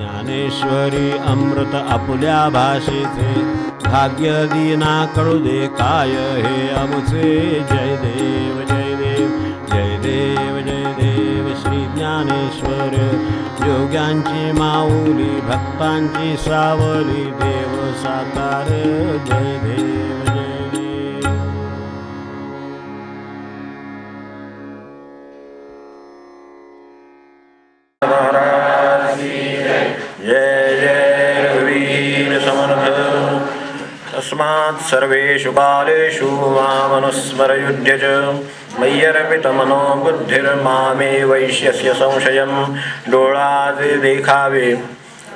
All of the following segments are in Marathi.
ज्ञानेश्वरी अमृत आपुल्या भाषेचे भाग्य दीना कळू दे काय हे आमुचे. जय देव जय देव जय देव जय देव श्री ज्ञानेश्वर. योग्यांची माऊली भक्तांची सावली देव साकार. जय देव जय देव. जय जय रघुवीर समर्थ. तस्मात् सर्वेषु कालेषु मामनुस्मरयुध्य च मय्यर्पितमनो बुद्धिर्मामे वैश्यस्य संशयं. डोळाचे देखावे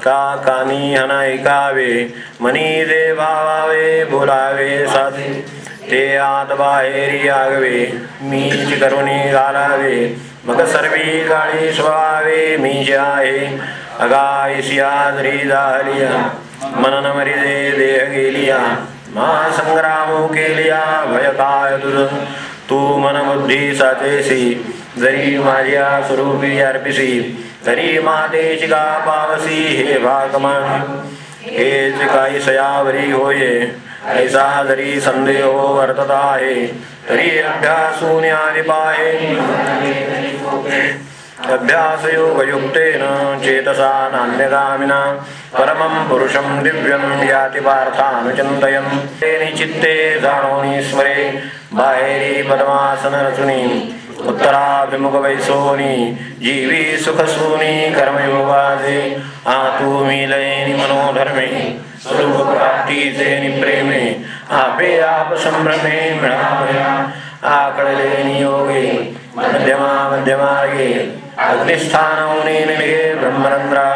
का कानी ऐकावे मनी दे भावावे बोलावे साधे ते आत बाहेरी आगवे मीच करुणी घालावे मग सर्वी गाळी स्वावे मीच आहे अगायसिया जरी झालिया मनन मरिदे देह गेलिया महासंग्राम केलिया भय काय तुझ तू मन बुद्धी साचेसी जरी माझ्या स्वरूपी अर्पिसी तरी मातेची गा पावसी हे भागमान हेच काही सयावरी होये ऐसा जरी संदेह वर्तत आहे तरी अभ्यासून आदि पाहे अभ्यासयोगयुक्तेन चेतसा नान्यगामिना परमं पुरुषं दिव्यं याति पार्थानुचिन्तयन्. तेनि चित्ते जाणोनि स्मरे बाहेरी पद्मासन रचुनी उत्तराभिमुख वैसोनी जीवी सुखसूनी कर्मयोगाजे आतु मिलयनि मनोधर्मे स्वरूप प्राप्तीचे निप्रेमे आपे आप संभ्रमे मिळावया आकळले नियोगे मध्यमार्गे अग्निस्थानवने निगे ब्रह्मरंध्रा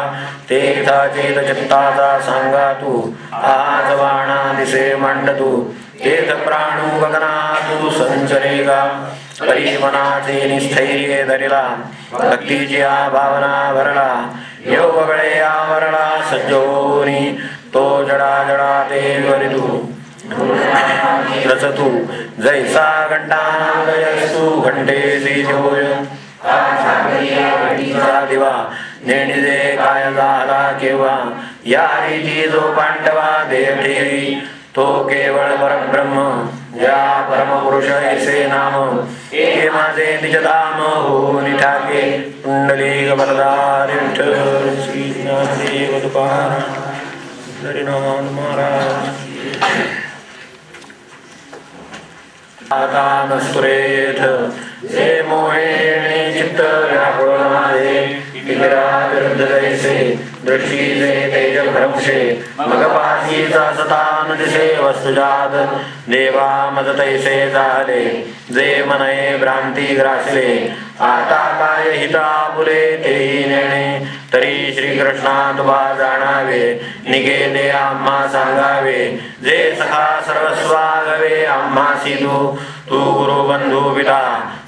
तेथा चेत चित्ताचा सांगा तू आज बाणा दिसे मांडतू तेथ प्राणू गगनातू संचरेगा परिमनाचे निस्थैर्ये धरिला भक्तीची भावना भरला योग गळे आवरला सज्जोनी तो जडा जडा ते वरितू रचतू जैसा घंटानादयस्तु घंटेसी जोय दिवा नेणिजे काय झाला केव्हा या रीती जो पांडवा देव ठेवी तो केवळ परब्रह्म या परमपुरुष ऐसे नाम हे माझे निजधाम हो निठाके. कुंडली वरदारी विठ्ठल श्री ज्ञानदेव तुकाराम हरिनाम महाराज. नस्तुरेथ हे मोहे चित्त व्याकुळ माझे विरद्ध जैसे दृष्टीचे तेज भ्रंशे मग पाठीचा सतान दिसे वस्तुजात देवा मज तैसे झाले जे मनये भ्रांती ग्रासले आता काय हिता पुरे तेही नेणे तरी श्रीकृष्णा तुबा जाणावे निगेले आम्हा सांगावे जे सखा सर्वस्वागवे आम्हासी तू गुरु बंधू पिता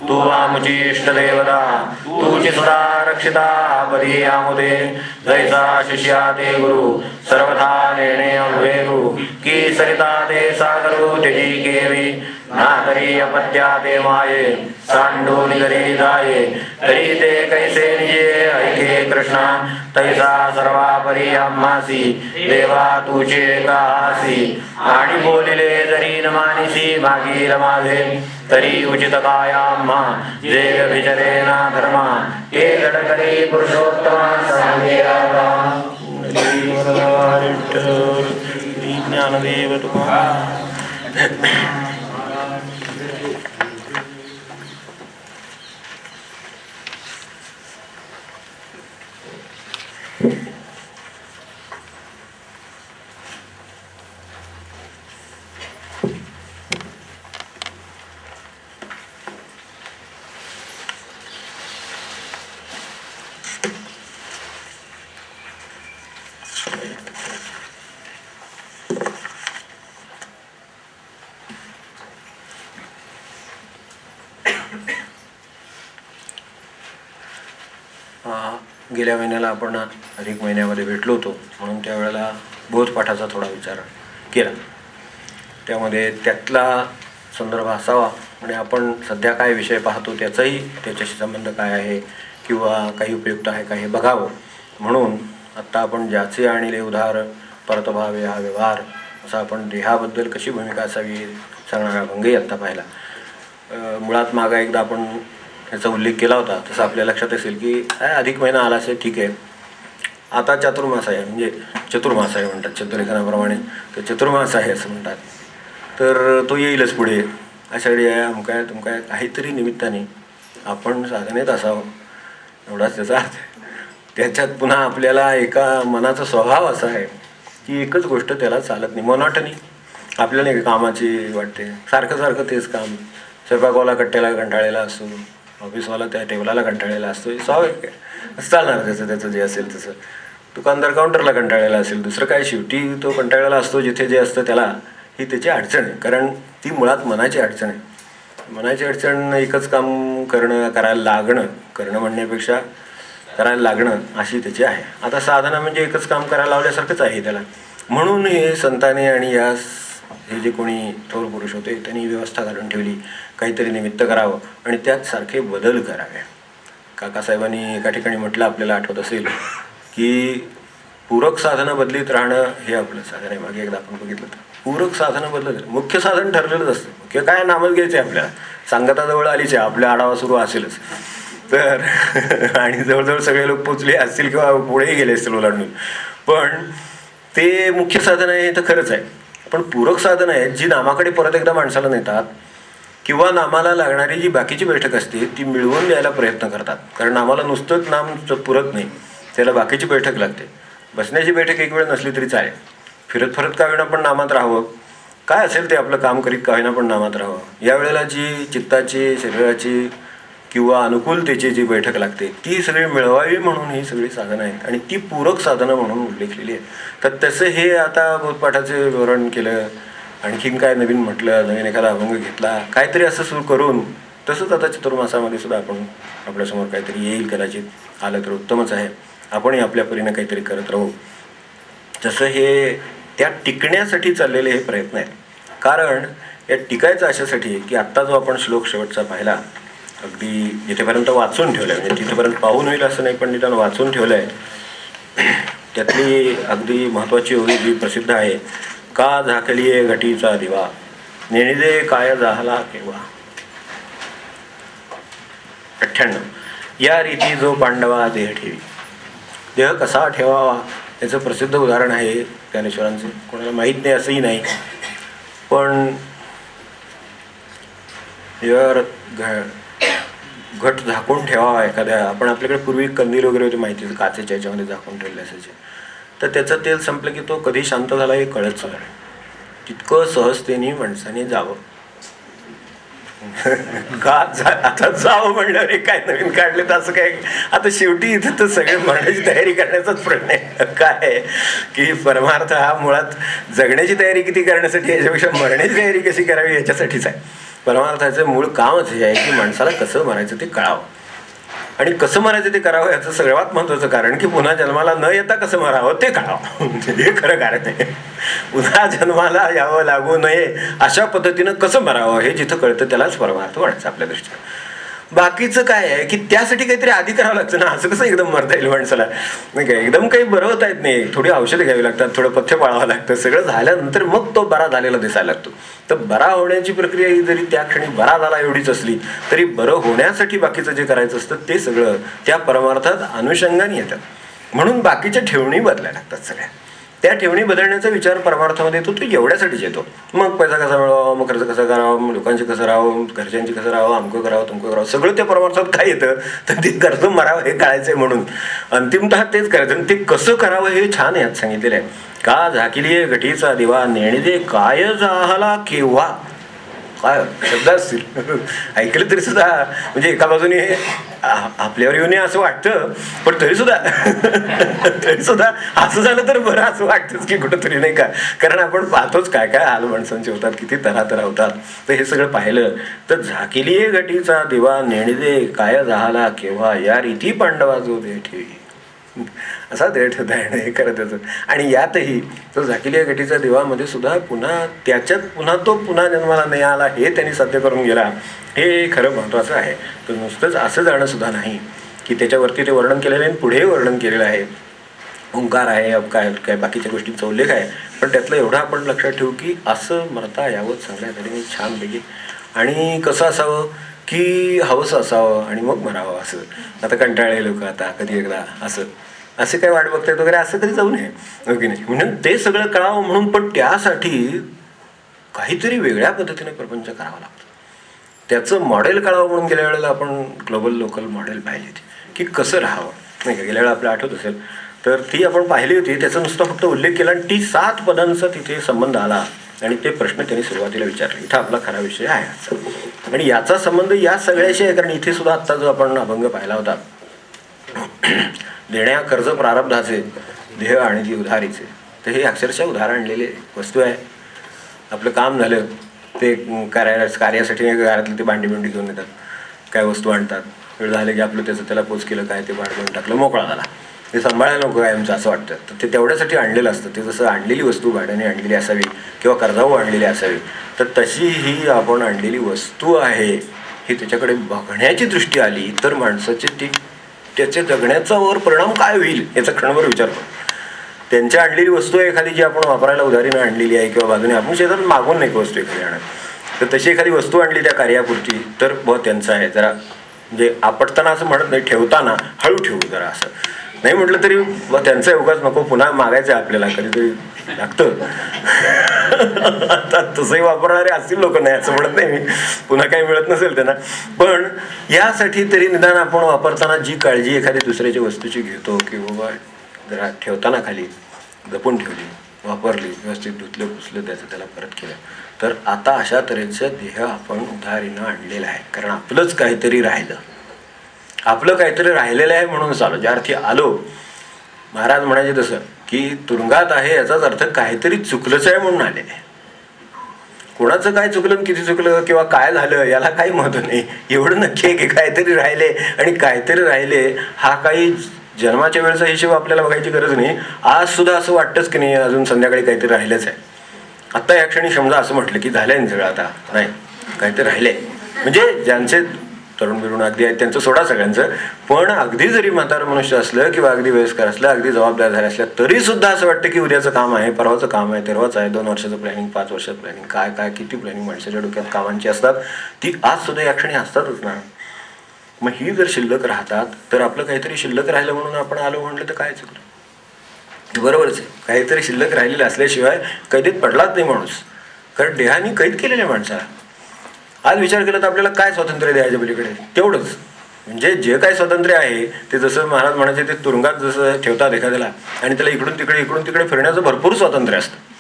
तू आमुची इष्ट देवता तूची सदा रक्षिता परी आमुदे जैसा शिष्या ते गुरु सर्वथा नेणे अव्हेरू की सरिता ते सागरू त्यजी केवी ना तरी अपत्या ते माये सांडून जरी जाये तरी ते कैसे निजे ऐके कृष्णा तैसा सर्वा परी आम्हासी देवा तुझे कासी आणि बोलिले जरी न मानिसी मागील माझे तरी उचित काय आम्हा जे व्यभिचरे ना धर्मा ते लढकरी पुरुषोत्तमा सांगे ज्ञानदेव तुकाराम. गेल्या महिन्याला आपण अधिक महिन्यामध्ये भेटलो होतो म्हणून त्यावेळेला बोधपाठाचा थोडा विचार केला. त्यामध्ये त्यातला संदर्भ असावा आणि आपण सध्या काय विषय पाहतो त्याचाही त्याच्याशी संबंध काय आहे किंवा काही उपयुक्त आहे का हे बघावं म्हणून आत्ता आपण ज्याचे आणले उधार परतभावे हा व्यवहार, असं आपण देहाबद्दल कशी भूमिका असावी सांगणारा अभंगही आत्ता पाहिला. मुळात मागा एकदा आपण ह्याचा उल्लेख केला होता, तसं आपल्या लक्षात असेल की अधिक महिना आला असेल, ठीक आहे, आता चातुर्मास आहे, म्हणजे चतुर्मास आहे म्हणतात चतुर्लेखनाप्रमाणे, तर चतुर्मास आहे असं म्हणतात. तर तो येईलच पुढे, आषाढी आहे, अमकाय तुमकाय, काहीतरी निमित्ताने आपण साधनेत असावं एवढाच त्याचा अर्थ आहे. त्याच्यात पुन्हा आपल्याला एका मनाचा स्वभाव असा आहे की एकच गोष्ट त्याला चालत नाही, मोनॉटनी आपल्याला नाही कामाची वाटते, सारखं सारखं तेच काम. स्वयंपाकवाला कट्ट्याला कंटाळलेला असतो, ऑफिसवाला त्या टेबलाला कंटाळलेला असतो, हे स्वाभाविक आहे, चालणार त्याचं जे असेल तसं. दुकानदार काउंटरला कंटाळलेला असेल, दुसरं काय, शेवटी तो कंटाळलेला असतो जिथे जे असतं त्याला, ही त्याची अडचण आहे, कारण ती मुळात मनाची अडचण आहे. मनाची अडचण एकच काम करायला लागणं, करणं म्हणण्यापेक्षा करायला लागणं अशी त्याची आहे. आता साधना म्हणजे एकच काम करायला लावल्यासारखंच आहे त्याला. म्हणून हे संतांनी आणि हे जे कोणी थोर पुरुष होते त्यांनी व्यवस्था घालून ठेवली, काहीतरी निमित्त करावं आणि त्यात सारखे बदल करावे. काकासाहेबांनी एका ठिकाणी म्हटलं, आपल्याला आठवत असेल, की पूरक साधनं बदलीत राहणं हे आपलं साधन आहे. मागे एकदा आपण बघितलं तर पूरक साधनं बदलत, मुख्य साधन ठरलेलंच असतं. मुख्य काय, नामच घ्यायचं आहे आपल्याला, सांगताजवळ आलीच आहे, आपल्या आढावा सुरू असेलच तर आणि जवळजवळ सगळे लोक पोचले असतील किंवा पुढेही गेले असतील ओलांडून, पण ते मुख्य साधन आहे हे तर खरंच आहे. पण पूरक साधन आहेत जी नामाकडे परत एकदा माणसाला नेतात, किंवा नामाला लागणारी जी बाकीची बैठक असते ती मिळवून द्यायला प्रयत्न करतात. कारण नामाला नुसतंच नाम पुरत नाही, त्याला बाकीची बैठक लागते. बसण्याची बैठक एक वेळ नसली तरी चालेल, फिरत का होईना पण नामात राहावं, काय असेल ते आपलं काम करीत का होईना पण नामात राहावं. यावेळेला जी चित्ताची, शरीराची किंवा अनुकूलतेची जी बैठक लागते ती सगळी मिळवावी म्हणून ही सगळी साधनं आहेत आणि ती पूरक साधनं म्हणून उल्लेखलेली आहेत. तर तसं हे आता बोधपाठाचे विवरण केलं, आणखीन काय नवीन म्हटलं, नवीन एखादा अभंग घेतला, काहीतरी असं सुरू करून, तसंच आता चतुर्मासामध्ये सुद्धा आपण आपल्यासमोर काहीतरी येईल, कदाचित आलं तर उत्तमच आहे. आपणही आपल्या परीने काहीतरी करत राहू. तसं हे त्या टिकण्यासाठी चाललेले हे प्रयत्न आहेत. कारण या टिकायचं अशासाठी की आत्ता जो आपण श्लोक शेवटचा पाहिला, अगदी जिथेपर्यंत वाचून ठेवलं आहे, म्हणजे तिथेपर्यंत पाहून होईल असं नाही, पण निदान वाचून ठेवलं आहे, त्यातली अगदी महत्त्वाची ओळी जी प्रसिद्ध आहे, का झाकलीये घटीचा दिवा, नेणिदे काय झाला केव्हा. 98. या रीती जो पांडवा देह ठेवी. देह कसा ठेवावा याचं प्रसिद्ध उदाहरण आहे ज्ञानेश्वरांचे. कोणाला माहीत नाही असंही नाही, पण यावर घट झाकून ठेवावा एखाद्या. आपण आपल्याकडे पूर्वी कंदील वगैरे होते माहिती, काचेच्या याच्यामध्ये झाकून ठेवले असायचे, तर त्याचं तेल संपलं की तो कधी शांत झाला हे कळत सुद्धा नाही. तितकं सहजतेने माणसाने जावं. आता जावं म्हणलं रे, काय नवीन काढले तर असं काय. आता शेवटी इथं तर सगळे मरण्याची तयारी करण्याचाच प्रश्न आहे. काय की परमार्थ हा मुळात जगण्याची तयारी किती करण्यासाठी, याच्यापेक्षा मरण्याची तयारी कशी करावी याच्यासाठीच आहे. परमार्थाचं मूळ कामच हे आहे की माणसाला कसं मरायचं ते कळावं, आणि कसं मरायचं ते करावं याचं सर्वात महत्त्वाचं कारण की पुन्हा जन्माला न येता कसं मरावं ते कळावं. हे खरं कारण आहे. पुन्हा जन्माला यावं लागू नये अशा पद्धतीनं कसं मरावं हे जिथं कळतं त्यालाच परमार्थ वाढायचं आपल्या दृष्टीनं. बाकीचं काय आहे की त्यासाठी काहीतरी आधी करावं लागतं ना. असं कसं एकदम मरता येईल माणसाला, नाही काय, एकदम काही बरं होता येत नाही. थोडी औषधं घ्यावी लागतात, थोडं पथ्य पाळावं लागतं. सगळं झाल्यानंतर मग तो बरा झालेला दिसायला लागतो. तर बरा होण्याची प्रक्रिया ही जरी त्या क्षणी बरा झाला एवढीच असली तरी बरं होण्यासाठी बाकीचं जे करायचं असतं ते सगळं त्या परमार्थात अनुषंगाने येतात. म्हणून बाकीच्या ठेवणी बदलायला लागतात सगळ्या. त्या ठेवणी बदलण्याचा विचार परमार्थामध्ये येतो, तो एवढ्यासाठीच येतो. मग पैसा कसा मिळवावा, मग खर्च कसा करावा, मग लोकांचे कसं राहावं, घरच्यांची कसं राहावं, अमकं करावं तुमकं करावं, सगळं त्या परमार्थात काय येतं तर ते कर्ज मरावं हे कळायचंय. म्हणून अंतिमतः तेच करायचं. आणि ते कसं करावं हे छान यात सांगितलेलं आहे. का झाकिलीये घटीचा दिवा, नेणिदे काय जाहला केव्हा. काय शब्द असतील ऐकलं तरी सुद्धा, म्हणजे एका बाजूने आपल्यावर येऊ नये असं वाटतं, पण तरी सुद्धा असं झालं तर बरं असं वाटतंच की कुठंतरी, नाही का. कारण आपण पाहतोच काय काय हाल माणसांचे होतात, किती तऱ्हा होतात. तर हे सगळं पाहिलं तर झाकिलीये घटीचा दिवा, नेणिदे काय झाला केव्हा, या रीती पांडवा जो देह ठेवी. असा देह ठेवता येणं हे करत होतं. आणि यातही तो झाकिलीये घटीचा दिवामध्ये सुद्धा पुन्हा त्याच्यात तो पुन्हा जन्माला नाही आला हे त्यांनी साध्य करून गेला. हे खरं महत्त्वाचं आहे. तर नुसतंच असं जाणं सुद्धा नाही की त्याच्यावरती ते वर्णन केलेलं आहे, पुढे वर्णन केलेलं आहे. ओंकार आहे, काय काय बाकीच्या गोष्टींचा उल्लेख आहे, पण त्यातलं एवढं आपण लक्षात ठेवू की असं मरता यावं चांगल्या तऱ्हेने छानपैकी, आणि कसं असावं की हवंसं असावं आणि मग मरावं. असं आता कंटाळले लोक आता कधी एकदा असे काय वाट बघतायत वगैरे असं कधी जाऊ नये, हो की नाही. म्हणून ते सगळं कळावं म्हणून, पण त्यासाठी काहीतरी वेगळ्या पद्धतीने प्रपंच करावा लागतो. त्याचं मॉडेल कळावं म्हणून गेल्या वेळेला आपण ग्लोबल लोकल मॉडेल पाहिजे की कसं राहावं, नाही का. गेल्या वेळेला आपल्याला आठवत असेल तर ती आपण पाहिली होती. त्याचा नुसता फक्त उल्लेख केला आणि ती 7 पदांचा तिथे संबंध आला आणि ते प्रश्न त्यांनी सुरुवातीला विचारले. इथं आपला खरा विषय आहे आजचा, आणि याचा संबंध या सगळ्याशी आहे. कारण इथे सुद्धा आत्ता जो आपण अभंग पाहिला होता, देण्या कर्ज प्रारब्धाचे देह आणि ती उधारीचे, तर हे अक्षरशः उधार आणलेले वस्तू आहे. आपलं काम झालं ते कार्यासाठी घरातली ते भांडी घेऊन येतात, काय वस्तू आणतात, वेळ झाले की आपलं त्याला पोच केलं, काय ते भांड घेऊन टाकलं, मोकळा झाला. ते सांभाळायला नको काय आमचं असं वाटतं. तर ते तेवढ्यासाठी आणलेलं असतं. ते जसं आणलेली वस्तू भाड्याने आणलेली असावी किंवा कर्जावर आणलेली असावी, तर तशी ही आपण आणलेली वस्तू आहे ही त्याच्याकडे बघण्याची दृष्टी आली तर माणसाची त्याच्या जगण्याचा वर परिणाम काय होईल याचा क्षणभर विचार करतो. त्यांच्या आणलेली वस्तू आहे एखादी जी आपण वापरायला उधारीनं आणलेली आहे किंवा बाजूने आपण शेतात मागून नाही वस्तू एखादी आणत, तर तशी एखादी वस्तू आणली त्या कार्यापुरती, तर त्यांचं आहे जरा म्हणजे आपटताना असं म्हणत नाही, ठेवताना हळू ठेवू जरा, असं नाही म्हटलं तरी त्यांचं एवढंच नको, पुन्हा मागायचं आहे आपल्याला, कधीतरी लागतं. आता तसंही वापरणारे असतील लोक, नाही असं म्हणत नाही मी, पुन्हा काही मिळत नसेल त्यांना, पण यासाठी तरी निदान आपण वापरताना जी काळजी एखादी दुसऱ्याच्या वस्तूची घेतो की बाबा जरा ठेवताना खाली जपून ठेवली, वापरली, व्यवस्थित धुतलं पुसलं, त्याचं त्याला परत केलं, तर आता अशा तऱ्हेचं देह आपण उधारीनं आणलेलं आहे. कारण आपलंच काहीतरी राहिलं, आपलं काहीतरी राहिलेलं आहे म्हणून चालू. ज्या अर्थी आलो, महाराज म्हणायचे तसं की तुरुंगात आहे याचाच अर्थ काहीतरी चुकलंच आहे म्हणून आलेलं आहे. कोणाचं काय चुकलं, किती चुकलं किंवा काय झालं याला काही महत्व नाही. एवढं नक्की आहे की काहीतरी राहिले, आणि काहीतरी राहिले हा काही जन्माच्या वेळेचा हिशोब आपल्याला बघायची गरज नाही. आज सुद्धा असं वाटतंच की नाही अजून संध्याकाळी काहीतरी राहिलंच आहे. आत्ता या क्षणी समजा असं म्हटलं की झालंय ना सगळं, आता नाही काहीतरी राहिलंय, म्हणजे ज्यांचे तरुण बिरुण अगदी आहेत त्यांचं सोडा सगळ्यांचं, पण अगदी जरी म्हातारं मनुष्य असलं किंवा अगदी वयस्कर असलं, अगदी जबाबदार झाले असल्या, तरी सुद्धा असं वाटतं की उद्याचं काम आहे, परवाचं काम आहे, तेरवाचं आहे, 2 वर्षाचं प्लॅनिंग, 5 वर्षाचं प्लॅनिंग, काय काय किती प्लॅनिंग माणसाच्या डोक्यात कामांची असतात, ती आज सुद्धा या क्षणी असतातच ना. मग ही जर शिल्लक राहतात तर आपलं काहीतरी शिल्लक राहिलं म्हणून आपण आलो म्हणलं तर काय चुकलं. बरोबरच आहे, काहीतरी शिल्लक राहिलेलं असल्याशिवाय कैदेत पडलाच नाही माणूस, कारण देहानी कैद केलेल्या माणसाला. आज विचार केला तर आपल्याला काय स्वातंत्र्य द्यायच्या पलीकडे तेवढंच, म्हणजे जे काय स्वातंत्र्य आहे ते जसं महाराज म्हणायचे ते तुरुंगात जसं ठेवतात एखाद्याला आणि त्याला इकडून तिकडे फिरण्याचं भरपूर स्वातंत्र्य असतं.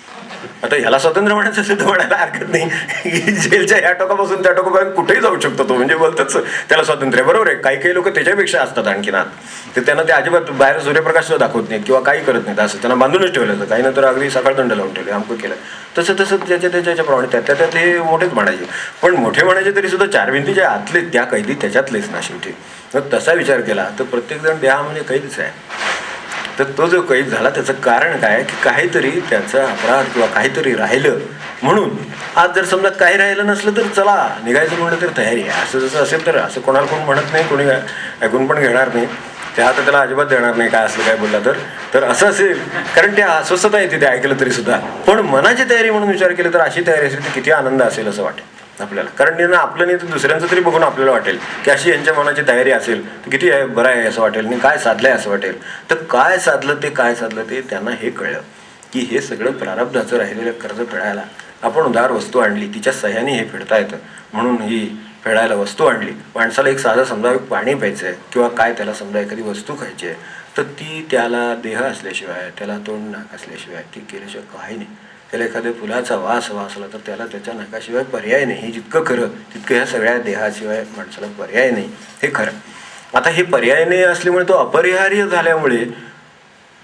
आता ह्याला स्वातंत्र्य म्हणायचं असेल तर म्हणायला हरकत नाही, जेलच्या ह्या टोकापासून त्या टोकापर्यंत कुठेही जाऊ शकतो तो, म्हणजे बोलतच त्याला स्वातंत्र्य. बरोबर आहे, काही काही लोक त्याच्यापेक्षा असतात आणखीन आत, तर त्यांना ते अजिबात बाहेर सूर्यप्रकाश सुद्धा दाखवत नाहीत किंवा काही करत नाहीत, असं त्यांना बांधूनच ठेवलं जातं. काही नंतर अगदी सकाळ दंड लावून ठेवले, अमकं केलं, तसं त्याच्याप्रमाणे त्यात हे मोठेच म्हणायचे. पण मोठे म्हणायचे तरी सुद्धा 4 भिंतीच्या आतले त्या कैदी त्याच्यातलेच ना शेवटी. मग तसा विचार केला तर प्रत्येकजण देहामध्ये कैदच आहे. तर तो जो कैद झाला त्याचं कारण काय की काहीतरी त्याचा अपराध किंवा काहीतरी राहिलं म्हणून. आज जर समजा काही राहिलं नसलं तर चला निघायचं म्हणलं तर तयारी आहे, असं जसं असेल तर. असं कोणाला कोण म्हणत नाही, कोणी ऐकून पण घेणार नाही, त्या आता त्याला अजिबात देणार नाही काय असलं काय बोलला तर असं असेल. कारण ते अस्वस्थता येते ते ऐकलं तरी सुद्धा. पण मनाची तयारी म्हणून विचार केला तर अशी तयारी असेल तर किती आनंद असेल असं वाटेल आपल्याला. कारण आपलं नाही तर दुसऱ्यांचं तरी बघून आपल्याला वाटेल की अशी यांच्या मनाची तयारी असेल तर किती आहे, बरं आहे असं वाटेल, आणि काय साधलंय असं वाटेल. तर काय साधलं ते त्यांना हे कळलं की हे सगळं प्रारब्धाचं राहिलेलं कर्ज फेडायला आपण उधार वस्तू आणली, तिच्या सह्याने हे फेडता येतं म्हणून ही फेडायला वस्तू आणली. माणसाला एक साधं समजा पाणी प्यायचं आहे किंवा काय त्याला समजा एखादी वस्तू खायची आहे, तर ती त्याला देह असल्याशिवाय, त्याला तोंड नाक असल्याशिवाय ती केल्याशिवाय काही नाही. त्याला एखाद्या फुलाचा वास असला तर त्याला त्याच्या नाकाशिवाय पर्याय नाही. हे जितकं खरं तितकं ह्या सगळ्या देहाशिवाय माणसाला पर्याय नाही, हे खरं. आता हे पर्याय नाही असल्यामुळे, तो अपरिहार्य झाल्यामुळे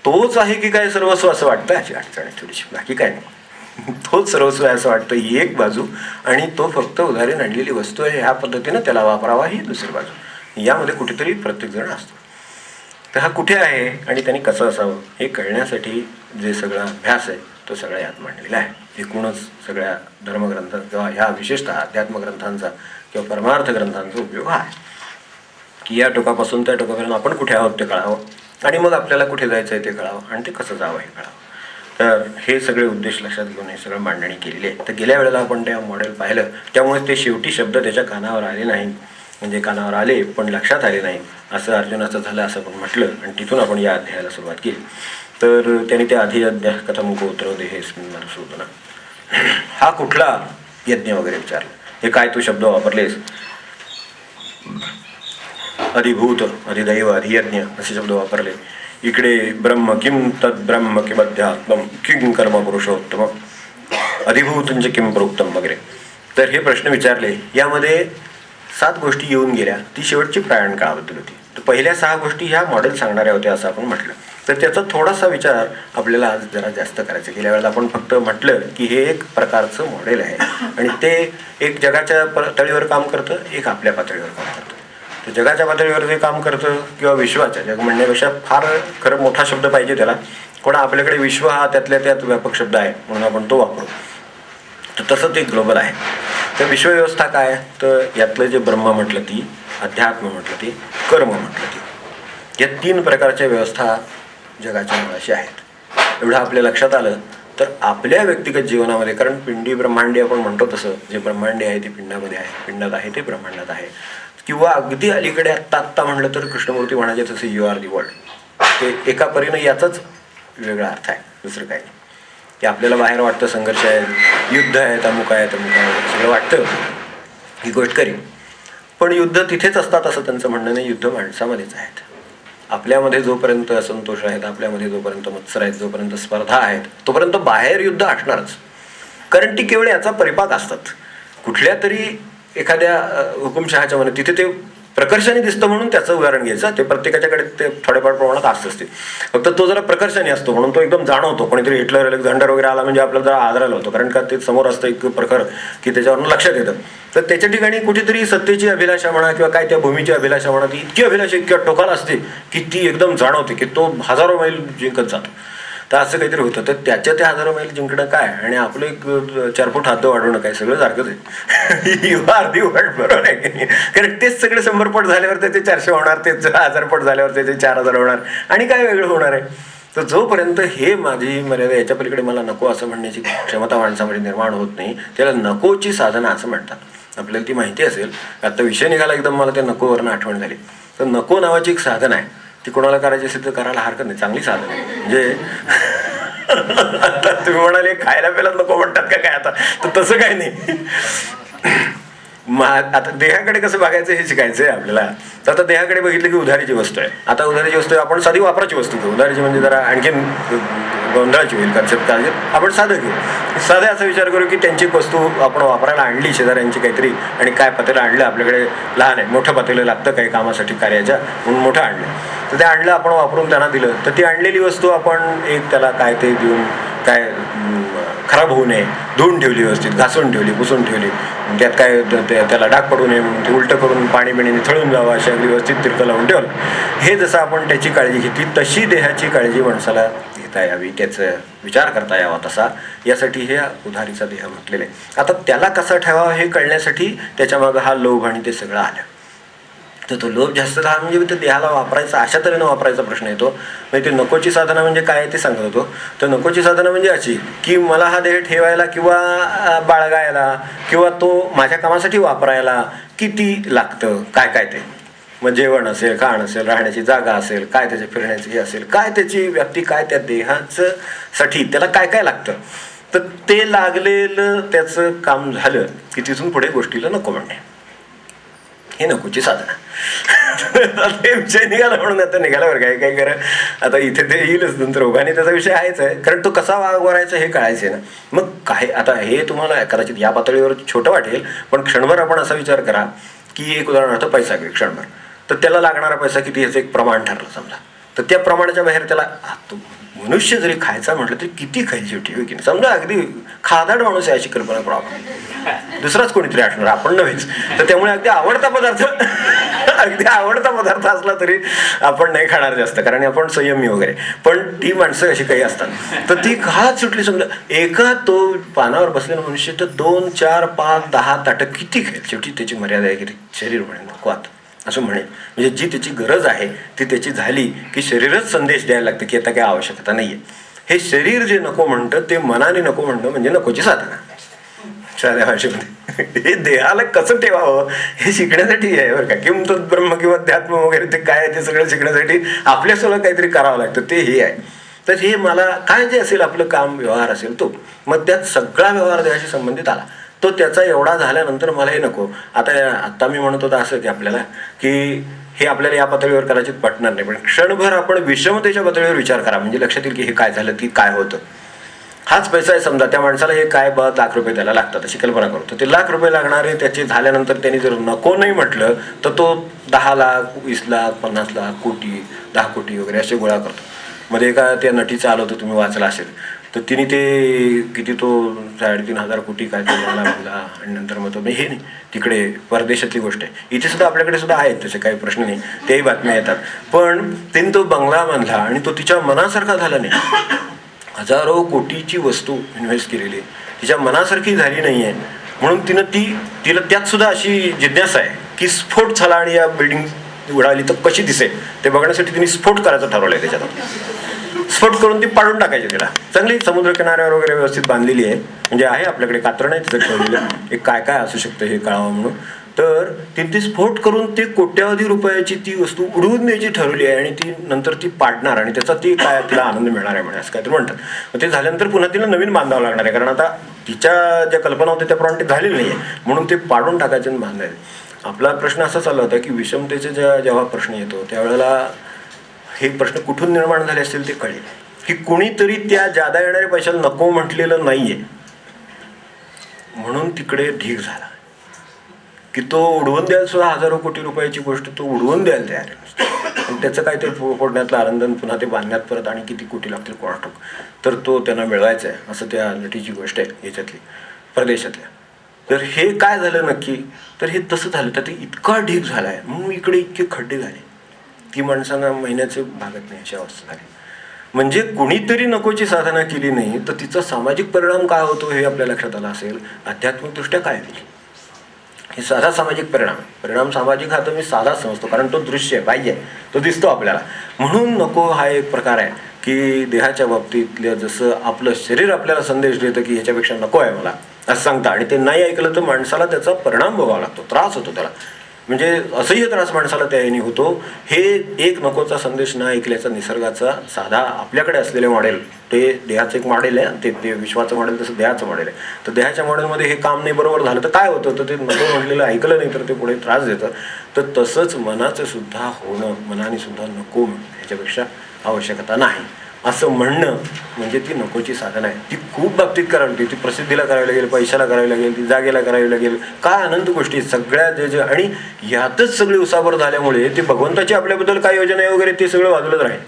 तोच आहे की काय सर्वस्व असं वाटतं. अशी अडचण आहे थोडीशी, बाकी काय नाही. तोच सर्वस्व आहे असं वाटतं ही एक बाजू, आणि तो फक्त उधारीन आणलेली वस्तू आहे ह्या पद्धतीनं त्याला वापरावा ही दुसरी बाजू. यामध्ये कुठेतरी प्रत्येकजण असतो. तर हा कुठे आहे आणि त्यांनी कसं असावं हे कळण्यासाठी जे सगळा अभ्यास आहे तो सगळा यात मांडलेला आहे. एकूणच सगळ्या धर्मग्रंथांचा किंवा ह्या विशेषतः अध्यात्मग्रंथांचा किंवा परमार्थ ग्रंथांचा उपयोग हा आहे की या टोकापासून त्या टोकापर्यंत आपण कुठे आहोत ते कळावं, आणि मग आपल्याला कुठे जायचं आहे ते कळावं आणि ते कसं जावं हे कळावं. तर हे सगळे उद्देश लक्षात घेऊन हे सगळं मांडणी केलेली आहे. तर गेल्या वेळेला आपण त्या मॉडेल पाहिलं, त्यामुळे ते शेवटी शब्द त्याच्या कानावर आले नाही, म्हणजे कानावर आले पण लक्षात आले नाही असं अर्जुनाचं झालं असं आपण म्हटलं. आणि तिथून आपण या अध्यायाला सुरुवात केली. तर त्यांनी त्या आधी अध्याय कथम गोत्रवदे हे मला शोधना, हा कुठला यज्ञ वगैरे विचारलं, हे काय तू शब्द वापरलेस, अधिभूत अधिदैव अधियज्ञ असे शब्द वापरले. इकडे ब्रह्म किम तद ब्रह्म किम अध्यात्मम किम कर्म पुरुषोत्तम अधिभूत म्हणजे किम प्रोक्तम वगैरे. तर हे प्रश्न विचारले. यामध्ये 7 गोष्टी येऊन गेल्या. ती शेवटची प्रयाण काळाबद्दल होती. तर पहिल्या 6 गोष्टी ह्या मॉडेल सांगणाऱ्या होत्या असं आपण म्हटलं. तर त्याचा थोडासा विचार आपल्याला आज जरा जास्त करायचा. गेल्या वेळेला आपण फक्त म्हटलं की हे एक प्रकारचं मॉडेल आहे आणि ते एक जगाच्या पातळीवर काम करतं, एक आपल्या पातळीवर काम करतं. तर जगाच्या पातळीवर जे काम करतं किंवा विश्वाच्या, जग म्हणण्यापेक्षा फार खरं मोठा शब्द पाहिजे त्याला, पण आपल्याकडे विश्व हा त्यातल्या त्यात व्यापक शब्द आहे म्हणून आपण तो वापरू. तर तसं ते ग्लोबल आहे. तर विश्वव्यवस्था काय, तर यातलं जे ब्रह्म म्हटलं ती, अध्यात्म म्हटलं ती, कर्म म्हटलं ती, या 3 प्रकारच्या व्यवस्था जगाच्या मुळाशी आहेत. एवढं आपल्या लक्षात आलं तर आपल्या व्यक्तिगत जीवनामध्ये, कारण पिंडी ब्रह्मांडी आपण म्हणतो तसं, जे ब्रह्मांडी आहे ते पिंडामध्ये आहे, पिंडात आहे ते ब्रह्मांडात आहे. किंवा अगदी अलीकडे आत्ता म्हणलं तर कृष्णमूर्ती म्हणायचे तसे यू आर दी वर्ल्ड. ते एका परीनं याचाच वेगळा अर्थ आहे, दुसरं काही नाही. की आपल्याला बाहेर वाटतं संघर्ष आहे, युद्ध आहे, अमुक आहे तमुक आहे, सगळं वाटतं ही गोष्ट खरी. पण युद्ध तिथेच असतात असं त्यांचं म्हणणं नाही. युद्ध माणसामध्येच आहेत. आपल्यामध्ये जोपर्यंत असंतोष आहेत, आपल्यामध्ये जोपर्यंत मत्सर आहेत, जोपर्यंत स्पर्धा आहेत, तोपर्यंत बाहेर युद्ध असणारच. कारण ती केवळ याचा परिपाक असतात. कुठल्या तरी एखाद्या हुकुमशहाच्या मध्ये तिथे ते प्रकर्षाने दिसतं म्हणून त्याचं उदाहरण घ्यायचं. ते प्रत्येकाच्याकडे ते थोड्याफार प्रमाणात असतंच ते, फक्त तो जरा प्रकर्षाने असतो म्हणून तो एकदम जाणवतो. कोणीतरी हिटलर अलेक्झांडर वगैरे आला म्हणजे आपल्याला जरा आदरायला होतो, कारण का ते समोर असतं एक प्रखर की त्याच्यावरून लक्षात येतं. तर त्याच्या ठिकाणी कुठेतरी सत्तेची अभिलाषा म्हणा किंवा काय त्या भूमीची अभिलाषा म्हणा, ती इतकी अभिलाषा इतक्या टोकाला असते की ती एकदम जाणवते की तो हजारो मैल जिंकत जातो. तर असं काहीतरी होतं. तर त्याच्या त्या हजारो मैल जिंकणं काय आणि आपलं एक 4 फूट हात वाढवणं काय, सगळं सारखंच आहे. अर्धी वाट बरोबर आहे की नाही. कारण तेच सगळे 100 पट झाल्यावर त्याचे 400 होणार, तेच 1000 पट झाल्यावर त्याचे 4000 होणार आणि काय वेगळं होणार आहे. तर जोपर्यंत हे माझी मर्यादा, याच्या पलीकडे मला नको असं म्हणण्याची क्षमता माणसामध्ये निर्माण होत नाही, त्याला नकोची साधना असं म्हणतात. आपल्याला ती माहिती असेल. आता विषय निघाला एकदम मला त्या नकोवरनं आठवण झाली. तर नको नावाची एक साधना आहे, ती कोणाला करायची असेल तर करायला हरकत नाही, चांगली साधन आहे. म्हणजे आता तुम्ही म्हणाले खायला प्यायला नको म्हणतात का काय, आता तर तसं काही नाही. आता देहाकडे कसं बघायचं हे शिकायचं आहे आपल्याला. तर आता देहाकडे बघितलं की उधारीची वस्तू आहे. आता उधारीची वस्तू आहे, आपण साधी वापराची वस्तू घेऊ. उधारीची म्हणजे जरा आणखीन गोंधळाची होईल कन्सेप्ट. आपण साधं घेऊ. साधे असा विचार करू की त्यांची वस्तू आपण वापरायला आणली शेजाऱ्यांची काहीतरी, आणि काय पातेलं आणलं, आपल्याकडे लहान आहे, मोठं पातेलं लागतं काही कामासाठी कार्याच्या म्हणून मोठं आणलं. तर ते आणलं आपण वापरून त्यांना दिलं. तर ती आणलेली वस्तू आपण एक त्याला काय ते देऊन काय खराब होऊ नये, धुवून ठेवली, व्यवस्थित घासून ठेवली, पुसून ठेवली, त्यात काय त्याला डाग पडू नये म्हणून ते उलटं करून पाणी बिणीने थळून जावं अशा अगदी व्यवस्थित तिरकं लावून ठेवलं. हे जसं आपण त्याची काळजी घेतली तशी देहाची काळजी माणसाला घेता यावी, त्याचा विचार करता यावा तसा, यासाठी हे उधारीचा देह म्हटलेला आहे. आता त्याला कसा ठेवावा हे कळण्यासाठी त्याच्यामागं हा लोभ आणि ते सगळं आलं. तर तो लोभ जास्त झाला म्हणजे ते देहाला वापरायचा अशा तऱ्हेनं वापरायचा प्रश्न येतो. म्हणजे ते नकोची साधना म्हणजे काय ते सांगत होतो. तर नकोची साधना म्हणजे अशी की मला हा देह ठेवायला किंवा बाळगायला किंवा तो माझ्या कामासाठी वापरायला किती लागतं, काय काय ते, मग जेवण असेल, खाण असेल, राहण्याची जागा असेल, काय त्याच्या फिरण्याची असेल, काय त्याची व्याप्ती, काय त्या देहाचं साठी त्याला काय काय लागतं. तर ते लागलेलं त्याचं काम झालं की तिथून पुढे गोष्टीला नको म्हणणे, हे नकोची साधना. ते विषय निघाला म्हणून आता निघाल्यावर काय काय करा. आता इथे ते येईलच नंतर ओघाने, त्याचा विषय आहेच आहे, कारण तो कसा वागवायचा हे कळायचं आहे ना. मग काय आता हे तुम्हाला कदाचित या पातळीवर छोटं वाटेल, पण क्षणभर आपण असा विचार करा की एक उदाहरणार्थ पैसा घे क्षणभर. तर त्याला लागणारा पैसा किती याचं एक प्रमाण ठरलं समजा. तर त्या प्रमाणाच्या बाहेर त्याला मनुष्य जरी खायचा म्हटलं तरी किती खायची होती की नाही. समजा अगदी खादाड माणूस आहे अशी कल्पना करू आपण, दुसराच कोणीतरी असणार, आपण नव्हेच. तर त्यामुळे अगदी आवडता पदार्थ असला तरी आपण नाही खाणार जास्त, कारण आपण संयमी वगैरे. पण ती माणसं अशी काही असतात. तर ती खात सुटली समजा, एका तो पानावर बसलेला मनुष्य तर 2, 4, 5, 10 ताटं किती खाईल. शेवटी त्याची मर्यादा आहे की शरीर म्हणे नको आता असं म्हणेल. म्हणजे जी त्याची गरज आहे ती त्याची झाली की शरीरच संदेश द्यायला लागतं की आता काही आवश्यकता नाही आहे. हे शरीर जे नको म्हणतं ते मनाने नको म्हणतं म्हणजे नकोची साधना. साध्या भाषेमध्ये हे देहाला कसं ठेवावं हे शिकण्यासाठी आहे बरं का. किंवा ब्रह्म किंवा अध्यात्म वगैरे ते काय ते सगळं शिकण्यासाठी आपल्यासोबत काहीतरी करावं लागतं ते हे आहे. तर हे मला काय जे असेल आपलं काम व्यवहार असेल तो मग त्यात सगळा व्यवहार देहाशी संबंधित आला तो त्याचा एवढा झाल्यानंतर मला हे नको. आता मी म्हणत होता असं की आपल्याला की हे आपल्याला या पातळीवर कदाचित पटणार नाही पण क्षणभर आपण विषमतेच्या पातळीवर विचार करा म्हणजे लक्षात येईल की हे काय झालं की काय होतं. हाच पैसा आहे समजा त्या माणसाला हे काय लाख रुपये त्याला लागतात अशी कल्पना करतो. ते लाख रुपये लागणारे त्याचे झाल्यानंतर त्यांनी जर नको नाही म्हटलं तर तो 10 लाख 20 लाख 50 लाख कोटी 10 कोटी वगैरे असे गोळा करतो. मध्ये एका त्या नटीचं आलं होतं तुम्ही वाचलं असेल तर तिने ते किती तो 3,500 कोटी काय ते म्हणला आणि नंतर मग तो हे नाही तिकडे परदेशातली गोष्ट आहे. इथे सुद्धा आपल्याकडे सुद्धा आहेत तसे काही प्रश्न नाही तेही बातम्या येतात. पण तिने तो बंगला बांधला आणि तो तिच्या मनासारखा झाला नाही. हजारो कोटीची वस्तू इन्व्हेस्ट केलेली आहे तिच्या मनासारखी झाली नाही आहे म्हणून तिला त्यात सुद्धा अशी जिज्ञासा आहे की स्फोट झाला आणि या बिल्डिंग उडाली तर कशी दिसेल ते बघण्यासाठी तिने स्फोट करायचं ठरवलं आहे. त्याच्यात स्फोट करून ती पाडून टाकायची. तिला चांगली समुद्र किनाऱ्यावर वगैरे व्यवस्थित बांधलेली आहे म्हणजे आहे आपल्याकडे कात्रण आहे तिथं ठेवलेलं एक काय काय असू शकतं हे कळावं म्हणून. तर तिने स्फोट करून ते कोट्यावधी रुपयाची ती वस्तू उडवून द्यायची ठरवली आहे आणि ती नंतर ती पाडणार आणि त्याचा ती काय तिला आनंद मिळणार आहे म्हणे असं काहीतरी म्हणतात. मग ते झाल्यानंतर पुन्हा तिला नवीन बांधावं लागणार आहे कारण आता तिच्या ज्या कल्पना होत्या त्याप्रमाणे ते झालेली नाही आहे म्हणून ते पाडून टाकायचे आणि बांधायचे. आपला प्रश्न असा चालला होता की विषमतेचे जेव्हा प्रश्न येतो त्यावेळेला हे प्रश्न कुठून निर्माण झाले असतील ते कळेल की कुणीतरी त्या जादा येणाऱ्या पैशाला नको म्हटलेलं नाहीये म्हणून तिकडे ढीग झाला की तो उडवून द्यायला सुद्धा हजारो कोटी रुपयाची गोष्ट तो उडवून द्यायला तयार आहे आणि त्याचं काय ते फोडण्यातलं आनंद पुन्हा ते बांधण्यात परत आणि किती कोटी लागतील कोणास ठाऊक तर तो त्यांना मिळवायचा आहे असं त्या नटीची गोष्ट आहे याच्यातली परदेशातल्या. तर हे काय झालं नक्की तर हे तसं झालं तर ते इतका ढीग झाला आहे म्हणून इकडे इतके खड्डे झाले की माणसांना महिन्याचे भागत नाही अशी अवस्था झाली. म्हणजे कुणीतरी नकोची साधना केली नाही तर तिचा सामाजिक परिणाम काय होतो हे आपल्या लक्षात आलं असेल. आध्यात्मिकदृष्ट्या काय होईल हे साधा सामाजिक परिणाम सामाजिक हा तर मी साधा समजतो कारण तो दृश्य आहे बाह्य आहे तो दिसतो आपल्याला. म्हणून नको हा एक प्रकार आहे की देहाच्या बाबतीतल्या जसं आपलं शरीर आपल्याला संदेश देतं की ह्याच्यापेक्षा नको आहे मला असं सांगता आणि ते नाही ऐकलं तर माणसाला त्याचा परिणाम भोगावा लागतो त्रास होतो त्याला. म्हणजे असह्य त्रास माणसाला त्याने होतो. हे एक नकोचा संदेश न ऐकल्याचा निसर्गाचा साधा आपल्याकडे असलेले मॉडेल ते देहाचं एक मॉडेल आहे ते विश्वाचं मॉडेल तसं देहाचं मॉडेल आहे. तर देहाच्या मॉडेलमध्ये हे काम नाही बरोबर झालं तर काय होतं तर ते नको म्हटलेलं ऐकलं नाही तर ते पुढे त्रास देतं. तर तसंच मनाचं सुद्धा होणं मनाने सुद्धा नको ह्याच्यापेक्षा आवश्यकता नाही असं म्हणणं म्हणजे ती नकोची साधना आहे. ती खूप बाबतीत करावी लागते. ती प्रसिद्धीला करावी लागेल पैशाला करावी लागेल ती जागेला करावी लागेल काय अनंत गोष्टी सगळ्या जे आणि यातच सगळी उसाबर झाल्यामुळे ते भगवंताची आपल्याबद्दल काय योजना आहे वगैरे ते सगळं बाजूलाच राहील.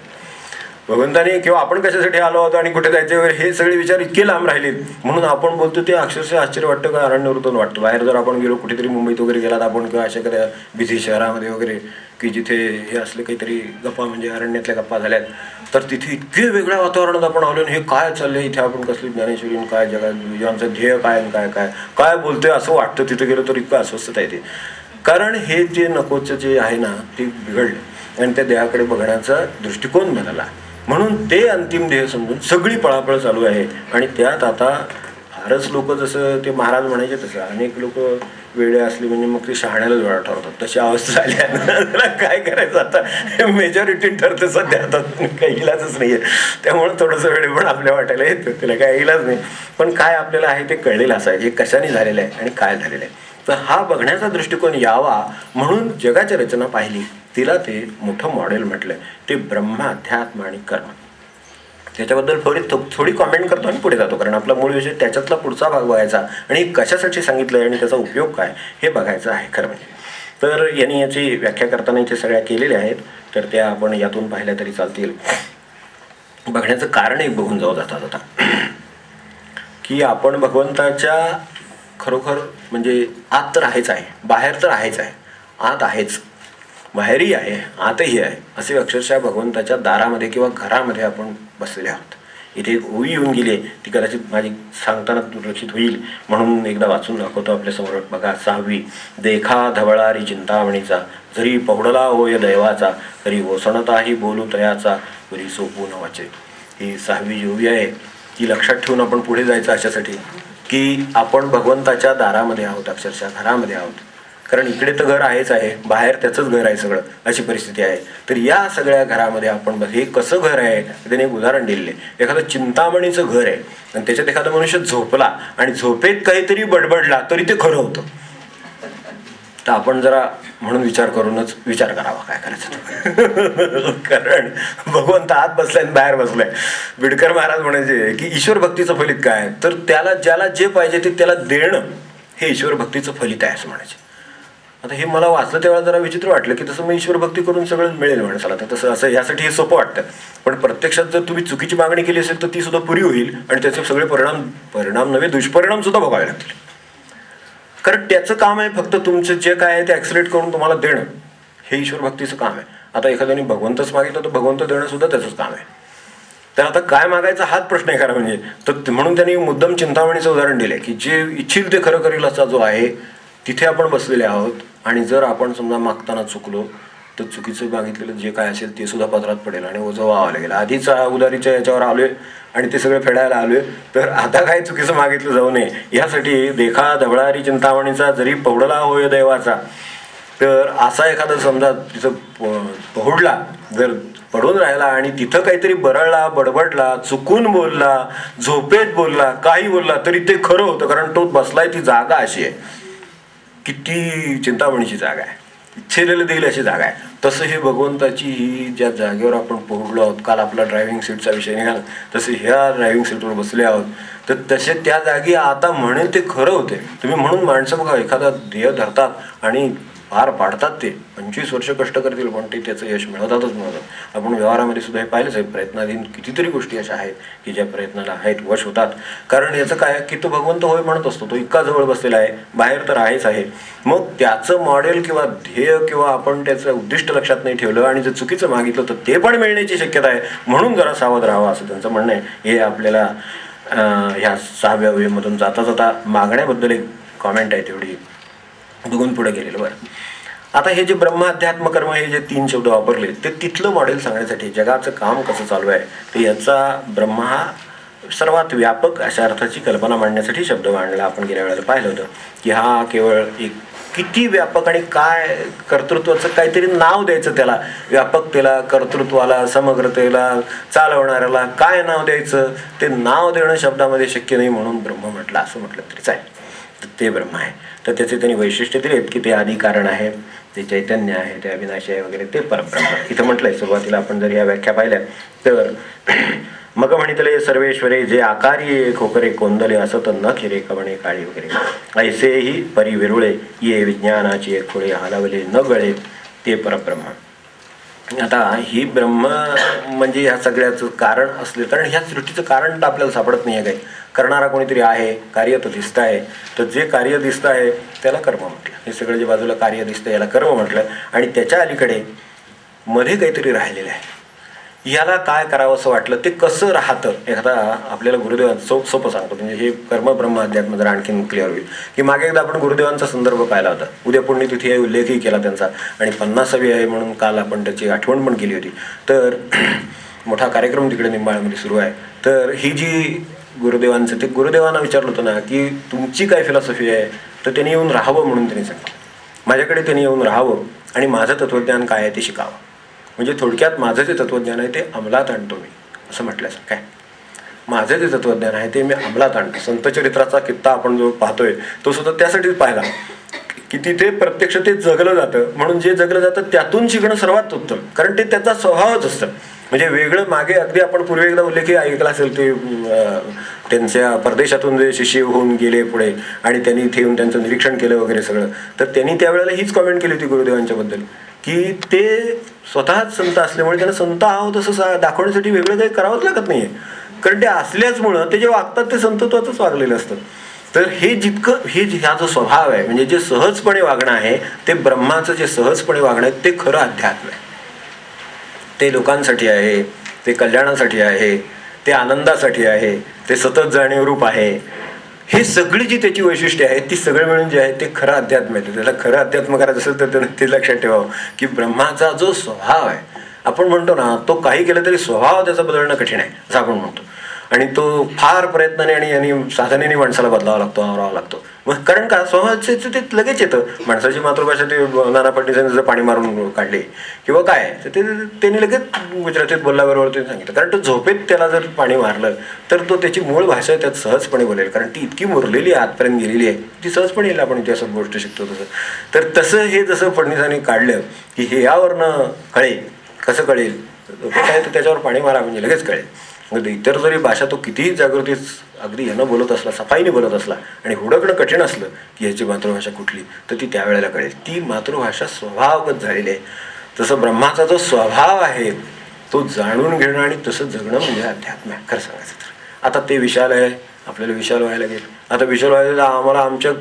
भगवंताने किंवा आपण कशासाठी आलो होतो आणि कुठे जायचे वगैरे हे सगळे विचार इतके लांब राहिलेत म्हणून आपण बोलतो ते अक्षरशः आश्चर्य वाटतं का अरण्यवृत्तून वाटतं. बाहेर जर आपण गेलो कुठेतरी मुंबईत वगैरे गेलात आपण किंवा अशा एखाद्या बिझी शहरामध्ये वगैरे की जिथे हे असले काहीतरी गप्पा म्हणजे अरण्यातल्या गप्पा झाल्यात तर तिथे इतके वेगळ्या वातावरणात आपण आलो हे काय चाललंय इथे आपण कसली ज्ञानेश्वरी काय जगात आमचं ध्येय काय काय काय काय बोलतोय असं वाटतं. तिथे गेलं तर इतकं अस्वस्थता येते कारण हे जे नकोचं जे आहे ना ते बिघडलं आणि त्या देहाकडे बघण्याचा दृष्टिकोन बदलला म्हणून ते अंतिम ध्येय समजून सगळी पळापळ चालू आहे. आणि त्यात आता फारच लोक जसं ते महाराज म्हणायचे तसं अनेक लोक वेळे असले म्हणजे मग ते शहाण्यालाच वेळा ठरवतात तशी अवस्था झाली आहे. काय करायचं आता मेजॉरिटी ठरते सध्या आता काही इलाजच नाही आहे त्यामुळे थोडंसं वेळ पण आपल्या वाटायला येतं त्याला काही इलाज नाही. पण काय आपल्याला आहे ते कळलेलं असं आहे हे कशाने झालेलं आहे आणि काय झालेलं आहे. तर हा बघण्याचा दृष्टिकोन यावा म्हणून जगाची रचना पाहिली तिला ते मोठं मॉडेल म्हटलंय ते ब्रह्म अध्यात्म आणि कर्म. त्याच्याबद्दल थोडी कॉमेंट करतो आणि पुढे जातो कारण आपला मूळ विषय त्याच्यातला पुढचा भाग बघायचा आणि कशासाठी सांगितलंय आणि त्याचा उपयोग काय हे बघायचं आहे खरं म्हणजे. तर यांनी याची व्याख्या करताना इथे सगळ्या केलेल्या आहेत तर त्या आपण यातून पाहिल्या तरी चालतील. बघण्याचं कारण एक बघून जाऊ जाता की आपण भगवंताच्या खरोखर म्हणजे आत तर आहेच आहे बाहेर तर आहेच आहे आत आहेच बाहेरही आहे आतही आहे असे अक्षरशः भगवंताच्या दारामध्ये किंवा घरामध्ये आपण बसलेले आहोत. इथे एक ओवी येऊन गेली ती कदाचित माझी सांगताना दुर्लक्षित होईल म्हणून एकदा वाचून दाखवतो आपल्यासमोर बघा. 6वी देखा धवळारी चिंतामणीचा जरी पौडला होय दैवाचा, तरी ओसणताही बोलू तयाचा, तरी सोपून वाचे. ही 6वी जी ओवी आहे ती लक्षात ठेवून आपण पुढे जायचं अशासाठी की आपण भगवंताच्या दारामध्ये आहोत, अक्षरशः घरामध्ये आहोत. कारण इकडे तर घर आहेच आहे, बाहेर त्याचंच घर आहे सगळं, अशी परिस्थिती आहे. तर या सगळ्या घरामध्ये आपण हे कसं घर आहे त्याने एक उदाहरण दिलेले. एखादं चिंतामणीचं घर आहे आणि त्याच्यात एखादा मनुष्य झोपला आणि झोपेत काहीतरी बडबडला तरी ते खरं होतं. तर आपण जरा म्हणून विचार करूनच विचार करावा काय करायचं. कारण भगवंत आत बसलाय आणि बाहेर बसलाय. बिडकर महाराज म्हणायचे की ईश्वर भक्तीचं फलित काय, तर त्याला ज्याला जे पाहिजे ते त्याला देणं हे ईश्वर भक्तीचं फलित आहे असं म्हणायचे. आता हे मला वाचलं त्यावेळेला जरा विचित्र वाटलं की तसं मग ईश्वर भक्ती करून सगळं मिळेल माणसाला. तर तसं असं यासाठी हे सोपं वाटतं. पण प्रत्यक्षात जर तुम्ही चुकीची मागणी केली असेल तर ती सुद्धा पुरी होईल आणि त्याचे सगळे परिणाम नव्हे दुष्परिणाम सुद्धा भोगावे लागतील. कारण त्याचं काम आहे फक्त तुमचं जे काय आहे ते ॲक्सिलेट करून तुम्हाला देणं, हे ईश्वर भक्तीचं काम आहे. आता एखाद्याने भगवंतच मागितलं तर भगवंत देणं सुद्धा त्याचंच काम आहे. तर आता काय मागायचा हाच प्रश्न आहे खरा म्हणजे. तर म्हणून त्यांनी मुद्दाम चिंतामणीचं उदाहरण दिलं की जे इच्छिल ते खरं करील असा जो आहे तिथे आपण बसलेले आहोत. आणि जर आपण समजा मागताना चुकलो तर चुकीचं मागितलेलं जे काय असेल ते सुद्धा पदरात पडेल आणि ओझं व्हावं लागेल. आधीच उदारीच्या याच्यावर आलोय आणि ते सगळे फेडायला आलोय, तर आता काय चुकीचं मागितलं जाऊ नये यासाठी देखा धवळारी चिंतामणीचा, जरी पौडला होय दैवाचा. तर असा एखादा समजा तिथं पहुडला जर पडून राहिला आणि तिथं काहीतरी बरळला, बडबडला, चुकून बोलला, झोपेत बोलला, काही बोलला तरी ते खरं होतं. कारण तो बसलाय ती जागा अशी आहे, किती चिंतामणीची जागा आहे, इच्छेलेलं देईल अशी जागा आहे. तसं हे भगवंताची ही ज्या जागेवर आपण पोहोचलो आहोत, काल आपला ड्रायव्हिंग सीटचा विषय निघाला, तसे ह्या ड्रायव्हिंग सीटवर बसले आहोत. तर तसे त्या जागी आता म्हणेल ते खरं होते. तुम्ही म्हणून माणसं बघा एखादा ध्येय धरतात आणि पार पाडतात. ते 25 वर्ष कष्ट करतील पण ते त्याचं यश मिळवतातच मिळवतात. आपण व्यवहारामध्ये सुद्धा हे पाहिलंच आहे. प्रयत्नाधीन कितीतरी गोष्टी अशा आहेत की ज्या प्रयत्नाला आहेत वश होतात. कारण याचं काय की तो भगवंत होय म्हणत असतो, तो इतका जवळ बसलेला आहे, बाहेर तर आहेच आहे. मग त्याचं मॉडेल किंवा ध्येय किंवा आपण त्याचं उद्दिष्ट लक्षात नाही ठेवलं आणि जर चुकीचं मागितलं तर ते पण मिळण्याची शक्यता आहे. म्हणून जरा सावध राहावं असं त्यांचं म्हणणं आहे. हे आपल्याला ह्या 6व्या ओळीमधून जाता जाता मागण्याबद्दल एक कॉमेंट आहे तेवढी बघून पुढे गेलेलं. बरं, आता हे जे ब्रह्म अध्यात्म कर्म हे जे 3 शब्द वापरले ते तिथलं मॉडेल सांगण्यासाठी जगाचं काम कसं चालू आहे तर याचा ब्रह्म हा सर्वात व्यापक अशा अर्थाची कल्पना मांडण्यासाठी शब्द मांडला. आपण गेल्या वेळेला पाहिलं होतं की हा केवळ एक किती व्यापक आणि काय कर्तृत्वाचं काहीतरी नाव द्यायचं त्याला, व्यापकतेला, कर्तृत्वाला, समग्रतेला, चालवणाऱ्याला काय नाव द्यायचं ते नाव देणं शब्दामध्ये शक्य नाही. म्हणून ब्रह्म म्हटलं असं म्हटलं तरीच आहे. ते ब्रह्म आहे. तर त्याचे त्यांनी वैशिष्ट्य दिलेत की ते आदी कारण आहे, ते चैतन्य आहे, ते अविनाशी आहे वगैरे, ते परब्रह्म. इथं म्हटलंय सुरुवातीला आपण जर या व्याख्या पाहिल्या तर मग म्हणितले सर्वेश्वरे जे आकारी खोकरे कोंदले असत न खिरे कवणे काळी वगैरे ऐसेही परिविरुळे ये विज्ञानाची खोळे हलवले न गळे ते परब्रह्म. आता ही ब्रह्म म्हणजे ह्या सगळ्याचं कारण असले, कारण ह्या सृष्टीचं कारण तर आपल्याला सापडत नाही आहे. काही करणारा कोणीतरी आहे, कार्य तर दिसतं आहे. तर जे कार्य दिसतं आहे त्याला कर्म म्हटलं. हे सगळं जे बाजूला कार्य दिसतं याला कर्म म्हटलं. आणि त्याच्या अलीकडे मध्ये काहीतरी राहिलेलं आहे. याला काय करावं असं वाटलं, ते कसं राहतं. एखादा आपल्याला गुरुदेवांचं सोपं सांगतो म्हणजे हे कर्म ब्रह्म अध्यात्म जर आणखीन क्लिअर होईल की मागे एकदा आपण गुरुदेवांचा संदर्भ पाहिला होता. उद्या पुण्यतिथी उल्लेखही केला त्यांचा आणि 50वी आहे म्हणून काल आपण त्याची आठवण पण केली होती. तर मोठा कार्यक्रम तिकडे निंबाळमध्ये सुरू आहे. तर ही जी गुरुदेवांचं ते गुरुदेवांना विचारलं होतं ना की तुमची काय फिलॉसॉफी आहे, तर त्यांनी येऊन राहावं म्हणून त्यांनी सांगितलं. माझ्याकडे त्यांनी येऊन राहावं आणि माझं तत्त्वज्ञान काय आहे ते शिकावं. म्हणजे थोडक्यात माझं जे तत्त्वज्ञान आहे ते अंमलात आणतो मी असं म्हटल्यासारखं काय. माझं जे तत्त्वज्ञान आहे ते मी अंमलात आणतो. संतचरित्राचा कित्ता आपण जो पाहतोय तो सुद्धा त्यासाठीच पाहिला की तिथे प्रत्यक्ष ते जगलं जातं. म्हणून जे जगलं जातं त्यातून शिकणं सर्वात उत्तम, कारण ते त्याचा स्वभावच असतं. म्हणजे वेगळं मागे अगदी आपण पूर्वी एकदा उल्लेखही ऐकला असेल ते त्यांच्या परदेशातून जे शिष्य होऊन गेले पुढे आणि त्यांनी इथे येऊन त्यांचं निरीक्षण केलं वगैरे सगळं. तर त्यांनी त्यावेळेला हीच कॉमेंट केली होती गुरुदेवांच्या बद्दल की ते स्वतःच संत असल्यामुळे त्यांना संत आहोत असं दाखवण्यासाठी वेगळं काही करावंच लागत नाहीये. कारण ते असल्याचमुळं ते जे वागतात ते संतत्वाचंच वागलेलं असतं. तर हे जितकं ह्या जो स्वभाव आहे म्हणजे जे सहजपणे वागणं आहे ते ब्रह्माचं जे सहजपणे वागणं आहे ते खरं अध्यात्म आहे. ते लोकांसाठी आहे, ते कल्याणासाठी आहे, ते आनंदासाठी आहे, ते सतत जाणीवरूप आहे. हे सगळी जी त्याची वैशिष्ट्ये आहेत ती सगळं मिळून जे आहे ते खरं अध्यात्म आहे. त्याला खरं अध्यात्म करायचं असेल तर त्यानं ते लक्षात ठेवावं की ब्रह्माचा जो स्वभाव आहे, आपण म्हणतो ना, तो काही केलं तरी स्वभाव त्याचा बदलणं कठीण आहे असं आपण म्हणतो. आणि तो फार प्रयत्नाने आणि साधनेने माणसाला बदलावा लागतो, आवरावा लागतो. मग कारण का, स्वभावाचं ते लगेच येतं. माणसाची मातृभाषा ते नाना पाटणीसांनी जर पाणी मारून काढले किंवा काय, तर ते त्यांनी लगेच गुजरातीत बोलल्याबरोबर ते सांगितलं. कारण तो झोपेत त्याला जर पाणी मारलं तर तो त्याची मूळ भाषा त्यात सहजपणे बोलेल, कारण ती इतकी मुरलेली आहे, आतपर्यंत गेलेली आहे, ती सहजपणे येईल. आपण इतिहासात गोष्ट शिकतो तसं. तर तसं हे जसं फडणवीसांनी काढलं की हे यावरनं कळेल, कसं कळेल, काय तर त्याच्यावर पाणी मारा म्हणजे लगेच कळेल. मग इतर जरी भाषा तो कितीही जागृतीच अगदी ह्यानं बोलत असला, सफाईने बोलत असला आणि हुडकणं कठीण असलं की ह्याची मातृभाषा कुठली, तर ती त्यावेळेला कळेल. ती मातृभाषा स्वभावगत झालेली आहे. तसं ब्रह्माचा जो स्वभाव आहे तो जाणून घेणं आणि तसं जगणं म्हणजे अध्यात्म आहे खरं सांगायचं तर. आता ते विशाल आहे, आपल्याला विशाल व्हायला लागेल. आता विशाल व्हायला आम्हाला आमच्या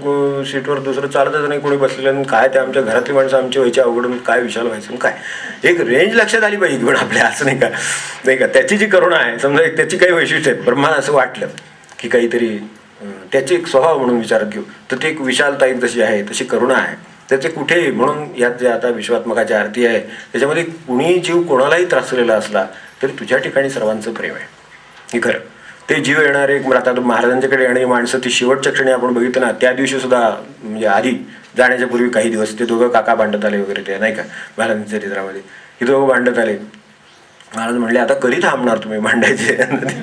सीटवर दुसरं चालतच नाही कोणी बसलेलं, काय ते आमच्या घरातली माणसं आमची व्हायची अवघडून काय विशाल व्हायचं काय. एक रेंज लक्षात आली पाहिजे पण आपल्या, असं नाही का त्याची जी करुणा आहे, समजा एक त्याची काही वैशिष्ट्य आहेत. ब्रह्मा असं वाटलं की काहीतरी त्याचे एक स्वभाव म्हणून विचारात घेऊ तर ते एक विशालता एक जशी आहे तशी करुणा आहे त्याचे कुठे. म्हणून यात जे आता विश्वात्मकाची आरती आहे त्याच्यामध्ये कुणी जीव कोणालाही त्रासलेला असला तरी तुझ्या ठिकाणी सर्वांचं प्रेम आहे, हे खरं. ते जीव येणारे आता महाराजांच्याकडे येणारी माणसं ती शेवटच्या क्षणी आपण बघितलं ना, त्या दिवशी सुद्धा म्हणजे आधी जाण्याच्या पूर्वी काही दिवस ते दोघं काका भांडत आले वगैरे, ते नाही का महाराजांच्या चरित्रामध्ये हे दोघं भांडत आले. महाराज म्हणले आता कधी थांबणार तुम्ही भांडायचे.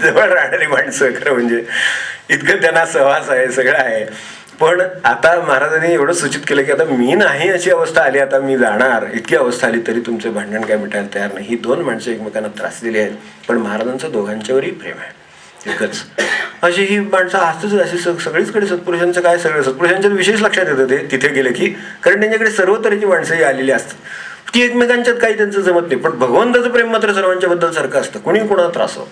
जवळ राहणारी माणसं खरं म्हणजे इतकं त्यांना सहवास आहे, सगळं आहे. पण आता महाराजांनी एवढं सूचित केलं की आता मी नाही अशी अवस्था आली, आता मी जाणार, इतकी अवस्था आली तरी तुमचं भांडण काय मिटायला तयार नाही. ही दोन माणसं एकमेकांना त्रासलेली आहेत, पण महाराजांचं दोघांच्यावरही प्रेम आहे एकच. अशी ही माणसं असतच, अशी सगळीचकडे सत्पुरुषांचं काय, सगळं सत्पुरुषांच्या विशेष लक्षात येतं ते तिथे गेलं की, कारण त्यांच्याकडे सर्व तऱ्हेची माणसंही आलेली असतात. ती एकमेकांच्यात काही त्यांचं जमत नाही, पण भगवंताचं प्रेम मात्र सर्वांच्या बद्दल सारखं असतं, कोणी कोणाला त्रास हो.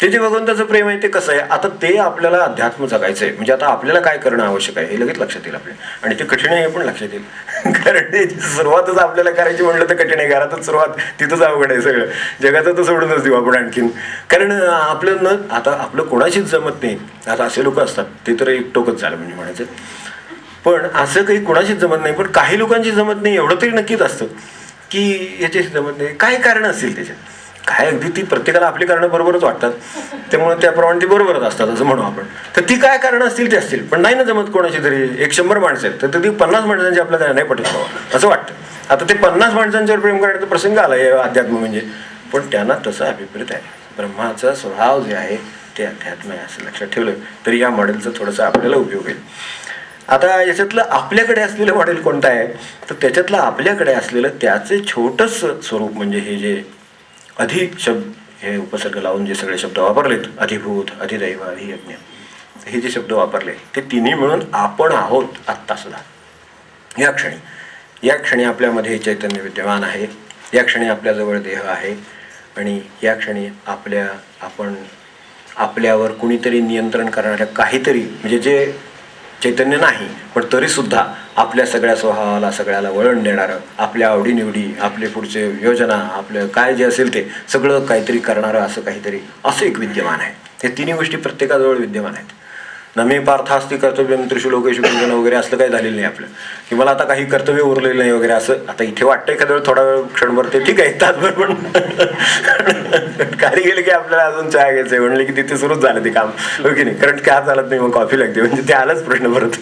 ते जे भगवंताचं प्रेम आहे ते कसं आहे, आता ते आपल्याला अध्यात्म जगायचं आहे. म्हणजे आता आपल्याला काय करणं आवश्यक आहे हे लगेच लक्षात येईल आपल्या, आणि ते कठीण आहे हे पण लक्षात येईल. कारण ते सुरुवातच आपल्याला करायची म्हणलं तर कठीण आहे. घरातच सुरुवात तिथंच अवघड आहे सगळं, जगाचं तर सोडूनच देऊ आपण आणखीन. कारण आपलं आता आपलं कोणाशीच जमत नाही. आता असे लोक असतात ते तर एक टोकच झालं म्हणजे म्हणायचं. पण असं काही कोणाशीच जमत नाही, पण काही लोकांची जमत नाही एवढं तरी नक्कीच असतं की याच्याशी जमत नाही. काय कारण असतील त्याच्यात, काय अगदी ती प्रत्येकाला आपली कारणं बरोबरच वाटतात, त्यामुळे त्याप्रमाणे ती बरोबरच असतात असं म्हणू आपण. तर ती काय कारणं असतील ते असतील, पण नाही ना जमत कोणाची तरी. 100 माणसं आहेत तर ती 50 माणसांची आपल्याला नाही पटत हवं असं वाटतं. आता ते 50 माणसांच्यावर प्रेम करण्याचा प्रसंग आला हे अध्यात्म म्हणजे, पण त्यांना तसं अभिप्रेत आहे. ब्रह्माचा स्वभाव जे आहे ते अध्यात्म आहे असं लक्षात ठेवलं तरी या मॉडेलचा थोडासा आपल्याला उपयोग होईल. आता याच्यातलं आपल्याकडे असलेलं मॉडेल कोणतं आहे, तर त्याच्यातलं आपल्याकडे असलेलं त्याचे छोटंसं स्वरूप म्हणजे हे जे अधि शब्द, हे उपसर्ग लावून जे सगळे शब्द वापरलेत, अधिभूत, अधिदैव, अधियज्ञ, हे जे शब्द वापरले ते तिन्ही मिळून आपण आहोत आत्ता सुद्धा. या क्षणी आपल्यामध्ये चैतन्य विद्यमान आहे, या क्षणी आपल्याजवळ देह आहे, आणि या क्षणी आपल्यावर कुणीतरी नियंत्रण करणाऱ्या काहीतरी म्हणजे जे चैतन्य नाही पण तरीसुद्धा आपल्या सगळ्या स्वभावाला सगळ्याला वळण देणारं, आपल्या आवडीनिवडी, आपले पुढचे योजना, आपलं काय जे असेल ते सगळं काहीतरी करणारं असं एक विद्यमान आहे. हे तिन्ही गोष्टी प्रत्येकाजवळ विद्यमान आहेत. नमे पार्थास्ति कर्तव्यम त्रिषु लोकेषु किंचन वगैरे असलं काही झालेलं नाही आपलं, की मला आता काही कर्तव्य उरलेलं नाही वगैरे असं. आता इथे वाटतं एखाद्या वेळ थोडा वेळ क्षणभर ते ठीक आहे तासभर, पण खाली गेलं की आपल्याला अजून चहा घ्यायचं आहे म्हणलं की तिथे सुरूच झालं ते काम, हो की नाही. कारण चहा चालत नाही मग कॉफी लागते, म्हणजे ते आलंच प्रश्न परत.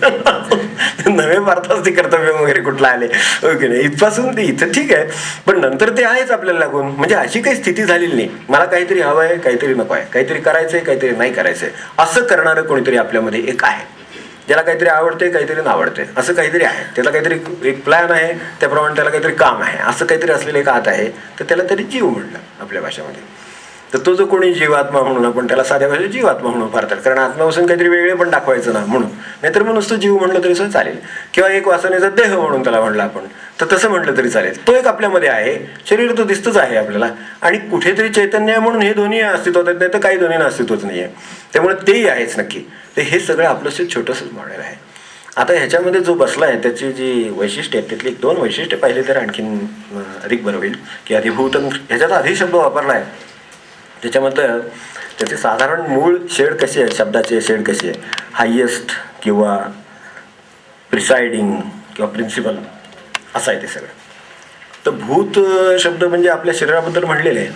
नवे पार्थास्ति कर्तव्य वगैरे कुठला आले, हो की नाही. इथपासून ते इथं ठीक आहे, पण नंतर ते आहेच आपल्याला लागून. म्हणजे अशी काही स्थिती झालेली नाही मला काहीतरी हवं आहे, काहीतरी नको आहे, काहीतरी करायचंय, काहीतरी नाही करायचंय, असं करणारं कोणीतरी आपल्यामध्ये एक आहे. ज्याला काहीतरी आवडते, काहीतरी नावडते, असं काहीतरी आहे. त्याला काहीतरी एक प्लॅन आहे, त्याप्रमाणे त्याला काहीतरी काम आहे, असं काहीतरी असलेलं एक आत आहे. तर त्याला तरी जीव म्हणलं आपल्या भाषेमध्ये. तर तो जो कोणी जीवात्मा म्हणून आपण त्याला साध्या भाषेत जीवात्मा म्हणून फारतात, कारण आत्मापासून काहीतरी वेगळे पण दाखवायचं ना म्हणून. नाहीतर मग नुसतं जीव म्हणलं तरी सुद्धा चालेल, किंवा एक वासनेचा देह म्हणून त्याला म्हणलं आपण तर तसं म्हटलं तरी चालेल. तो एक आपल्यामध्ये आहे, शरीर तो दिसतच आहे आपल्याला, आणि कुठेतरी चैतन्य आहे म्हणून हे दोन्ही अस्तित्वात आहेत, नाही तर काही दोन्ही अस्तित्वच नाही आहे. त्यामुळे तेही आहेच नक्की. तर हे सगळं आपलं छोटंसंच मॉडेल आहे. आता ह्याच्यामध्ये जो बसला आहे त्याची जी वैशिष्ट्य आहेत त्यातली 1-2 वैशिष्ट्य पाहिले तर आणखीन अधिक बरं होईल. की अधिभूत, ह्याच्यात आधी शब्द वापरला आहे त्याच्यामध्ये त्याचे साधारण मूळ शेड कशी आहे, शब्दाची शेड कशी आहे, हायेस्ट किंवा प्रिसाइडिंग किंवा प्रिन्सिपल असं आहे ते सगळं. तर भूत शब्द म्हणजे आपल्या शरीराबद्दल म्हणलेले आहे.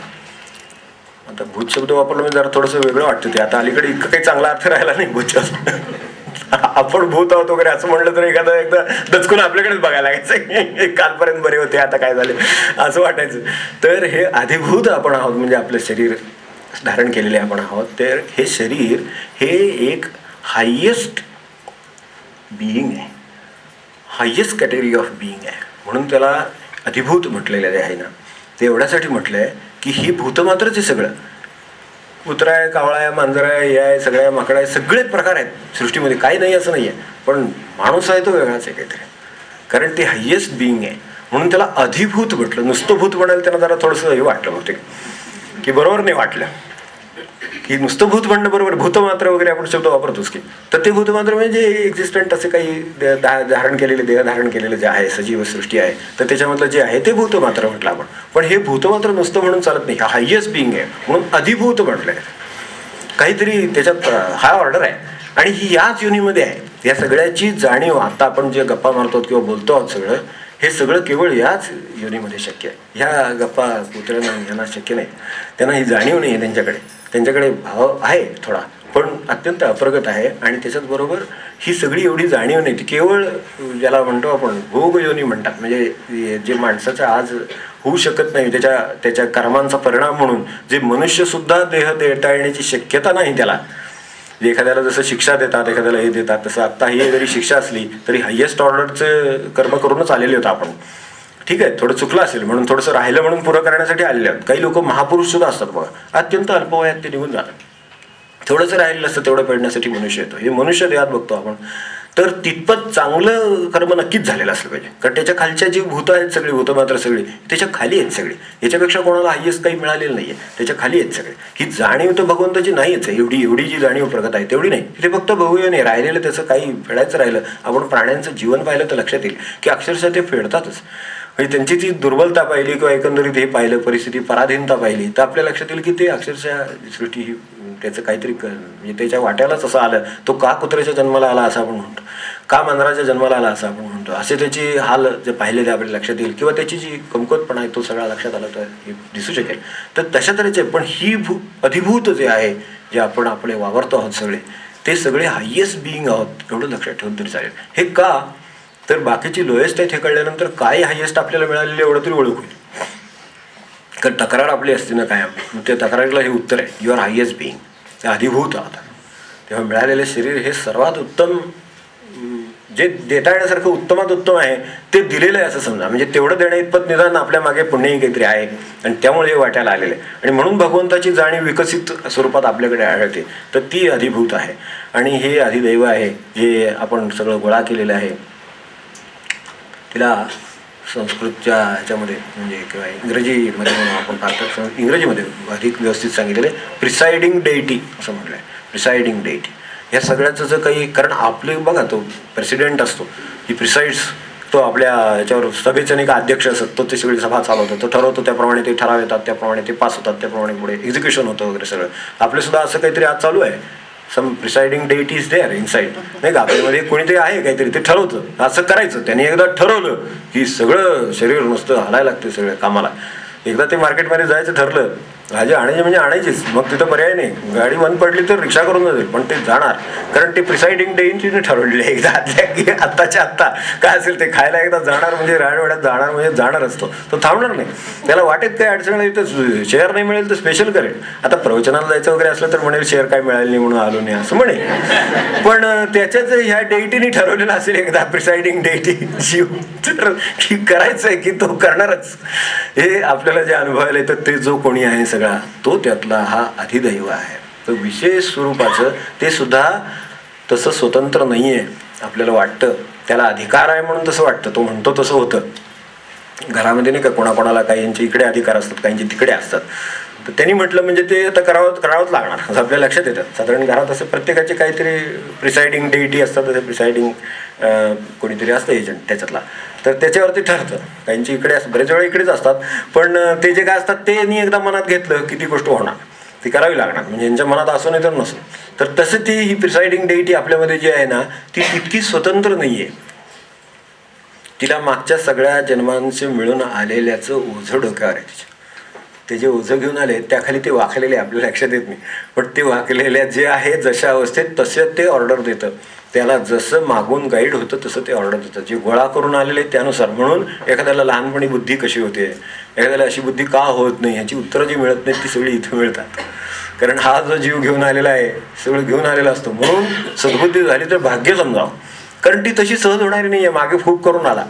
आता भूत शब्द वापरला म्हणजे जरा थोडंसं वेगळं वाटतं ते. आता अलीकडे इतकं काही चांगला अर्थ राहिला नाही भूत शब्द. आपण भूत आहोत वगैरे असं म्हणलं तर एकदा दचकून आपल्याकडेच बघायला लागायचं, कालपर्यंत बरे होते आता काय झाले असं वाटायचं. तर हे अधिभूत आपण आहोत, म्हणजे आपलं शरीर धारण केलेले आपण आहोत. तर हे शरीर हे एक हायेस्ट बिईंग आहे, हायेस्ट कॅटेगरी ऑफ बिईंग आहे, म्हणून त्याला अधिभूत म्हटलेलं आहे ना. ते एवढ्यासाठी म्हटलं आहे की ही भूत मात्रच आहे सगळं. कुत्रा आहे, कावळा आहे, मांजर आहे, हे आहे, सगळ्या माकडा आहे, सगळेच प्रकार आहेत सृष्टीमध्ये, काही नाही असं नाही आहे. पण माणूस आहे तो वेगळाच आहे काहीतरी, कारण ते हायेस्ट बिईंग आहे म्हणून त्याला अधिभूत म्हटलं. नुसतं भूत म्हणाल त्यांना जरा थोडंसं हे वाटलं होते की बरोबर नाही वाटलं की नुसतं भूत म्हणणं बरोबर. भूतमात्र वगैरे आपण शब्द वापरतोच की, तर ते भूतमात्र म्हणजे एक्झिस्टंट असे काही धारण केलेले, देह धारण केलेलं जे आहे, सजीव सृष्टी आहे, तर त्याच्यामधलं जे आहे ते भूतमात्र म्हटलं आपण. पण हे भूतमात्र नुसतं म्हणून चालत नाही, हा हायेस्ट बिईंग आहे म्हणून अधिभूत म्हटलंय. काहीतरी त्याच्यात हा ऑर्डर आहे आणि ही याच युनीमध्ये आहे. या सगळ्याची जाणीव आता आपण जे गप्पा मारतो किंवा बोलतो आहोत सगळं, हे सगळं केवळ याच योनीमध्ये शक्य आहे. ह्या गप्पा कुत्र्यांना यांना शक्य नाही, त्यांना ही जाणीव नाही आहे. त्यांच्याकडे भाव आहे थोडा, पण अत्यंत अप्रगत आहे. आणि त्याच्याच बरोबर ही सगळी एवढी जाणीव नाही, ती केवळ ज्याला म्हणतो आपण भोग योनी म्हणतात, म्हणजे जे माणसाचं आज होऊ शकत नाही त्याच्या कर्मांचा परिणाम म्हणून जे मनुष्यसुद्धा देह देता येण्याची शक्यता नाही त्याला. एखाद्याला जसं शिक्षा देतात, एखाद्याला हे देतात, तसं आत्ता ही जरी शिक्षा असली तरी हायेस्ट ऑर्डरचं कर्म करूनच आलेले होतं आपण. ठीक आहे, थोडं चुकलं असेल म्हणून, थोडंसं राहिलं म्हणून पुरं करण्यासाठी आलेले आहेत. काही लोक महापुरुष सुद्धा असतात बघा, अत्यंत अल्पवयात ते निघून जातात. थोडंसं राहिलेलं असतं तेवढं पेडण्यासाठी मनुष्य येतो. हे मनुष्य देहात बघतो आपण. तर तितपत चांगलं कर्म नक्कीच झालेलं असलं पाहिजे, कारण त्याच्या खालच्या जी भूत आहेत सगळी, भूतमात्र सगळी त्याच्या खाली आहेत सगळी. याच्यापेक्षा कोणाला हायेस्ट काही मिळालेलं नाही आहे, त्याच्या खाली आहेत सगळे. ही जाणीव तर भगवंताची नाहीच आहे, एवढी जी जाणीव प्रगत आहे तेवढी नाही. ते फक्त बघूया नाही, राहिलेलं त्याचं काही फेडायचं राहिलं. आपण प्राण्यांचं जीवन पाहिलं तर लक्षात येईल की अक्षरशः ते फेडतातच. म्हणजे त्यांची ती दुर्बलता पाहिली किंवा एकंदरीत हे पाहिलं, परिस्थिती पराधीनता पाहिली, तर आपल्या लक्षात येईल की ते अक्षरशः सृष्टी ही त्याचं काहीतरी म्हणजे त्याच्या वाट्यालाच असं आलं. तो का कुत्र्याच्या जन्माला आला असं आपण म्हणतो, का मांजराच्या जन्माला आला असं आपण म्हणतो, असे त्याची हाल जे पाहिले ते आपल्याला लक्षात येईल. किंवा त्याची जी कमकुवतपणा आहे तो सगळा लक्षात आला तर हे दिसू शकेल. तर तशा तऱ्हेचे पण ही अधिभूत जे आहे, जे आपण आपले वावरतो आहोत सगळे, ते सगळे हायेस्ट बिईंग आहोत एवढं लक्षात ठेवून तरी चालेल. हे का तर बाकीची लोएस्ट आहेत हे कळल्यानंतर काय हायेस्ट आपल्याला मिळालेलं एवढं तरी ओळख होईल. कारण तक्रार आपली असते ना कायम, त्या तक्रारीला हे उत्तर आहे, यू आर हायेस्ट बिईंग, ते अधिभूत आहात. तेव्हा मिळालेलं शरीर हे सर्वात उत्तम, जे देता येण्यासारखं उत्तमात उत्तम आहे ते दिलेलं आहे असं समजा. म्हणजे तेवढं देण्या इतपत निदान आपल्या मागे पुण्यही काहीतरी आहे आणि त्यामुळे हे वाट्याला आलेलं आहे. आणि म्हणून भगवंताची जाणीव विकसित स्वरूपात आपल्याकडे आढळते, तर ती अधिभूत आहे. आणि हे अधिदैव आहे जे आपण सगळं गोळा केलेलं आहे. तिला संस्कृतच्या ह्याच्यामध्ये म्हणजे किंवा इंग्रजीमध्ये आपण पाहतो, इंग्रजीमध्ये अधिक व्यवस्थित सांगितलेलं आहे प्रिसाइडिंग डेइटी असं म्हटलं आहे. प्रिसाइडिंग डेइटी ह्या सगळ्याचं जर काही, कारण आपले बघा तो प्रेसिडेंट असतो, ही प्रिसाइड्स, तो आपल्या याच्यावर सभेचं नाही का अध्यक्ष असत, तो ते सगळी सभा चालवतो, तो ठरवतो, त्याप्रमाणे ते ठराव येतात, त्याप्रमाणे ते पास होतात, त्याप्रमाणे पुढे एक्झिक्युशन होतं वगैरे सगळं. आपले सुद्धा असं काहीतरी आज चालू आहे. सम प्रिसाइडिंग डेइटी इज देअर इनसाइड, नाही का, आपल्यामध्ये कोणीतरी आहे काहीतरी, ते ठरवतं असं करायचं. त्यांनी एकदा ठरवलं की सगळं शरीर नुसतं हलायला लागते सगळ्या कामाला. एकदा ते मार्केटमध्ये जायचं ठरलं, भाजी आणायची म्हणजे आणायचीच, मग तिथं पर्याय नाही. गाडी बंद पडली तर रिक्षा करून जाईल, पण ते जाणार, कारण ते प्रिसाइडिंग डेइटीने ठरवलेले आहे एकदा की आत्ताच्या आत्ता काय असेल ते खायला एकदा जाणार म्हणजे राजवाड्यात जाणार म्हणजे जाणार असतो, तो थांबणार नाही. त्याला वाटेत काही अडचण आली तर शेअर नाही मिळेल तर स्पेशल करेल. आता प्रवचनाला जायचं वगैरे असलं तर म्हणेल शेअर काय मिळालं नाही म्हणून आलो नाही असं म्हणेल. पण त्याच्याच ह्या डेइटीने ठरवलेलं असेल एकदा प्रिसाइडिंग डेइटी जीव, तर करायचं आहे की तो करणारच. हे आपल्याला जे अनुभवायला येतं ते जो कोणी आहे सगळा तो त्यातला हा अधिदैव आहे. तर विशेष स्वरूपाचं ते सुद्धा तसं स्वतंत्र नाही आहे. आपल्याला वाटतं त्याला अधिकार आहे म्हणून तसं वाटतं, तो म्हणतो तसं होतं. घरामध्ये नाही का कोणाकोणाला काहींचे इकडे अधिकार असतात, काहींचे तिकडे असतात. तर त्यांनी म्हटलं म्हणजे ते आता करावंच लागणार असं आपल्या लक्षात येतं. साधारण घरात असं प्रत्येकाचे काहीतरी प्रिसाइडिंग डेइटी असतात, तसे प्रिसाइडिंग कोणीतरी असतं एजंट त्याच्यातला, तर त्याच्यावरती ठरतं. काहींची इकडे बरेच वेळा इकडेच असतात, पण ते जे काय असतात ते एकदा मनात घेतलं की ती गोष्ट होणार. ती करावी लागणार, म्हणजे यांच्या मनात असो नाही तर नसो. तर तसं ती ही प्रिसाइडिंग डेइटी आपल्यामध्ये जी आहे ना ती तितकी स्वतंत्र नाही आहे. तिला मागच्या सगळ्या जन्मांचे मिळून आलेल्याचं ओझं डोक्यावर आहे. ते जे ओझं घेऊन आले त्याखाली ते वाकलेले आपल्याला लक्षात येत नाही, पण ते वाकलेल्या जे आहे जशा अवस्थेत तसे ते ऑर्डर देतं. त्याला जसं मागून गाईड होतं तसं ते ऑर्डर देतं, जे गोळा करून आलेले त्यानुसार. म्हणून एखाद्याला लहानपणी बुद्धी कशी होते, एखाद्याला अशी बुद्धी का होत नाही, ह्याची उत्तरं जी मिळत नाहीत ती सगळी इथं मिळतात. कारण हा जो जीव घेऊन आलेला आहे सगळं घेऊन आलेला असतो. म्हणून सद्बुद्धी झाली तर भाग्य समजावं, कारण ती तशी सहज होणारी नाही आहे. मागे खूप करून आला,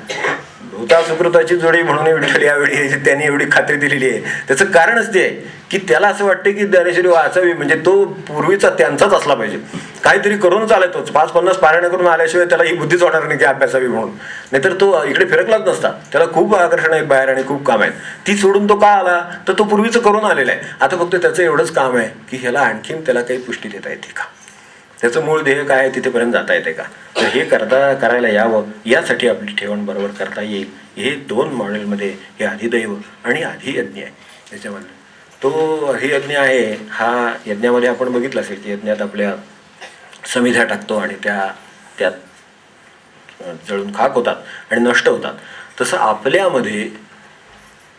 भूता सुकृताची जोडी म्हणून विठ्ठल यावेळी त्यांनी एवढी खात्री दिलेली आहे. त्याचं कारणच ते आहे की त्याला असं वाटतं की ज्ञानेश्वरी वाचावी म्हणजे तो पूर्वीचा त्यांचाच असला पाहिजे, काहीतरी करूनच आलाय तोच. 5-50 पारायण करून आल्याशिवाय त्याला ही बुद्धीच होणार नाही की अभ्यासावी म्हणून, नाहीतर तो इकडे फिरकलाच नसता. त्याला खूप आकर्षण आहे बाहेर आणि खूप काम आहे. ती सोडून तो का आला तर तो पूर्वीचं करून आलेला आहे. आता फक्त त्याचं एवढंच काम आहे की ह्याला आणखीन त्याला काही पुष्टी देता येते का, त्याचं मूळ ध्येय काय आहे तिथेपर्यंत जाता येते का. तर हे करायला यावं यासाठी आपली ठेवण बरोबर करता येईल. हे 2 मॉडेलमध्ये हे अधिदैव आणि अधियज्ञ आहे. त्याच्यामध्ये तो अधियज्ञ आहे. हा यज्ञामध्ये आपण बघितलं असेल की यज्ञात आपल्या समिध्या टाकतो आणि त्यात जळून खाक होतात आणि नष्ट होतात. तसं आपल्यामध्ये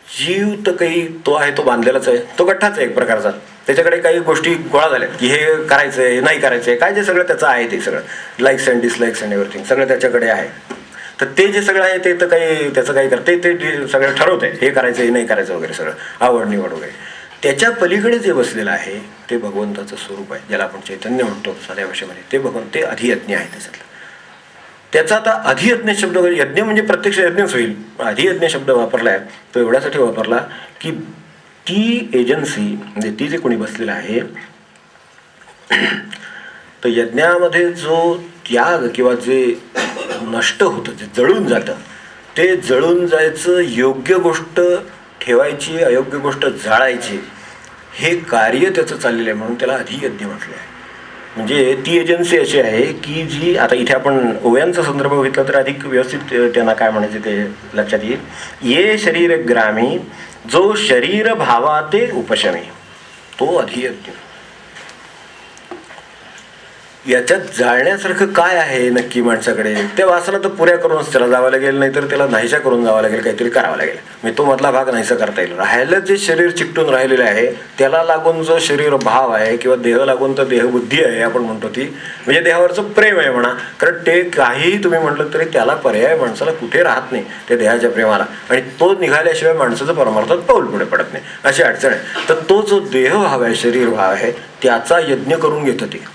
जीव तर काही तो आहे, तो बांधलेलाच आहे, तो गठ्ठाच आहे एक प्रकारचा. त्याच्याकडे काही गोष्टी गोळा झाल्यात की हे करायचंय नाही करायचंय काय, जे सगळं त्याचं आहे ते सगळं likes and dislikes and everything सगळं त्याच्याकडे आहे. तर ते जे सगळं आहे ते तर काही त्याचं काही करते ते सगळं ठरवतंय हे करायचं हे नाही करायचं वगैरे सगळं आवड निवड वगैरे. त्याच्या पलीकडे जे बसलेलं आहे ते भगवंताचं स्वरूप आहे, ज्याला आपण चैतन्य म्हणतो साध्या भाषेमध्ये. ते भगवंत ते अधियज्ञ आहे त्याच्यातलं. त्याचा आता अधियज्ञ शब्द, यज्ञ म्हणजे प्रत्यक्ष यज्ञच होईल. अधियज्ञ शब्द वापरलाय तो एवढ्यासाठी वापरला की ती एजन्सी म्हणजे ती जे कोणी बसलेलं आहे तर यज्ञामध्ये जो त्याग किंवा जे नष्ट होतं जे जळून जातं ते जळून जायचं, योग्य गोष्ट ठेवायची अयोग्य गोष्ट जाळायची हे कार्य त्याचं चाललेलं आहे म्हणून त्याला अधियज्ञ म्हटलं आहे. म्हणजे ती एजन्सी अशी आहे की जी आता इथे आपण ओव्यांचा संदर्भ घेतला तर अधिक व्यवस्थित त्यांना काय म्हणायचे ते लक्षात येईल. ये शरीर ग्रामी जो शरीर भावा ते उपशमी तो अधियज्ञ. याच्यात जाळण्यासारखं काय आहे नक्की माणसाकडे, त्या वासना तर पुऱ्या करूनच त्याला जावं लागेल, नाहीतर त्याला नाहीशा करून जावं लागेल, काहीतरी करावं लागेल. मी तो मधला भाग नाहीसा करता येईल. राहायला जे शरीर चिकटून राहिलेलं आहे त्याला लागून जो शरीर भाव आहे किंवा देह लागून तर देहबुद्धी आहे आपण म्हणतो ती, म्हणजे देहावरचं प्रेम आहे म्हणा. कारण ते काहीही तुम्ही म्हटलं तरी त्याला पर्याय माणसाला कुठे राहत नाही त्या देहाच्या प्रेमाला, आणि तो निघाल्याशिवाय माणसाचं परमार्थात पाऊल पुढे पडत नाही अशी अडचण आहे. तर तो जो देहभाव आहे शरीर भाव आहे त्याचा यज्ञ करून घेतं ते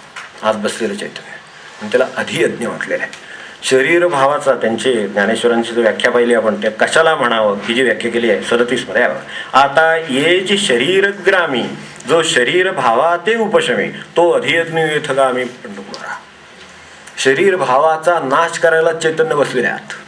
आज बसलेलं चैतन्य, आणि त्याला अधियज्ञ म्हटलेलं आहे. शरीर भावाचा त्यांची ज्ञानेश्वरांची जो व्याख्या पाहिली आपण त्या कशाला म्हणावं ही जी व्याख्या केली आहे 37 मध्ये. आता ये जे शरीर ग्रामी जो शरीर भावा ते उपशमी तो अधियज्ञ येथगामी पंढुपुरा. शरीर भावाचा नाश करायला चैतन्य बसलेले आहात.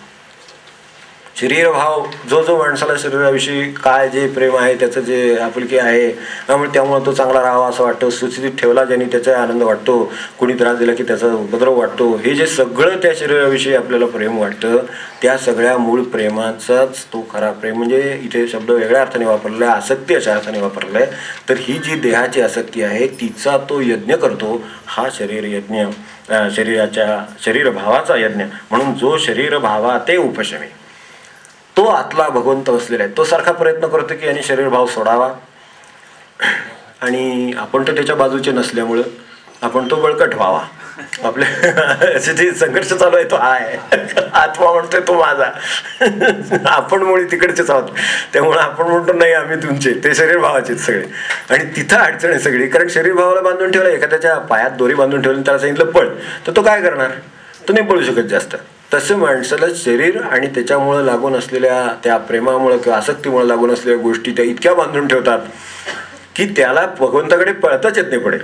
शरीर भाव जो जो माणसाला शरीराविषयी काय जे प्रेम आहे त्याचं जे आपुलकी आहे त्यामुळे तो चांगला राहावा असं वाटतं, सुस्थितीत ठेवला ज्यांनी त्याचा आनंद वाटतो, कुणी त्रास दिला की त्याचा उपद्रव वाटतो, हे जे सगळं त्या शरीराविषयी आपल्याला प्रेम वाटतं त्या सगळ्या मूळ प्रेमाचाच तो खरा प्रेम. म्हणजे इथे शब्द वेगळ्या अर्थाने वापरला आहे, आसक्ती अशा अर्थाने वापरला आहे. तर ही जी देहाची आसक्ती आहे तिचा तो यज्ञ करतो, हा शरीर यज्ञ, शरीर भावाचा यज्ञ. म्हणून जो शरीर भावा ते उपशमी तो आतला भगवंत बसलेला आहे. तो सारखा प्रयत्न करतो की यांनी शरीर भाव सोडावा, आणि आपण तर त्याच्या बाजूचे नसल्यामुळं आपण तो बळकट व्हावा. आपले असे जे संघर्ष चालू आहे तो आहे, आत्मा म्हणतोय तो माझा, आपण मुळे तिकडचेच आहोत. त्यामुळे आपण म्हणतो नाही आम्ही तुमचे, ते शरीर भावाचेच सगळे. आणि तिथं अडचण आहे सगळी, कारण शरीर भावाला बांधून ठेवलं, एखाद्याच्या पायात दोरी बांधून ठेवली त्याला सांगितलं पळ, तर तो काय करणार, तो नाही पळू शकत जास्त. तसं माणसाला शरीर आणि त्याच्यामुळं लागून असलेल्या त्या प्रेमामुळं किंवा आसक्तीमुळे लागून असलेल्या गोष्टी त्या इतक्या बांधून ठेवतात की त्याला भगवंताकडे पळताच येत नाही पुढे.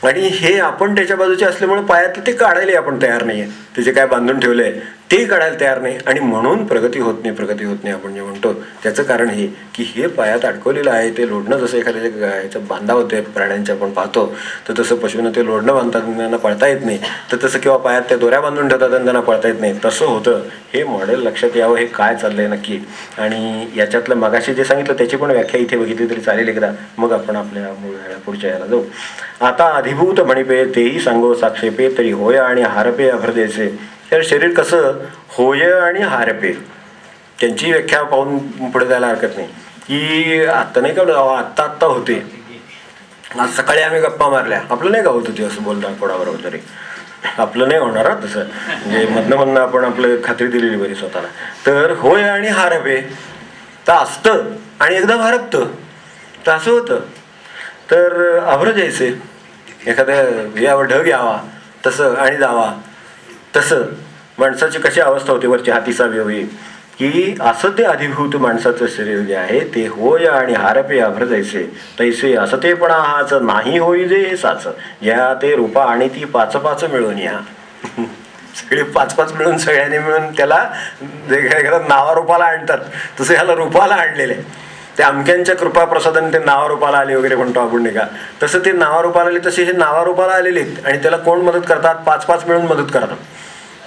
आणि हे आपण त्याच्या बाजूचे असल्यामुळे पायातलं ते काढायला आपण तयार नाहीये. त्याचे काय बांधून ठेवलंय ते काढायला तयार नाही आणि म्हणून प्रगती होत नाही आपण जे म्हणतो त्याचं कारण हे की हे पायात अडकवलेलं आहे. ते लोढणं जसं एखाद्या गायचं बांधा होते प्राण्यांच्या आपण पाहतो तर तसं पशुनं ते लोढणं बांधतात त्यांना पळता येत नाही, तर तसं किंवा पायात त्या दोऱ्या बांधून ठेवतात आणि त्यांना पळता येत नाही, तसं होतं. हे मॉडेल लक्षात यावं, हे काय चाललंय नक्की. आणि याच्यातलं मगाशी जे सांगितलं त्याची पण व्याख्या इथे बघितली तरी चालेल एकदा, मग आपण आपल्या पुढच्या याला जाऊ. आता अधिभूत म्हणिपे तेही सांगो साक्षेपे तरी होय आणि हारपे अभ्रदेचे. तर शरीर कसं होय आणि हारपे त्यांची व्याख्या पाहून पुढे जायला हरकत नाही की आत्ता नाही का आत्ता होते. आज सकाळी आम्ही गप्पा मारल्या, आपलं नाही का होत होती असं बोलता कोणाबरोबर तरी, आपलं नाही होणार तसं, म्हणजे मधनं आपण आपलं खात्री दिलेली बरी स्वतःला. तर होय आणि हारपे तर असतं आणि एकदम हरपतं तर असं होतं. तर अभ्रजायचे एखाद्या यावर ढग यावा तसं आणि जावा तसं माणसाची कशी अवस्था होते वरची हातीचा व्यवही की असं ते अधिभूत माणसाचं शरीर जे आहे ते होय आणि हारपे अभ्रजायचे तैसे असतेपणा हाच नाही होई जे साच या ते रूपा आणि ती 5 मिळून या. सगळे 5 मिळून सगळ्यांनी मिळून त्याला नावारूपाला आणतात, तसं ह्याला रूपाला आणलेले. ते अमक्यांच्या कृपाप्रसादाने ते नावारूपाला आले वगैरे म्हणतो आपण नाही का, तसं ते नावारूपाला आले तसे हे नावारूपाला आलेले आहेत. आणि त्याला कोण मदत करतात? 5 मिळून मदत करतात.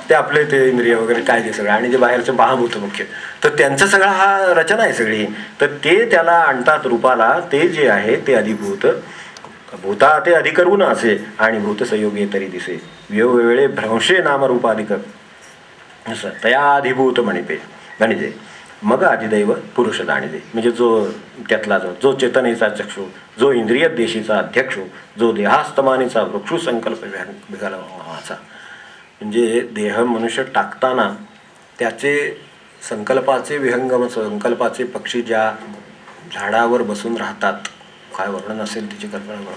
ते आपले ते इंद्रिय वगैरे काय ते सगळं आणि जे बाहेरचे होतं मुख्य, तर त्यांचं सगळं हा रचना आहे सगळी. तर ते त्याला आणतात रूपाला. ते जे आहे ते अधिभूत भूता ते अधिकरून असे आणि भूत संयोगे तरी दिसे वेळोवेळे भ्रंशे नामरूपाधिक असं तया अधिभूत म्हणिते गणिते मग अधिदैव पुरुष जाणिते. म्हणजे जो त्यातला जो चेतनेचा चक्षु, जो इंद्रिय देशीचा अध्यक्षु, जो देहास्तमानीचा वृक्षु संकल्प विघालाचा. म्हणजे देह मनुष्य टाकताना त्याचे संकल्पाचे विहंगम संकल्पाचे पक्षी ज्या झाडावर बसून राहतात, काय वर्णन असेल त्याची कल्पना करा.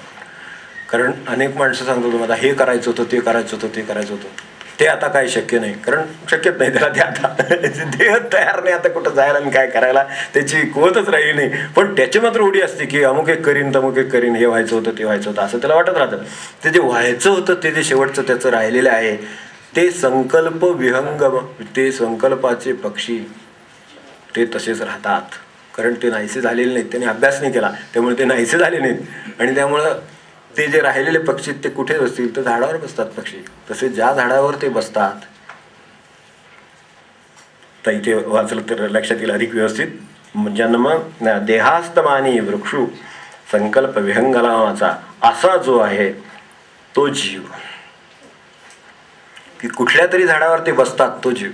कारण अनेक माणसं सांगतो तुम्हाला हे करायचं होतं ते करायचं होतं ते करायचं होतं, ते आता काही शक्य नाही, कारण शक्यच नाही त्याला. ते आता देह तयार नाही आता कुठं जायला आणि काय करायला, त्याची कुवतच राहिली नाही. पण त्याची मात्र उडी असते की अमुक एक करीन तमुक एक करीन, हे व्हायचं होतं ते व्हायचं होतं असं त्याला वाटत राहतं. ते जे व्हायचं होतं ते जे शेवटचं त्याचं राहिलेलं आहे ते संकल्प विहंगम, ते संकल्पाचे पक्षी ते तसेच राहतात. कारण ते नाहीसे झालेले नाहीत, त्यांनी अभ्यास नाही केला त्यामुळे ते नाहीसे झाले नाहीत. आणि त्यामुळं ते जे राहिलेले पक्षी ते कुठे बसतील तर झाडावर बसतात पक्षी. तसे ज्या झाडावर ते बसतात तर इथे वाचलं तर लक्षात येईल अधिक व्यवस्थित. जन्म देहास्तमानी वृक्षु संकल्प विहंगलामाचा असा जो आहे तो जीव, की कुठल्या तरी झाडावर ते बसतात तो जीव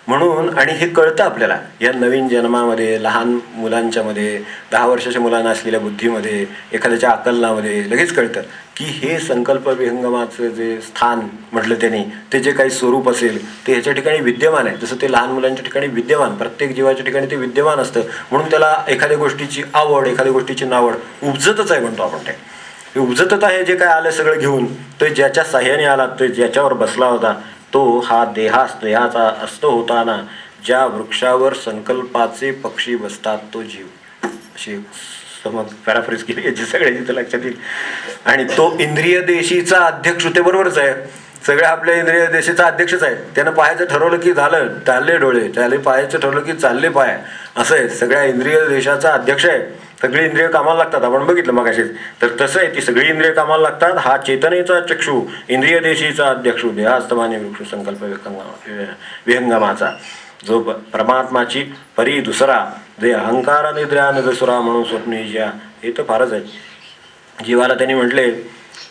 म्हणून. आणि हे कळतं आपल्याला या नवीन जन्मामध्ये, लहान मुलांच्या मध्ये, 10 वर्षाच्या मुलांना असलेल्या बुद्धीमध्ये, एखाद्याच्या आकलनामध्ये लगेच कळतं की हे संकल्प विहंगमाचं जे स्थान म्हटलं त्याने, ते जे काही स्वरूप असेल ते ह्याच्या ठिकाणी विद्यमान आहे. जसं ते लहान मुलांच्या ठिकाणी विद्यमान, प्रत्येक जीवाच्या ठिकाणी ते विद्यमान असतं. म्हणून त्याला एखाद्या गोष्टीची आवड, एखाद्या गोष्टीची नावड उपजतच आहे म्हणतो आपण. ते उपजतच आहे जे काय आलं सगळं घेऊन. तो ज्याच्या साह्याने आला, तो ज्याच्यावर बसला होता तो हा देहाचा असतो होताना ज्या वृक्षावर संकल्पाचे पक्षी बसतात तो जीव. अशी समज पॅराफ्रेज केली याची सगळ्याची तर लक्षात येईल. आणि तो इंद्रिय देशीचा अध्यक्ष, ते बरोबरच आहे, सगळ्या आपल्या इंद्रिय देशीचा अध्यक्षच आहे. त्यानं पाहायचं ठरवलं की झालं, चालले डोळे, त्याला पाहायचं ठरवलं की चालले पाय, असं आहे. सगळ्या इंद्रिय देशाचा अध्यक्ष आहे. सगळी इंद्रिय कामाला लागतात, आपण बघितलं मगाशीच. तर तसं आहे, ती सगळी इंद्रिय कामाला लागतात. हा चेतनेचा चक्षु, इंद्रिय देशीचा अध्यक्षु, देहास्तमानी वृक्ष संकल्प विहंगमाचा, जो परमात्माची परी दुसरा, जे अहंकार निद्रा नदसुरा म्हणून स्वप्नी ज्या. हे तर फारच आहे. जीवाला त्यांनी म्हटले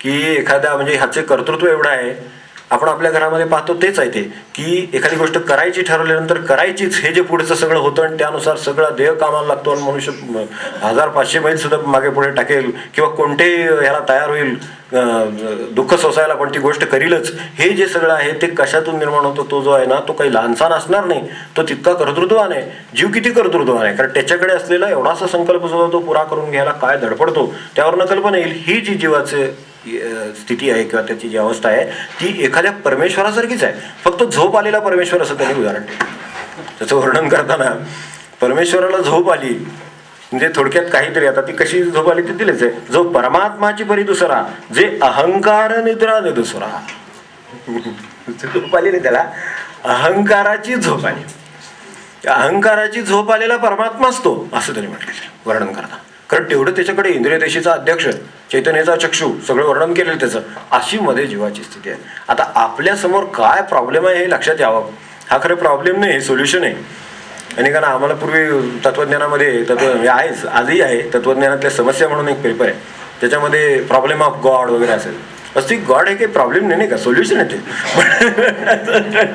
की एखाद्या म्हणजे ह्याचे कर्तृत्व एवढं आहे, आपण आपल्या घरामध्ये पाहतो तेच आहे ते, की एखादी गोष्ट करायची ठरवल्यानंतर करायचीच, हे जे पुढचं सगळं होतं आणि त्यानुसार सगळा देह कामाला लागतो. आणि मनुष्य 1500 मैल सुद्धा मागे पुढे टाकेल किंवा कोणतेही ह्याला तयार होईल दुःख सोसायला, पण ती गोष्ट करीलच. हे जे सगळं आहे ते कशातून निर्माण होतो? तो जो आहे ना तो काही लहानसान असणार नाही, तो तितका कर्तृत्वान आहे. जीव किती कर्तृत्वान आहे, कारण त्याच्याकडे असलेला एवढासा संकल्प सुद्धा तो पुरा करून घ्यायला काय धडपडतो, त्यावरनं कल्पना येईल. ही जी जीवाचे स्थिती आहे किंवा त्याची जी अवस्था आहे ती एखाद्या परमेश्वरासारखीच आहे. फक्त झोप आलेला परमेश्वर असं त्यांनी उदाहरण दिलं. त्याचं वर्णन करताना परमेश्वराला झोप आली म्हणजे थोडक्यात काहीतरी, आता ती कशी झोप आली ते दिलेच आहे. जो परमात्माची परी दुसरा, जे अहंकार निद्रा दुसरा, झोप आली नाही त्याला, अहंकाराची झोप आली. त्या अहंकाराची झोप आलेला परमात्माच तो, असं त्यांनी म्हटलेलं वर्णन करता. कारण तेवढं त्याच्याकडे इंद्रिय देशीचा अध्यक्ष, चैतन्याचा चक्षु, सगळं वर्णन केलेलं त्याचं. अशी मध्ये जीवाची स्थिती आहे. आता आपल्या समोर काय प्रॉब्लेम आहे हे लक्षात यावं. हा खरं प्रॉब्लेम नाही, हे सोल्युशन आहे. आणि कारण आम्हाला पूर्वी तत्वज्ञानामध्ये आहेच, आजही आहे, तत्वज्ञानातल्या समस्या म्हणून एक पेपर आहे, त्याच्यामध्ये प्रॉब्लेम ऑफ गॉड वगैरे असेल. असती गॉड हे काही प्रॉब्लेम नाही का, सोल्युशन आहे ते.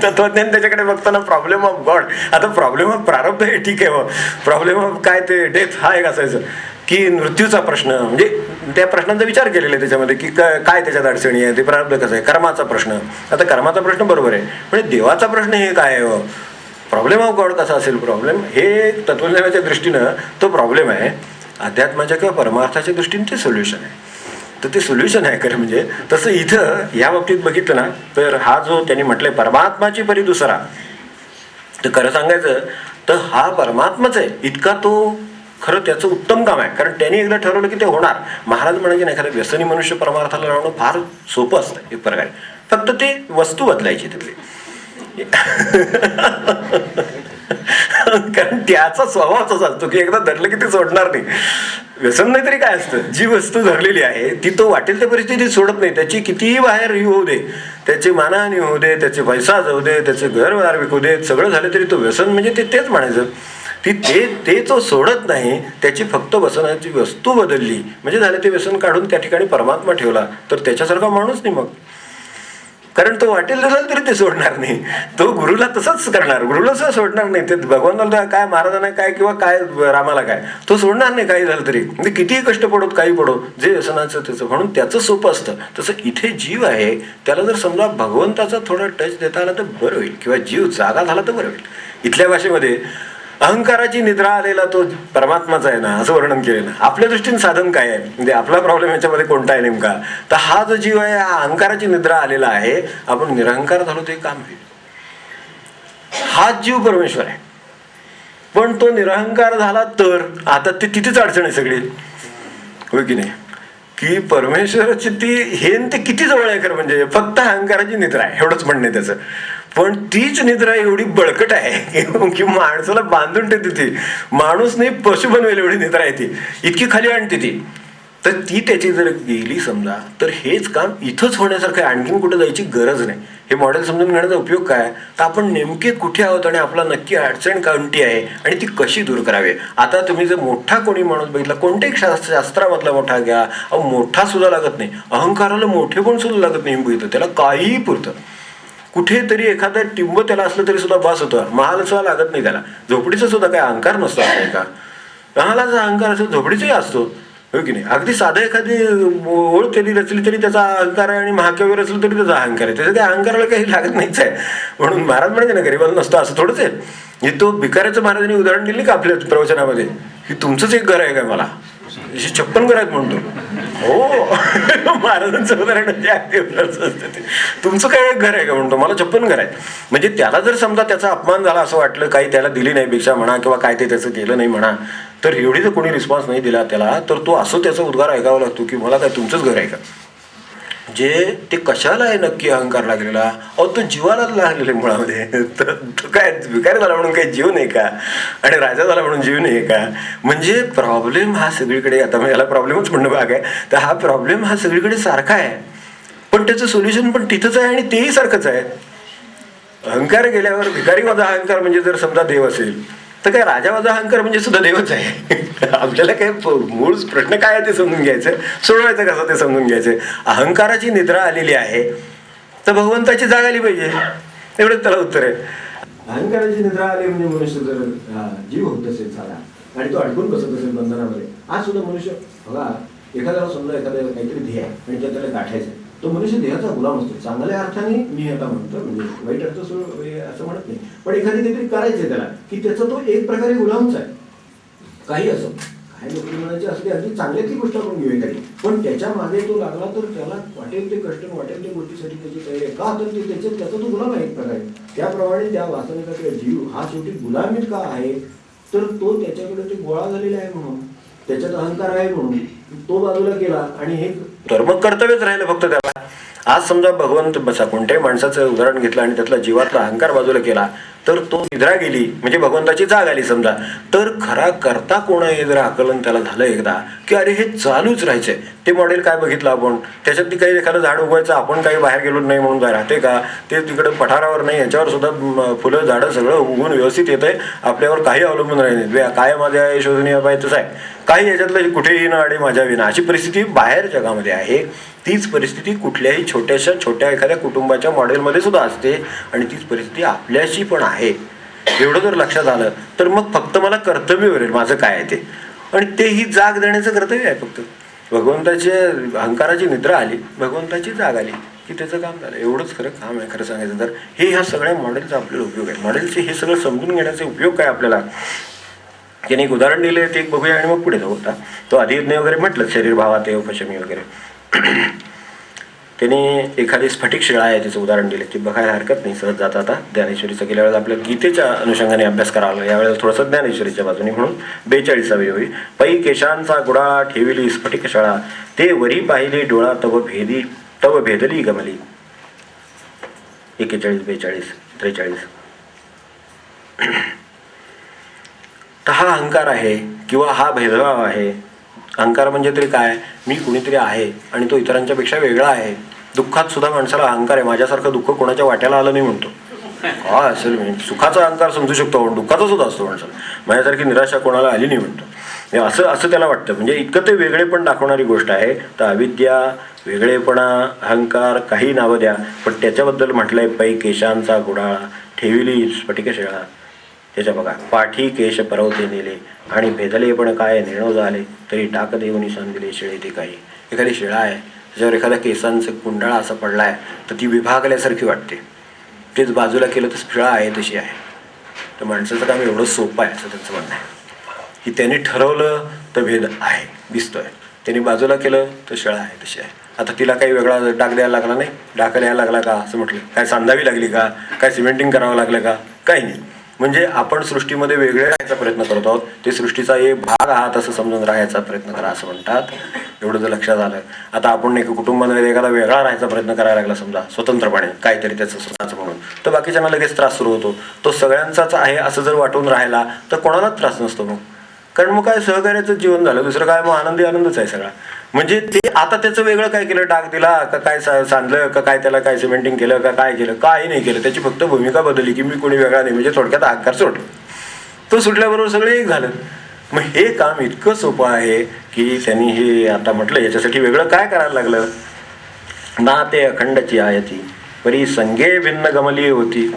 तत्वज्ञान त्याच्याकडे बघताना प्रॉब्लेम ऑफ गॉड, आता प्रॉब्लेम ऑफ प्रारब्ध आहे ठीक आहे, प्रॉब्लेम ऑफ काय ते डेथ हा एक असायचं, की मृत्यूचा प्रश्न. म्हणजे त्या प्रश्नांचा विचार केलेला आहे त्याच्यामध्ये, की काय त्याच्यात अडचणी आहे, ते प्रारब्ध कसं आहे, कर्माचा प्रश्न. आता कर्माचा प्रश्न बरोबर आहे, पण देवाचा प्रश्न हे काय आहे, प्रॉब्लेम ऑफ गॉड कसा असेल प्रॉब्लेम, हे तत्वज्ञानाच्या दृष्टीनं तो प्रॉब्लेम आहे. अध्यात्माच्या किंवा परमार्थाच्या दृष्टीने ते सोल्युशन आहे. तर ते सोल्युशन आहे खरं म्हणजे. तसं इथं या बाबतीत बघितलं ना, तर हा जो त्यांनी म्हटलंय परमात्माची परी दुसरा, तर खरं सांगायचं तर हा परमात्माच आहे. इतका तो खरं त्याचं उत्तम काम आहे. कारण त्यांनी एकदा ठरवलं की ते होणार. महाराज म्हणायचे नाही, खरं व्यसनी मनुष्य परमार्थाला लावणं फार सोपं असतं एक प्रकारे, फक्त ते वस्तू बदलायची तिथली. कारण त्याचा स्वभावच असा असतो की एकदा धरलं की ते सोडणार नाही. व्यसन नाही तरी काय असतं, जी वस्तू धरलेली आहे ती तो वाटेल त्या परिस्थितीत सोडत नाही. त्याची कितीही बाहेर होऊ दे, त्याची मानहानी होऊ दे, त्याचे पैसा जाऊ दे, त्याचे घरदार विकू दे, सगळं झालं तरी तो व्यसन म्हणजे तेच म्हणायचं. ते तो सोडत नाही. त्याची फक्त व्यसनाची वस्तू बदलली म्हणजे झालं, ते व्यसन काढून त्या ठिकाणी परमात्मा ठेवला, तर त्याच्यासारखा माणूस नाही मग. कारण तो वाटेल झालं तरी ते सोडणार नाही. तो गुरुला तसंच करणार, गुरुला सुद्धा सोडणार नाही. ते भगवानाला काय, महाराजांना काय, किंवा काय रामाला काय, तो सोडणार नाही काही झालं तरी. म्हणजे कितीही कष्ट पडोत, काही पडो, जे व्यसनाचं त्याचं, म्हणून त्याचं सोपं असतं. तसं इथे जीव आहे, त्याला जर समजा भगवंताचा थोडा टच देता आला तर बरं होईल, किंवा जीव जागा झाला तर बरं होईल. इथल्या भाषेमध्ये अहंकाराची निद्रा आलेला तो परमात्माचा आहे ना, असं वर्णन केलेलं. आपल्या दृष्टीने साधन काय आहे, म्हणजे आपला प्रॉब्लेम याच्यामध्ये कोणता आहे नेमका, तर हा जो जीव आहे हा अहंकाराची निद्रा आलेला आहे. आपण निरहंकार झालो ते काम होईल. हाच जीव परमेश्वर आहे. पण तो निरहंकार झाला तर आता ते तिथेच अडचण आहे सगळी, होय की नाही, की परमेश्वराची ती हे ते किती जवळ आहे खरं म्हणजे. फक्त अहंकाराची निद्रा आहे एवढंच म्हणणे त्याचं. पण तीच निद्रा एवढी बळकट आहे की माणसाला बांधून ठेवते ती. माणूस नाही पशु बनवेल एवढी निद्रा आहे ती, इतकी खाली आणते ती. तर ती त्याची जर गेली समजा, तर हेच काम इथंच होण्यासारखं आहे, आणखीन कुठं जायची गरज नाही. हे मॉडेल समजून घेण्याचा उपयोग काय, तर आपण नेमके कुठे आहोत आणि आपला नक्की अडचण कोणती आहे आणि ती कशी दूर करावी. आता तुम्ही जर मोठा कोणी माणूस बघितला, कोणत्याही शास्त्रामधला मोठा घ्या, मोठा सुद्धा लागत नाही. अहंकाराला मोठे पण सुद्धा लागत नाही बघितलं, त्याला काहीही पुरतं. कुठेतरी एखादा टिंब त्याला असलं तरी सुद्धा बास होतं. महाल सुद्धा लागत नाही त्याला. झोपडीचा सुद्धा काही अहंकार नसतो का, महालाचा अहंकार असतो, झोपडीचाही असतो, हो की नाही. अगदी साधं एखादी ओळ केली रचली तरी त्याचा अहंकार आहे, आणि महाकाव्य रचलं तरी त्याचा अहंकार आहे. त्याच्या काही अहंकाराला काही लागत नाहीच आहे. म्हणून महाराज म्हणायचे ना, गरीबाला नसतं असं थोडंच आहे. हे तो भिकाऱ्याचं महाराजांनी उदाहरण दिली का आपल्या प्रवचनामध्ये, की तुमचंच एक घर आहे का, मला 56 घर आहेत म्हणतो. हो, महाराजांचं उदाहरण असते, तुमचं काय एक घर आहे का म्हणतो, मला 56 घर आहेत. म्हणजे त्याला जर समजा त्याचा अपमान झाला असं वाटलं, काही त्याला दिली नाही भिक्षा म्हणा, किंवा काय ते त्याचं केलं नाही म्हणा, तर एवढी जर कोणी रिस्पॉन्स नाही दिला त्याला, तर तो असं त्याचा उद्गार ऐकावा लागतो की मला काय तुमचंच घर आहे का. जे ते कशाला आहे नक्की अहंकार लागलेला, अहो तो जीवालाच लागलेला मुळामध्ये. तर तो काय भिकारी झाला म्हणून काही जीव नाही का, आणि राजा झाला म्हणून जीव नाही का. म्हणजे प्रॉब्लेम हा सगळीकडे, आता याला प्रॉब्लेमच म्हणणं भाग आहे, तर हा प्रॉब्लेम हा सगळीकडे सारखा आहे. पण त्याचं सोल्युशन पण तिथंच आहे, आणि तेही सारखंच आहे. अहंकार गेल्यावर भिकारी माझा अहंकार म्हणजे जर समजा देव असेल, तर काय राजा माझा अहंकार म्हणजे सुद्धा देवच आहे. आपल्याला काय मूळ प्रश्न काय आहे ते समजून घ्यायचं, सोडवायचं कसं ते समजून घ्यायचं. अहंकाराची निद्रा आलेली आहे तर भगवंताची जाग आली पाहिजे, एवढंच त्याला उत्तर आहे. अहंकाराची निद्रा आली म्हणजे मनुष्य जर जीव होत असेल साधा, आणि तो अडकून बसत असेल बंधनामध्ये. आज सुद्धा मनुष्य बघा, एखाद्याला समजा एखाद्या काहीतरी ध्येय आहे आणि त्याला गाठायचं, तो मनुष्य देहाचा गुलाम असतो. चांगल्या अर्थाने मी आता म्हणतो, म्हणजे वाईट अर्थ असं म्हणत नाही, पण एखादी काहीतरी करायचंय त्याला, की त्याचा तो एक प्रकारे गुलामच आहे. काही असो, काही नोकरी म्हणायची असली, अगदी चांगल्यातली गोष्ट आपण घेऊ एखादी, पण त्याच्या मागे तो लागला तर त्याला वाटेल ते कष्ट, वाटेल त्या गोष्टीसाठी त्याची तयारी आहे का, तर त्याचा तो गुलाम आहे एक प्रकारे. त्याप्रमाणे त्या वासनेचा जीव हा शेवटी गुलामीत का आहे, तर तो त्याच्याकडे ते गोळा झालेला आहे म्हणून, त्याच्यात अहंकार आहे म्हणून तो बाजूला गेला, आणि हे कर्म कर्तव्यच राहिलं फक्त त्याला. आज समजा भगवंत बसा कोणत्याही माणसाचं उदाहरण घेतलं आणि त्यातला जीवातला अहंकार बाजूला केला तर तो निद्रा गेली म्हणजे भगवंताची जाग आली समजा, तर खरा करता कोण आहे जर आकलन त्याला झालं एकदा की अरे हे चालूच राहायचंय. ते मॉडेल काय बघितलं आपण, त्याच्यात काही एखादं झाड उगवायचं, आपण काही बाहेर गेलो नाही म्हणून काय राहते का, ते तिकडे पठारावर नाही याच्यावर सुद्धा फुलं झाडं सगळं उगवून व्यवस्थित येतंय, आपल्यावर काही अवलंबून राहिले, काय माझ्या शोधनीय पाहिजे तसं आहे, काही याच्यातलं कुठेही न आडे माझ्या विना, अशी परिस्थिती बाहेर जगामध्ये आहे. तीच परिस्थिती कुठल्याही छोट्या एखाद्या कुटुंबाच्या मॉडेलमध्ये सुद्धा असते आणि तीच परिस्थिती आपल्याशी पण आहे. एवढं जर लक्षात आलं तर मग फक्त मला कर्तव्य उरेल माझं काय आहे ते, आणि तेही जाग देण्याचं कर्तव्य आहे फक्त. भगवंताच्या अहंकाराची निद्रा आली, भगवंताची जाग आली की त्याचं काम झालं. एवढंच खरं काम आहे खरं सांगायचं तर. हे ह्या सगळ्या मॉडेलचा आपल्याला उपयोग आहे. मॉडेलचे हे सगळं समजून घेण्याचे उपयोग काय आपल्याला, त्याने एक उदाहरण दिले ते एक बघूया आणि मग पुढे जाऊ. होता तो अधियज्ञ वगैरे म्हटलं, शरीर भावात येऊ पशमी वगैरे. त्याने एखादी स्फटिक शिळा आहे त्याचं उदाहरण दिले, की बघायला हरकत नाही सहज जाता आता. ज्ञानेश्वरीचा गेल्या वेळेला आपल्या गीतेच्या अनुषंगाने अभ्यास करावा लागला, यावेळेला थोडंसं ज्ञानेश्वरीच्या बाजूने, म्हणून 42वी होई. पै केशांचा गुडा ठेविली स्फटिक शाळा, ते वरी पाहिली डोळा तव भेदली गमली. 41, 42, 43. तर हा अहंकार आहे किंवा हा भेदभाव आहे. अहंकार म्हणजे तरी काय, मी कुणीतरी आहे आणि तो इतरांच्या पेक्षा वेगळा आहे. दुःखात सुद्धा माणसाला अहंकार आहे, माझ्यासारखं दुःख कोणाच्या वाट्याला आलं नाही म्हणतो. काय असेल म्हणजे सुखाचा अहंकार समजू शकतो आपण, दुःखाचा सुद्धा असतो माणसाला. माझ्यासारखी निराशा कोणाला आली नाही म्हणतो. असं त्याला वाटतं. म्हणजे इतकं ते वेगळेपण दाखवणारी गोष्ट आहे. तर अविद्या, वेगळेपणा, अहंकार, काही नावं द्या, पण त्याच्याबद्दल म्हटलंय पै केशांचा गुडाळा ठेविली स्फटिक शेळा. त्याच्या बघा, पाठी केश परवते नेले आणि भेदले पण काय नेणो झाले, तरी टाक देऊन सांदिले शेळे ते काही. एखादी शेळा आहे त्याच्यावर एखाद्या केसांचं कुंडाळा असा पडलाय तर ती विभागल्यासारखी वाटते, तेच बाजूला केलं तर शेळा आहे तशी आहे. तर माणसाचं काम एवढं सोपं आहे असं त्यांचं म्हणणं आहे, की त्यांनी ठरवलं तर भेद आहे दिसतोय, त्यांनी बाजूला केलं तर शेळा आहे तशी आहे. आता तिला काही वेगळा डाग द्यायला लागला नाही, डाग द्यायला लागला का असं म्हटलं, काय सांधावी लागली का, काय सिमेंटिंग करावं लागलं का, काही नाही. म्हणजे आपण सृष्टीमध्ये वेगळे राहायचा प्रयत्न करत आहोत, ते सृष्टीचा एक भाग आहात असं समजून राहायचा प्रयत्न करा असं म्हणतात. एवढं जर लक्षात आलं. आता आपण एक कुटुंबामध्ये एखादा वेगळा राहायचा प्रयत्न करायला लागला समजा स्वतंत्रपणे काहीतरी त्याचं स्वतःचं म्हणून, तर बाकीच्यांना लगेच त्रास सुरू होतो. तो सगळ्यांचाच आहे असं जर वाटून राहिला तर कोणालाच त्रास नसतो मग, कारण मग काय सहकार्याचं जीवन झालं, दुसरं काय मग आनंदच आहे सगळा. म्हणजे ते आता त्याचं वेगळं काय केलं, डाग दिला का काय सांधलं का काय, त्याला काय सिमेंटिंग केलं का काय केलं, काही नाही केलं, त्याची फक्त भूमिका बदलली की मी कोणी वेगळा नाही, म्हणजे थोडक्यात अहंकार सुटला. तो सुटल्याबरोबर सगळे एक झालं. मग हे काम इतकं सोपं आहे की त्यांनी हे आता म्हटलं याच्यासाठी वेगळं काय करायला लागलं. ना ते अखंडची आयती परी संगे भिन्न गमली होती.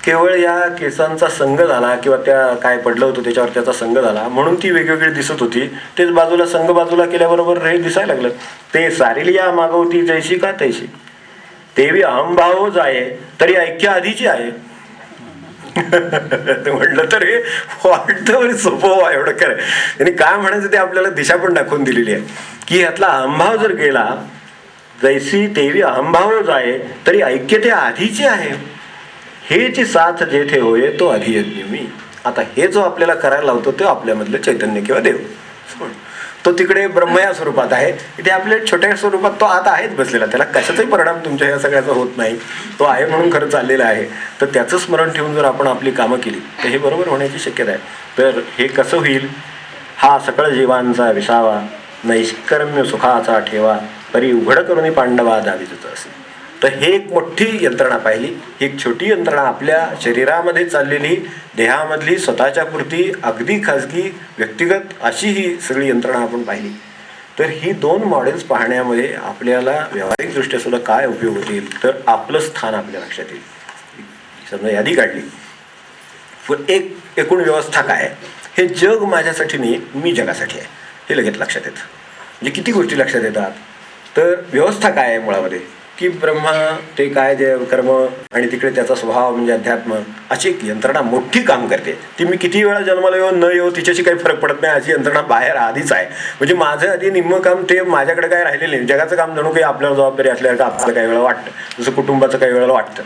केवळ या केसांचा संग झाला किंवा त्या काय पडलं होतं त्याच्यावर त्याचा संग झाला म्हणून ती वेगवेगळी दिसत होती. तेच बाजूला संग बाजूला केल्याबरोबर हे दिसायला लागलं. ते सारिलिया मागवती जैशी का तैशी, तेवी अहमभाव जाये तरी ऐक्य आधीची आहे. म्हटलं तर हे वाटतं सोपं एवढं खरं. त्यांनी काय म्हणायचं ते आपल्याला दिशा पण दाखवून दिलेली आहे की यातला अहमभाव जर गेला, जैसी तेवी अहमभाव जाये तरी ऐक्य ते आधीचे आहे. हेची साथ जेथे होय तो अधियज्ञ मी. आता हे जो आपल्याला करायला लावतो तो आपल्यामधलं चैतन्य किंवा देव, तो तिकडे ब्रह्मया स्वरूपात आहे, इथे आपल्या छोट्या स्वरूपात तो आता आहेच बसलेला. त्याला कशाचाही परिणाम तुमच्या या सगळ्याचा होत नाही, तो आहे म्हणून खरं चाललेला आहे. तर त्याचं स्मरण ठेवून जर आपण आपली कामं केली तर हे बरोबर होण्याची शक्यता आहे. तर हे कसं होईल, हा सकळ जीवांचा विसावा नैष्कर्म्य सुखाचा ठेवा परी उघड करून पांडवा दावीच असे. तर हे एक मोठी यंत्रणा पाहिली, एक छोटी यंत्रणा आपल्या शरीरामध्ये चाललेली, देहामधली स्वतःच्या पुरती अगदी खाजगी व्यक्तिगत अशी ही सगळी यंत्रणा आपण पाहिली. तर ही 2 मॉडेल्स पाहण्यामध्ये आपल्याला व्यावहारिकदृष्ट्या सुद्धा काय उपयोग होतील, तर आपलं स्थान आपल्या लक्षात येईल. समजा यादी काढली, एक एकूण व्यवस्था काय आहे, हे जग माझ्यासाठी नाही मी जगासाठी आहे हे लगेच लक्षात येतं. म्हणजे किती गोष्टी लक्षात येतात. तर व्यवस्था काय आहे मुळामध्ये, की ब्रह्मा ते काय जे कर्म आणि तिकडे त्याचा स्वभाव म्हणजे अध्यात्म, अशी एक यंत्रणा मोठी काम करते. ती मी किती वेळा जन्माला येऊ न येऊ तिच्याशी काही फरक पडत नाही, अशी यंत्रणा बाहेर आधीच आहे. म्हणजे माझं आधी निम्म काम ते माझ्याकडे काय राहिलेलं नाही. जगाचं काम जणू काही आपल्याला जबाबदारी असल्यासारखं आपल्याला काही वेळा वाटतं, जसं कुटुंबाचं काही वेळेला वाटतं.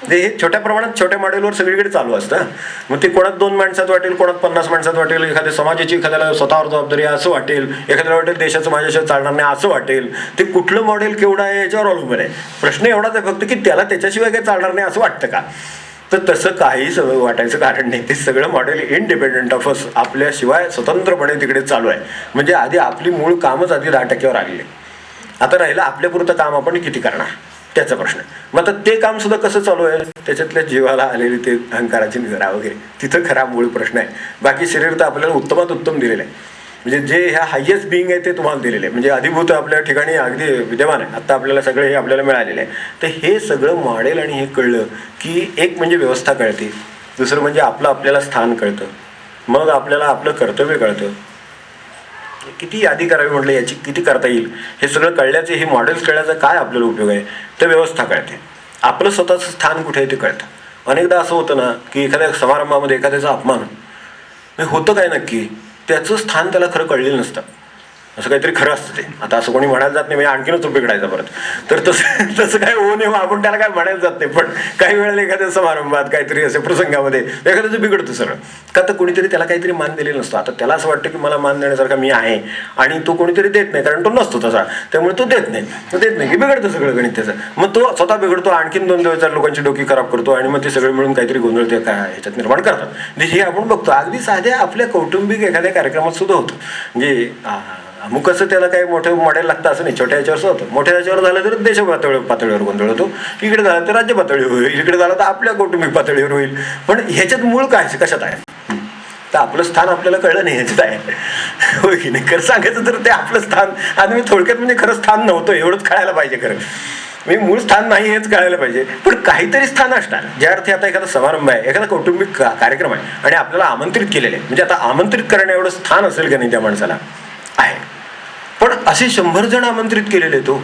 हे छोट्या प्रमाणात छोट्या मॉडेलवर सगळीकडे चालू असतं. मग ते कोणात 2 माणसात वाटेल, कोणात 50 माणसात वाटेल, एखाद्या समाजाची एखाद्याला स्वतःवर जबाबदारी असं वाटेल, एखाद्याला वाटेल देशाचं माझ्याशिवाय चालणार नाही असं वाटेल. ते कुठलं मॉडेल केवढं आहे याच्यावर अवलंबून आहे. प्रश्न एवढाच आहे फक्त की त्याला त्याच्याशिवाय काही चालणार नाही असं वाटतं का? तर तसं काही सगळं वाटायचं कारण नाही. ते सगळं मॉडेल इंडिपेंडंट ऑफ अस, आपल्याशिवाय स्वतंत्रपणे तिकडे चालू आहे. म्हणजे आधी आपली मूळ कामच आधी 10% आलेले. आता राहिलं आपल्यापुरतं काम आपण किती करणार त्याचा प्रश्न. मग आता ते काम सुद्धा कसं चालू आहे, त्याच्यातल्या जीवाला आलेली ते अहंकाराची निद्रा वगैरे, तिथं खरा मूळ प्रश्न आहे. बाकी शरीर तर आपल्याला उत्तमात उत्तम दिलेलं आहे. म्हणजे जे ह्या हायेस्ट बिईंग आहे ते तुम्हाला दिलेलं आहे. म्हणजे अधिभूत आपल्या ठिकाणी अगदी विद्यमान आहे. आता आपल्याला सगळं हे आपल्याला मिळालेलं आहे. तर हे सगळं मॉडेल आणि हे कळलं की एक म्हणजे व्यवस्था कळते, दुसरं म्हणजे आपल्याला स्थान कळतं, मग आपल्याला आपलं कर्तव्य कळतं. किती यादी करावी म्हटलं, याची किती करता येईल, हे सगळं कळल्याचे, हे मॉडेल्स कळल्याचा काय आपल्याला उपयोग आहे, तर व्यवस्था कळते. आपलं स्वतःचं स्थान कुठे आहे ते कळतं. अनेकदा असं होतं ना की एखाद्या समारंभामध्ये एखाद्याचा अपमान होतं काय नक्की, त्याचं स्थान त्याला खरं कळलेलं नसतं. असं काहीतरी खरं असतं ते. आता असं कोणी म्हणायला जात नाही म्हणजे आणखीनच तो बिघडायचा परत. तर तसं काय होऊ नये आपण त्याला काय म्हणायला जात नाही. पण काही वेळेला एखाद्या समारंभात काहीतरी असे प्रसंगामध्ये एखाद्याचं बिघडतं सगळं. का तर कोणीतरी त्याला काहीतरी मान दिलेलं नसतं. आता त्याला असं वाटतं की मला मान देण्यासारखा मी आहे आणि तो कोणीतरी देत नाही, कारण तो नसतो तसा, त्यामुळे तो देत नाही की बिघडतं सगळं गणित त्याचं. मग तो स्वतः बिघडतो, आणखीन 2-4 लोकांची डोकी खराब करतो आणि मग ते सगळे मिळून काहीतरी गोंधळ ते काय ह्याच्यात निर्माण करतात. हे आपण बघतो अगदी साध्या आपल्या कौटुंबिक एखाद्या कार्यक्रमात सुद्धा होतं. म्हणजे अमुक असं त्याला काही मोठं मॉडेल लागतं असं नाही, छोट्या ह्याच्यावर होतं. मोठ्या ह्याच्यावर झालं तर देश पातळीवर गोंधळ होतो, इकडे झालं तर राज्य पातळीवर होईल, इकडे झालं तर आपल्या कौटुंबिक पातळीवर होईल. पण ह्याच्यात मूळ काय कशात आहे, तर आपलं स्थान आपल्याला कळलं नाही ह्याच्यात आहे. होय की नाही? खरं सांगायचं तर ते आपलं स्थान, आणि मी थोडक्यात म्हणजे खरं स्थान नव्हतं एवढंच कळायला पाहिजे. खरं मी मूळ स्थान नाही हेच कळायला पाहिजे, पण काहीतरी स्थान असणार. ज्या अर्थी आता एखादा समारंभ आहे, एखादा कौटुंबिक कार्यक्रम आहे आणि आपल्याला आमंत्रित केलेले आहे, म्हणजे आता आमंत्रित करण्या एवढं स्थान असेल का नाही त्या माणसाला आहे. पण असे 100 जण आमंत्रित केलेले तो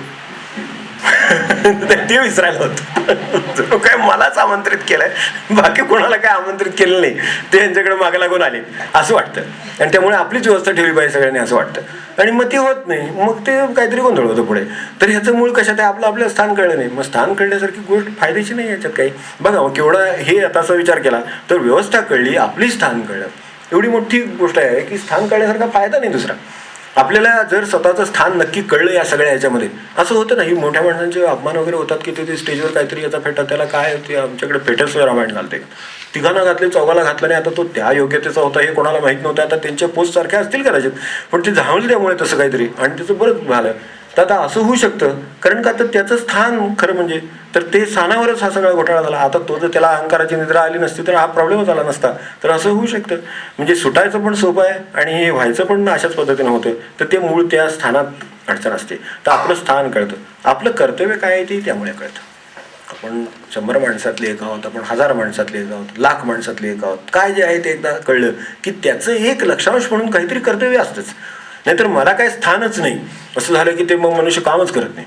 ते विसरायला होतं. काय मलाच आमंत्रित केलंय, बाकी कोणाला काय आमंत्रित केलं नाही, ते यांच्याकडे मागे लागून आले असं वाटतं. आणि त्यामुळे आपलीच व्यवस्था ठेवली पाहिजे सगळ्यांनी असं वाटतं, आणि मग ते होत नाही, मग ते काहीतरी गोंधळ होतं पुढे. तर ह्याचं मूळ कशात आहे, आपलं स्थान कळलं नाही. मग स्थान कळण्यासारखी गोष्ट फायद्याची नाही याच्यात काही. बघा मग केवढा हे आता असा विचार केला तर व्यवस्था कळली, आपली स्थान कळलं, एवढी मोठी गोष्ट आहे की स्थान कळण्यासारखा फायदा नाही दुसरा. आपल्याला जर स्वतःचं स्थान नक्की कळलं या सगळ्या ह्याच्यामध्ये, असं होतं ना, ही मोठ्या माणसांचे अपमान वगैरे होतात की ते स्टेजवर काहीतरी याचा फेटा, त्याला काय होते, आमच्याकडे फेटर्स रामायण घालते, तिघांना घातले, चौघाला घातलं नाही. आता तो त्या योग्यतेचा होता हे कोणाला माहीत नव्हतं. आता त्यांच्या पोस्ट सारख्या असतील कदाचित, पण ते झावलं त्यामुळे तसं काहीतरी, आणि त्याचं बरंच झालं. तर आता असं होऊ शकतं, कारण का तर त्याचं स्थान खरं म्हणजे, तर ते स्थानावरच हा सगळा घोटाळा झाला. आता तो जर त्याला अहंकाराची निद्रा आली नसती तर हा प्रॉब्लेमच आला नसता. तर असं होऊ शकतं. म्हणजे सुटायचं पण सोपं आहे आणि हे व्हायचं पण अशाच पद्धतीनं होतं. तर ते मूळ त्या स्थानात अडचण असते. तर आपलं स्थान कळतं, आपलं कर्तव्य काय आहे ते त्यामुळे कळतं. आपण 100 माणसातले एक आहोत, आपण 1000 माणसातले एक आहोत, लाख माणसातले एक आहोत. काय जे आहे ते एकदा कळलं की त्याचं एक लक्षांश म्हणून काहीतरी कर्तव्य असतंच. नाहीतर मला काय स्थानच नाही असं झालं की ते मग मनुष्य कामच करत नाही.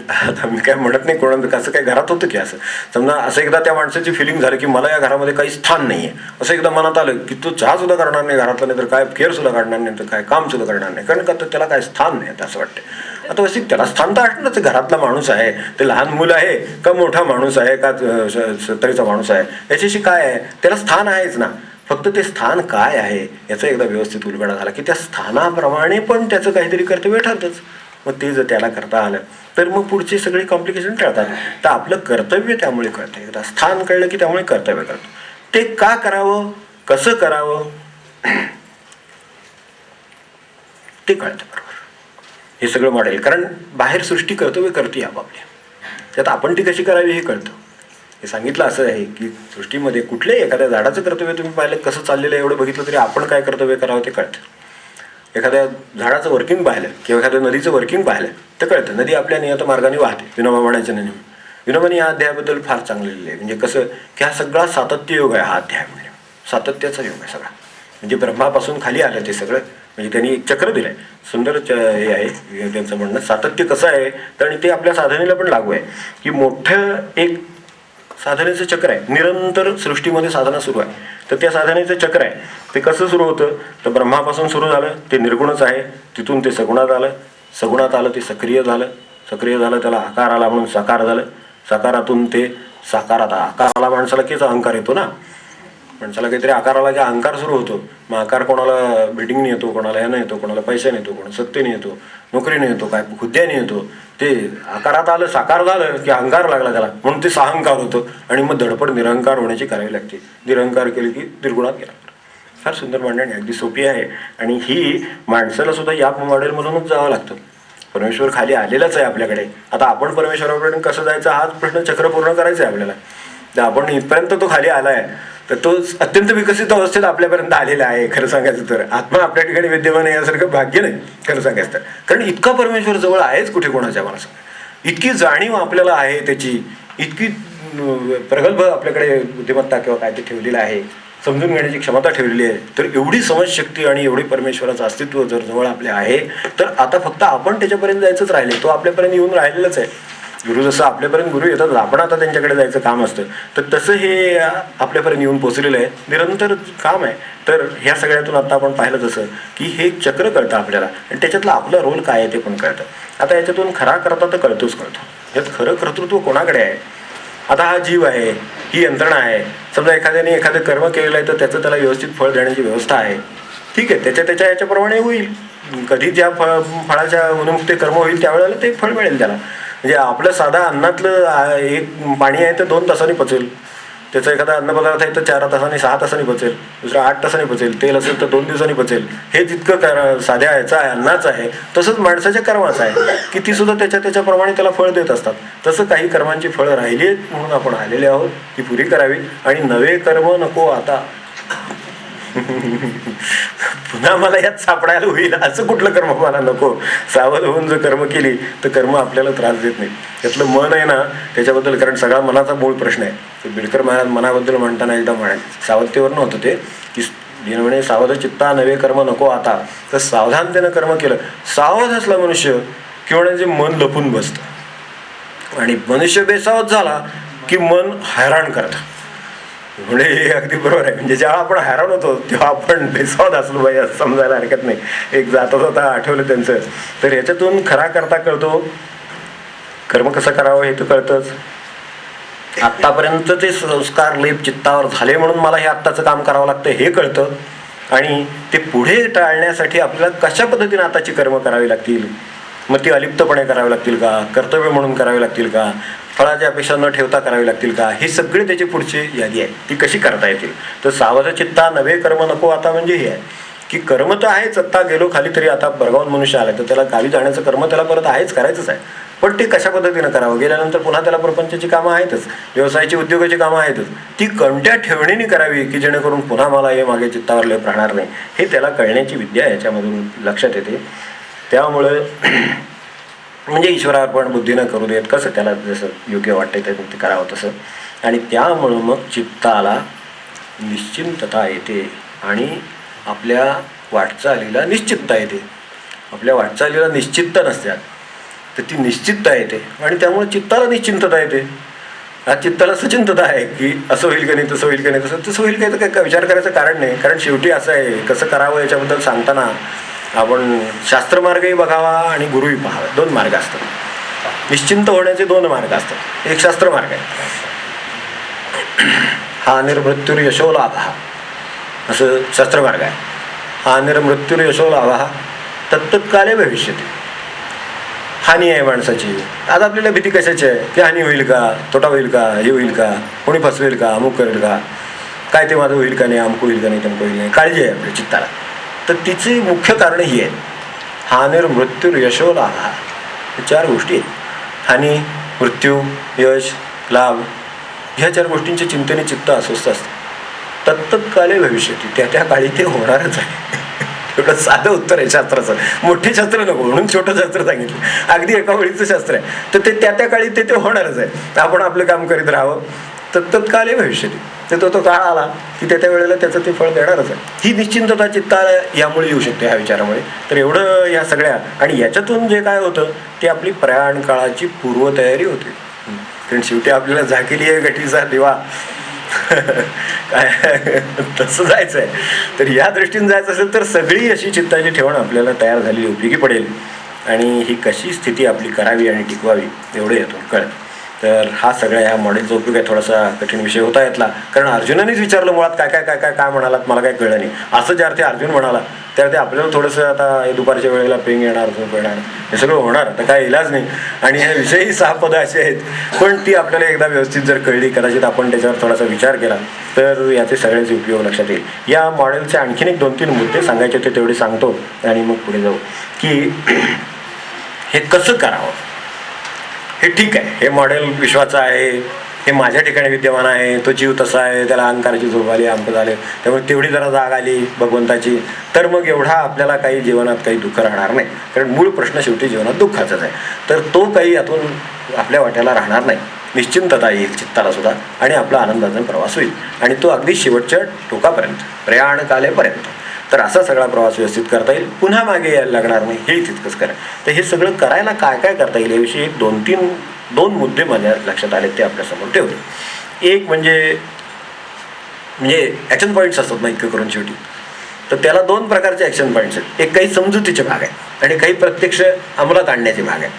आता मी काय म्हणत नाही कोणाला, असं काय घरात होतं की असं समजा, असं एकदा त्या माणसाची फिलिंग झाली की मला या घरामध्ये काही स्थान नाही आहे, असं एकदा मनात आलं की तो चहा सुद्धा करणार नाही घरातला, नाही तर काय केअर सुद्धा काढणार नाही, तर काय काम सुद्धा करणार नाही, कारण का तर त्याला काय स्थान नाही असं वाटतं. आता अशी त्याला स्थान तर असणारच. घरातला माणूस आहे, ते लहान मुलं आहे का मोठा माणूस आहे का 70चा माणूस आहे, याच्याशी काय आहे, त्याला स्थान आहेच ना. फक्त ते स्थान काय आहे याचा एकदा व्यवस्थित उलगडा झाला की त्या स्थानाप्रमाणे पण त्याचं काहीतरी कर्तव्य ठरतंच. मग ते जर त्याला करता आलं तर मग पुढचे सगळे कॉम्प्लिकेशन टळतात. तर आपलं कर्तव्य त्यामुळे कळतं. एकदा स्थान कळलं की त्यामुळे कर्तव्य कळतं. ते का करावं, कसं करावं ते कळतं बरोबर. हे सगळं मॉडेल, कारण बाहेर सृष्टी कर्तव्य करते आपापल्या, त्यात आपण ती कशी करावी हे कळतं. हे सांगितलं असं आहे की सृष्टीमध्ये कुठल्याही एखाद्या झाडाचं कर्तव्य तुम्ही पाहिलं कसं चाललेलं आहे एवढं बघितलं तरी आपण काय कर्तव्य करावं ते कळतं. एखाद्या झाडाचं वर्किंग पाहिलं किंवा एखाद्या नदीचं वर्किंग पाहिलं तर कळतं. नदी आपल्या नियत मार्गाने वाहते. विनोबा म्हणायचं नाही, विनोबाने या अध्यायाबद्दल फार चांगलं लिहिलं आहे. म्हणजे कसं की हा सगळा सातत्य योग आहे. हा अध्याय म्हणजे सातत्याचा योग आहे सगळा. म्हणजे ब्रह्मापासून खाली आलं ते सगळं. म्हणजे त्यांनी एक चक्र दिलं आहे, सुंदर हे आहे त्यांचं म्हणणं. सातत्य कसं आहे तर, आणि ते आपल्या साधनेला पण लागू आहे की मोठं एक साधनेचं चक्र आहे. निरंतर सृष्टीमध्ये साधना सुरू आहे. तर त्या साधनेचं चक्र आहे ते कसं सुरू होतं तर ब्रह्मापासून सुरू झालं, ते निर्गुणच आहे. तिथून ते सगुणात आलं, सगुणात आलं ते सक्रिय झालं, सक्रिय झालं त्याला आकार आला म्हणून साकार झालं, साकारातून ते साकारात. आकाराला माणसाला केच अहंकार येतो ना, माणसाला काहीतरी आकाराला की अहंकार सुरू होतो. मग आकार कोणाला बिल्डिंगने येतो, कोणाला ह्यानं येतो, कोणाला पैशाने येतो, कोणाला सत्तेने येतो, नोकरीने येतो, काय हुद्द्याने येतो. ते आकारात आलं, साकार झालं की अहंकार लागला त्याला, म्हणून ते साहंकार होतं. आणि मग धडपड निरहंकार होण्याची करावी लागते. निरहंकार केली की निर्गुणात गेला. फार सुंदर मांडणी, अगदी सोपी आहे. आणि ही माणसाला सुद्धा या मॉडेलमधूनच जावं लागतं. परमेश्वर खाली आलेलाच आहे आपल्याकडे. आता आपण परमेश्वराकडे कसं जायचं हाच प्रश्न चक्र पूर्ण करायचा आहे आपल्याला. तर आपण इथपर्यंत तो खाली आला आहे, तर तो अत्यंत विकसित अवस्थेत आपल्यापर्यंत आलेला आहे. खरं सांगायचं तर आत्मा आपल्या ठिकाणी विद्यमान आहे यासारखं भाग्य नाही खरं सांगायचं तर. कारण इतका परमेश्वर जवळ आहेच कुठे कोणाच्या मला सांगा. इतकी जाणीव आपल्याला आहे त्याची, इतकी प्रगल्भ आपल्याकडे बुद्धिमत्ता किंवा काय ते ठेवलेलं आहे, समजून घेण्याची क्षमता ठेवलेली आहे. तर एवढी समजशक्ती आणि एवढी परमेश्वराचं अस्तित्व जर जवळ आपल्या आहे, तर आता फक्त आपण त्याच्यापर्यंत जायचंच राहिले. तो आपल्यापर्यंत येऊन राहिलेलंच आहे. गुरु जसं आपल्यापर्यंत गुरु येतात, आपण आता त्यांच्याकडे जायचं काम असतं, तर तसं हे आपल्यापर्यंत येऊन पोचलेलं आहे. निरंतर काम आहे. तर ह्या सगळ्यातून आता आपण पाहिलं तसं की हे चक्र कळतं आपल्याला, आणि त्याच्यातला आपला रोल काय आहे ते पण कळतं. आता याच्यातून खरा करता तर कळतोच कळतो. यात खरं कर्तृत्व कोणाकडे आहे? आता हा जीव आहे, ही यंत्रणा आहे. समजा एखाद्याने एखादं कर्म केलेलं आहे, तर त्याचं त्याला व्यवस्थित फळ देण्याची व्यवस्था आहे. ठीक आहे, त्याच्या याच्याप्रमाणे होईल. कधी ज्या फळाच्या उन्मुक्त कर्म होईल त्यावेळेला ते फळ मिळेल त्याला. म्हणजे आपलं साधा अन्नातलं एक पाणी आहे तर 2 तासांनी पचेल, त्याचा एखादा अन्नपदार्थ आहे तर 4 तासांनी 6 तासांनी पचेल, दुसरा 8 तासांनी पचेल, तेल असेल तर 2 दिवसांनी पचेल. हे जितकं साध्या ह्याचं आहे, अन्नाचं आहे, तसंच माणसाच्या कर्माचं आहे की ती सुद्धा त्याच्याप्रमाणे त्याला फळ देत असतात. तसं काही कर्मांची फळं राहिली आहेत म्हणून आपण आलेले आहोत, ती पुरी करावी. आणि नवे कर्म नको आता. पुन्हा मला यात सापडायला होईल असं कुठलं कर्म मला नको. सावध होऊन जर कर्म केली तर कर्म आपल्याला त्रास देत नाही. त्यातलं मन आहे ना त्याच्याबद्दल, कारण सगळा मनाचा मूळ प्रश्न आहे. तर बिडकर महाराज मनाबद्दल म्हणताना एकदा म्हणाले, सावधतेवर नव्हतं ते की म्हणे सावध चित्ता नवे कर्म नको आता. तर सावधानतेनं कर्म केलं, सावध असला मनुष्य की म्हणजे मन लपून बसतं. आणि मनुष्य बेसावध झाला की मन हैराण करतं. म्हणजे हे अगदी बरोबर आहे. म्हणजे जेव्हा आपण हैराण होतो तेव्हा आपण बेसावध असलो पाहिजे असं समजायला हरकत नाही. एक जाता जाता आठवलं त्यांचं. तर याच्यातून खरा करता कळतो, कर्म कसं करावं हे तर कळतंच. आत्तापर्यंत ते संस्कार लेप चित्तावर झाले म्हणून मला हे आत्ताचं काम करावं लागतं हे कळतं. आणि ते पुढे टाळण्यासाठी आपल्याला कशा पद्धतीने आताची कर्म करावी लागतील, मग ती अलिप्तपणे करावी लागतील का, कर्तव्य म्हणून करावी लागतील का, फळाची अपेक्षा न ठेवता करावी लागतील का, ही सगळी त्याची पुढची यादी आहे. ती कशी करता येतील. तर सावध चित्ता नवे कर्म नको आता म्हणजे हे आहे की कर्म तर आहेच. आत्ता गेलो खाली तरी आता बरगावून मनुष्य आला तर त्याला गावी जाण्याचं कर्म त्याला परत आहेच, करायचंच आहे. पण ते कशा पद्धतीनं करावं, गेल्यानंतर पुन्हा त्याला प्रपंचाची कामं आहेतच, व्यवसायाची उद्योगाची कामं आहेतच. ती कोणत्या ठेवणीने करावी की जेणेकरून पुन्हा मला हे मागे चित्तावर लेप राहणार नाही, हे त्याला कळण्याची विद्या याच्यामधून लक्षात येते. त्यामुळं म्हणजे ईश्वरार्पण बुद्धीनं करू देत, कसं त्याला जसं योग्य वाटतं ते करावं तसं. आणि त्यामुळं मग चित्ताला निश्चिंतता येते आणि आपल्या वाटचालीला निश्चितता येते. आपल्या वाटचालीला निश्चितता नसतात तर ती निश्चितता येते आणि त्यामुळे चित्ताला निश्चिंतता येते. आज चित्ताला सचिंतता आहे की असं होईल का नाही, तसं होईल का नाही, तसं होईल का, तर काय विचार करायचं कारण नाही. कारण शेवटी असं आहे, कसं करावं याच्याबद्दल सांगताना आपण शास्त्रमार्गही बघावा आणि गुरुही पाहावा. 2 मार्ग असतात. निश्चिंत होण्याचे 2 मार्ग असतात. एक शास्त्रमार्ग आहे, हा निर्मृत्युर यशो लाभः असं शास्त्रमार्ग आहे. हा निर्मृत्युर यशो लाभः तत्तत्काले भविष्यति. हानी आहे माणसाची. आज आपल्याला भीती कशाची आहे की हानी होईल का, तोटा होईल का, हे होईल का, कोणी फसवेल का, अमुक करेल का, काय ते माझं होईल का नाही, अमुक होईल का नाही, तमुक होईल नाही, काळजी आहे आपल्या चित्ताला. तर तिची मुख्य कारण ही आहे, हानिर्मृत्यूर यशो लाभ. 4 गोष्टी आहेत. हानी, मृत्यू, यश, लाभ, ह्या 4 गोष्टींच्या चिंतेने चित्त अस्वस्थ असतं. तत्तत्काले भविष्यती, त्या काळी ते होणारच आहे. एवढं साधं उत्तर आहे शास्त्राचं. मोठे शास्त्र नको म्हणून छोटं शास्त्र सांगितलं. अगदी एका वेळीचं शास्त्र आहे. तर ते त्या काळी ते होणारच आहे. आपण आपलं काम करीत राहावं. तत्काले भविष्यती, तर तो काळ आला की त्या वेळेला त्याचं ते फळ देणारच आहे. ही निश्चिंतता चित्ताला यामुळे येऊ शकते, ह्या विचारामुळे. तर एवढं या सगळ्या, आणि याच्यातून जे काय होतं ते आपली प्रयाण काळाची पूर्वतयारी होते. कारण शेवटी आपल्याला झाकेली आहे गटीचा दिवा, काय तसं जायचं आहे. तर या दृष्टीने जायचं असेल तर सगळी अशी चित्ताची ठेवण आपल्याला तयार झालेली उपयोगी पडेल. आणि ही कशी स्थिती आपली करावी आणि टिकवावी एवढं यातून कळत. तर हा सगळ्या ह्या मॉडेलचा उपयोग आहे. थोडासा कठीण विषय होता यातला, कारण अर्जुनानेच विचारलं मुळात काय काय काय काय काय म्हणालात मला काय कळलं नाही. असं ज्या अर्थी अर्जुन म्हणाला त्या अर्थी आपल्याला थोडंसं आता हे दुपारच्या वेळेला पेंग येणार, झोप येणार, हे सगळं होणार, तर काय इलाज नाही. आणि ह्या विषयी 6 पदं अशी आहेत, पण ती आपल्याला एकदा व्यवस्थित जर कळली, कदाचित आपण त्याच्यावर थोडासा विचार केला तर याचे सगळ्याचे उपयोग लक्षात येईल. या मॉडेलचे आणखीन एक 2-3 मुद्दे सांगायचे ते तेवढे सांगतो आणि मग पुढे जाऊ की हे कसं करावं. हे ठीक आहे, हे मॉडेल विश्वाचं आहे, हे माझ्या ठिकाणी विद्यमान आहे, तो जीव तसा आहे, त्याला अहंकाराची झोप आली, आमकं झाले, त्यामुळे तेवढी जरा जाग आली भगवंताची, तर मग एवढा आपल्याला काही जीवनात काही दुःख राहणार नाही. कारण मूळ प्रश्न शेवटी जीवनात दुःखाचाच आहे. तर तो काही यातून आपल्या वाट्याला राहणार नाही. निश्चिंतता येईल चित्ताला सुद्धा आणि आपला आनंदाचा प्रवास होईल आणि तो अगदी शेवटच्या टोकापर्यंत, प्रयाण कालेपर्यंत. तर असा सगळा प्रवास व्यवस्थित करता येईल. पुन्हा मागे यायला लागणार नाही, हे तितकंच करा. तर हे सगळं करायला काय काय करता येईल याविषयी 2 मुद्दे माझ्या लक्षात आले, ते आपल्यासमोर ठेवले. एक म्हणजे ॲक्शन पॉईंट्स असतात ना इतकं करून शेवटी, तर त्याला 2 प्रकारचे ॲक्शन पॉईंट्स आहेत. एक काही समजुतीचे भाग आहे आणि काही प्रत्यक्ष अंमलात आणण्याचे भाग आहे,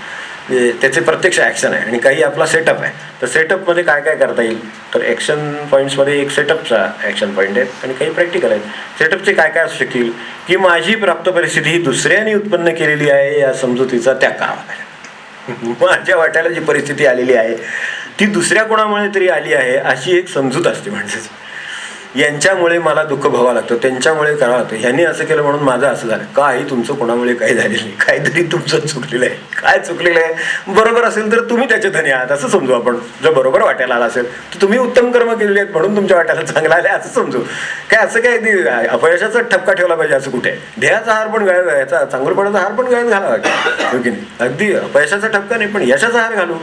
म्हणजे त्याचे प्रत्यक्ष ॲक्शन आहे आणि काही आपला सेटअप आहे. तर सेटअपमध्ये काय काय करता येईल, तर ॲक्शन पॉईंट्समध्ये एक सेटअपचा ॲक्शन पॉईंट आहे आणि काही प्रॅक्टिकल आहेत. सेटअपचे काय काय असू शकतील की माझी प्राप्त परिस्थिती ही दुसऱ्याने उत्पन्न केलेली आहे, या समजुतीचा त्याग करावा लागेल. माझ्या वाट्याला जी परिस्थिती आलेली आहे ती दुसऱ्या कोणामुळे तरी आली आहे अशी एक समजूत असते माणसाची. यांच्यामुळे मला दुःख भोगावं लागतं, त्यांच्यामुळे करावं लागतं, ह्यांनी असं केलं म्हणून माझं असं झालं. काही तुमचं कोणामुळे काही झालेलं नाही, काहीतरी तुमचं चुकलेलं आहे. काय चुकलेलं आहे, बरोबर असेल तर तुम्ही त्याच्या धनी आहात असं समजू आपण. जर बरोबर वाट्याला आला असेल तर तुम्ही उत्तम कर्म केलेले आहेत म्हणून तुमच्या वाट्याला चांगला आले असं समजू. काय असं काय अपयशाचा ठपका ठेवला पाहिजे असं कुठे. ध्येयाचा हार पण गळ्यात, याचा चांगुलपणाचा हार पण गळ्यात घालावा की नाही. अगदी अपयशाचा ठपका नाही पण यशाचा हार घालू